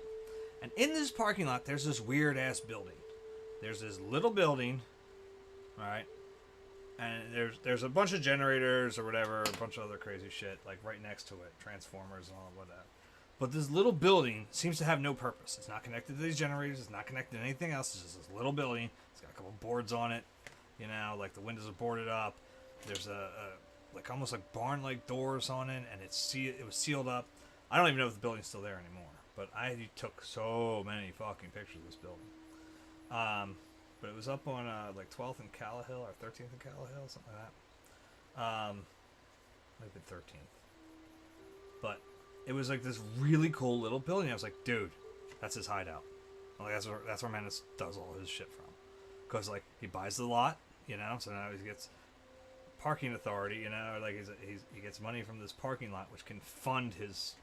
And in this parking lot, there's this weird ass building. There's this little building, right? And there's a bunch of generators or whatever, a bunch of other crazy shit, like right next to it, transformers and all of that. But this little building seems to have no purpose. It's not connected to these generators. It's not connected to anything else. It's just this little building. It's got a couple boards on it, like the windows are boarded up. There's like almost like barn-like doors on it, and it was sealed up. I don't even know if the building's still there anymore. But I took so many fucking pictures of this building. But it was up on like 12th and Callowhill or 13th and Callowhill, something like that. Might have been 13th. But it was like this really cool little building. I was like, dude, that's his hideout. Like that's where Menace does all his shit from. Because like he buys the lot, so now he gets parking authority, like he gets money from this parking lot, which can fund his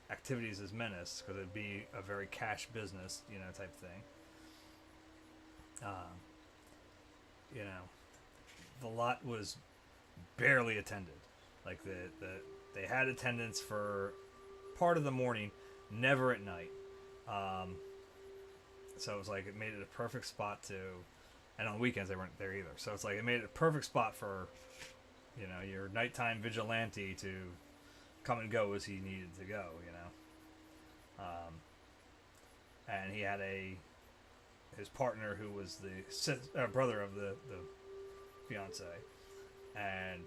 activities as Menace, because it'd be a very cash business, type thing. The lot was barely attended. Like they had attendance for part of the morning, never at night. So it was like it made it a perfect spot to, and on weekends they weren't there either. So it's like it made it a perfect spot for, you know, your nighttime vigilante to come and go as he needed to go, you know. And he had his partner who was the brother of the fiance, and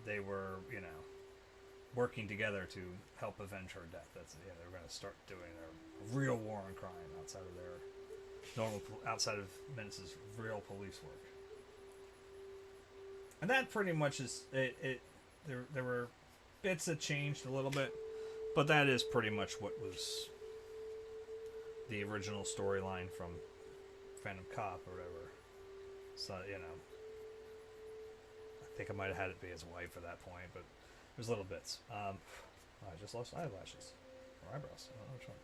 they were, you know, working together to help avenge her death. That's, yeah, they're going to start doing a real war on crime outside of their outside of Menace's real police work. And that pretty much is it. There were bits that changed a little bit, but that is pretty much what was the original storyline from Phantom Cop or whatever. So, you know, I think I might have had it be his wife at that point, but there's little bits. I just lost eyelashes or eyebrows. I don't know which one.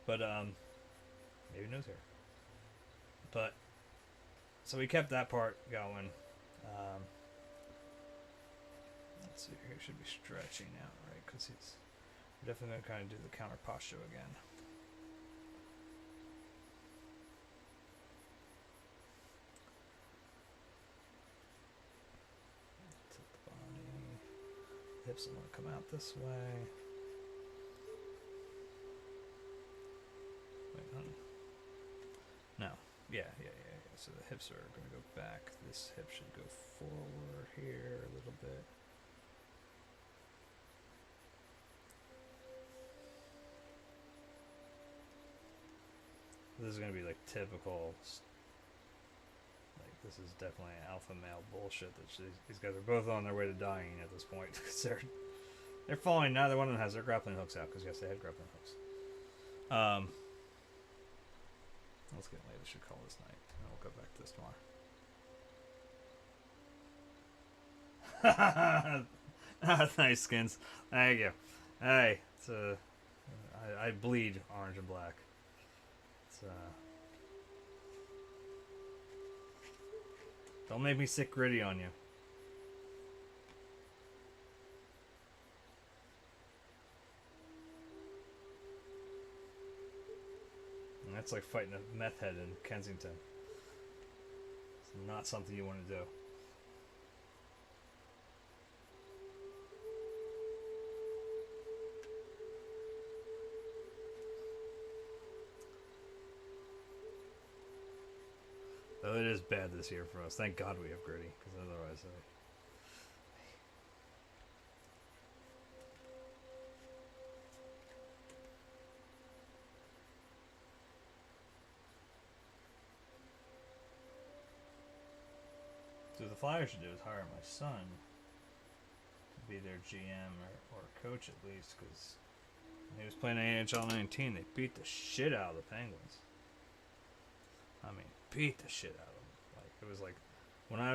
But maybe nose hair. But so we kept that part going. Let's see here. He should be stretching out, right? Because we're definitely going to kind of do the counter posture again. Tilt the body. Hips are going to come out this way. Wait, no. Yeah. So the hips are going to go back. This hip should go forward here a little bit. This is going to be like typical, like this is definitely alpha male bullshit that these guys are both on their way to dying at this point, because they're falling. Neither one of them has their grappling hooks out, because yes, they had grappling hooks. Let's get late. I should call this night, and I'll go back to this tomorrow. Nice, Skins. Thank you. Hey, it's I bleed orange and black. Don't make me sick gritty on you. And that's like fighting a meth head in Kensington. It's not something you want to do. Though it is bad this year for us. Thank God we have gritty, because otherwise So what the Flyers should do is hire my son to be their GM or coach at least, because when he was playing NHL 19, they beat the shit out of the Penguins. I mean, beat the shit out of him. Like, it was like when I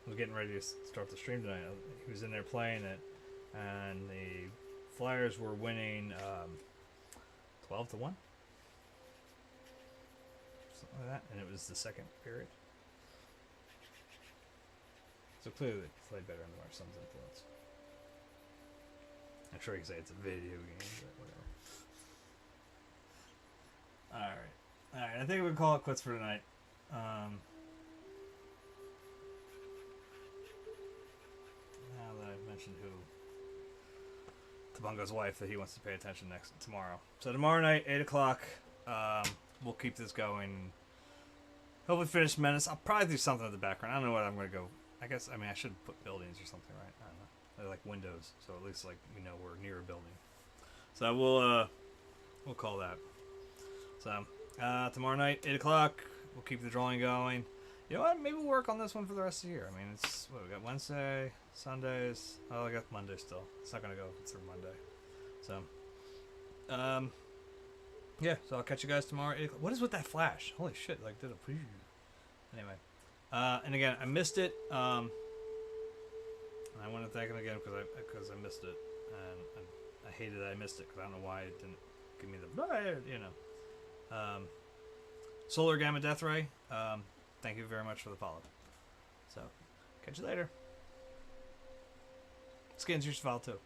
was getting ready to start the stream tonight, he was in there playing it, and the Flyers were winning 12-1, something like that, and it was the second period. So clearly they played better under our son's influence. I'm sure you can say it's a video game, but whatever. Alright, I think we can call it quits for tonight. Now that I've mentioned Tabungo's wife, that he wants to pay attention tomorrow. So tomorrow night, 8 o'clock, we'll keep this going. Hopefully finish Menace. I'll probably do something in the background. I don't know what I'm going to go. I should put buildings or something, right? I don't know. They're like windows, so at least like we know we're near a building. So we'll call that. So tomorrow night, 8 o'clock, we'll keep the drawing going. You know what? Maybe we'll work on this one for the rest of the year. I mean, it's what we got: Wednesday, Sundays. Oh, I got Monday still. It's not gonna go through Monday. So, yeah. So I'll catch you guys tomorrow. 8 o'clock. What is with that flash? Holy shit! Like did a preview. Anyway, and again, I missed it. And I want to thank him again because I missed it, and I hated that I missed it because I don't know why it didn't give me the SolarGammaDeathRay. Thank you very much for the follow. So, catch you later. Skins, you should follow too.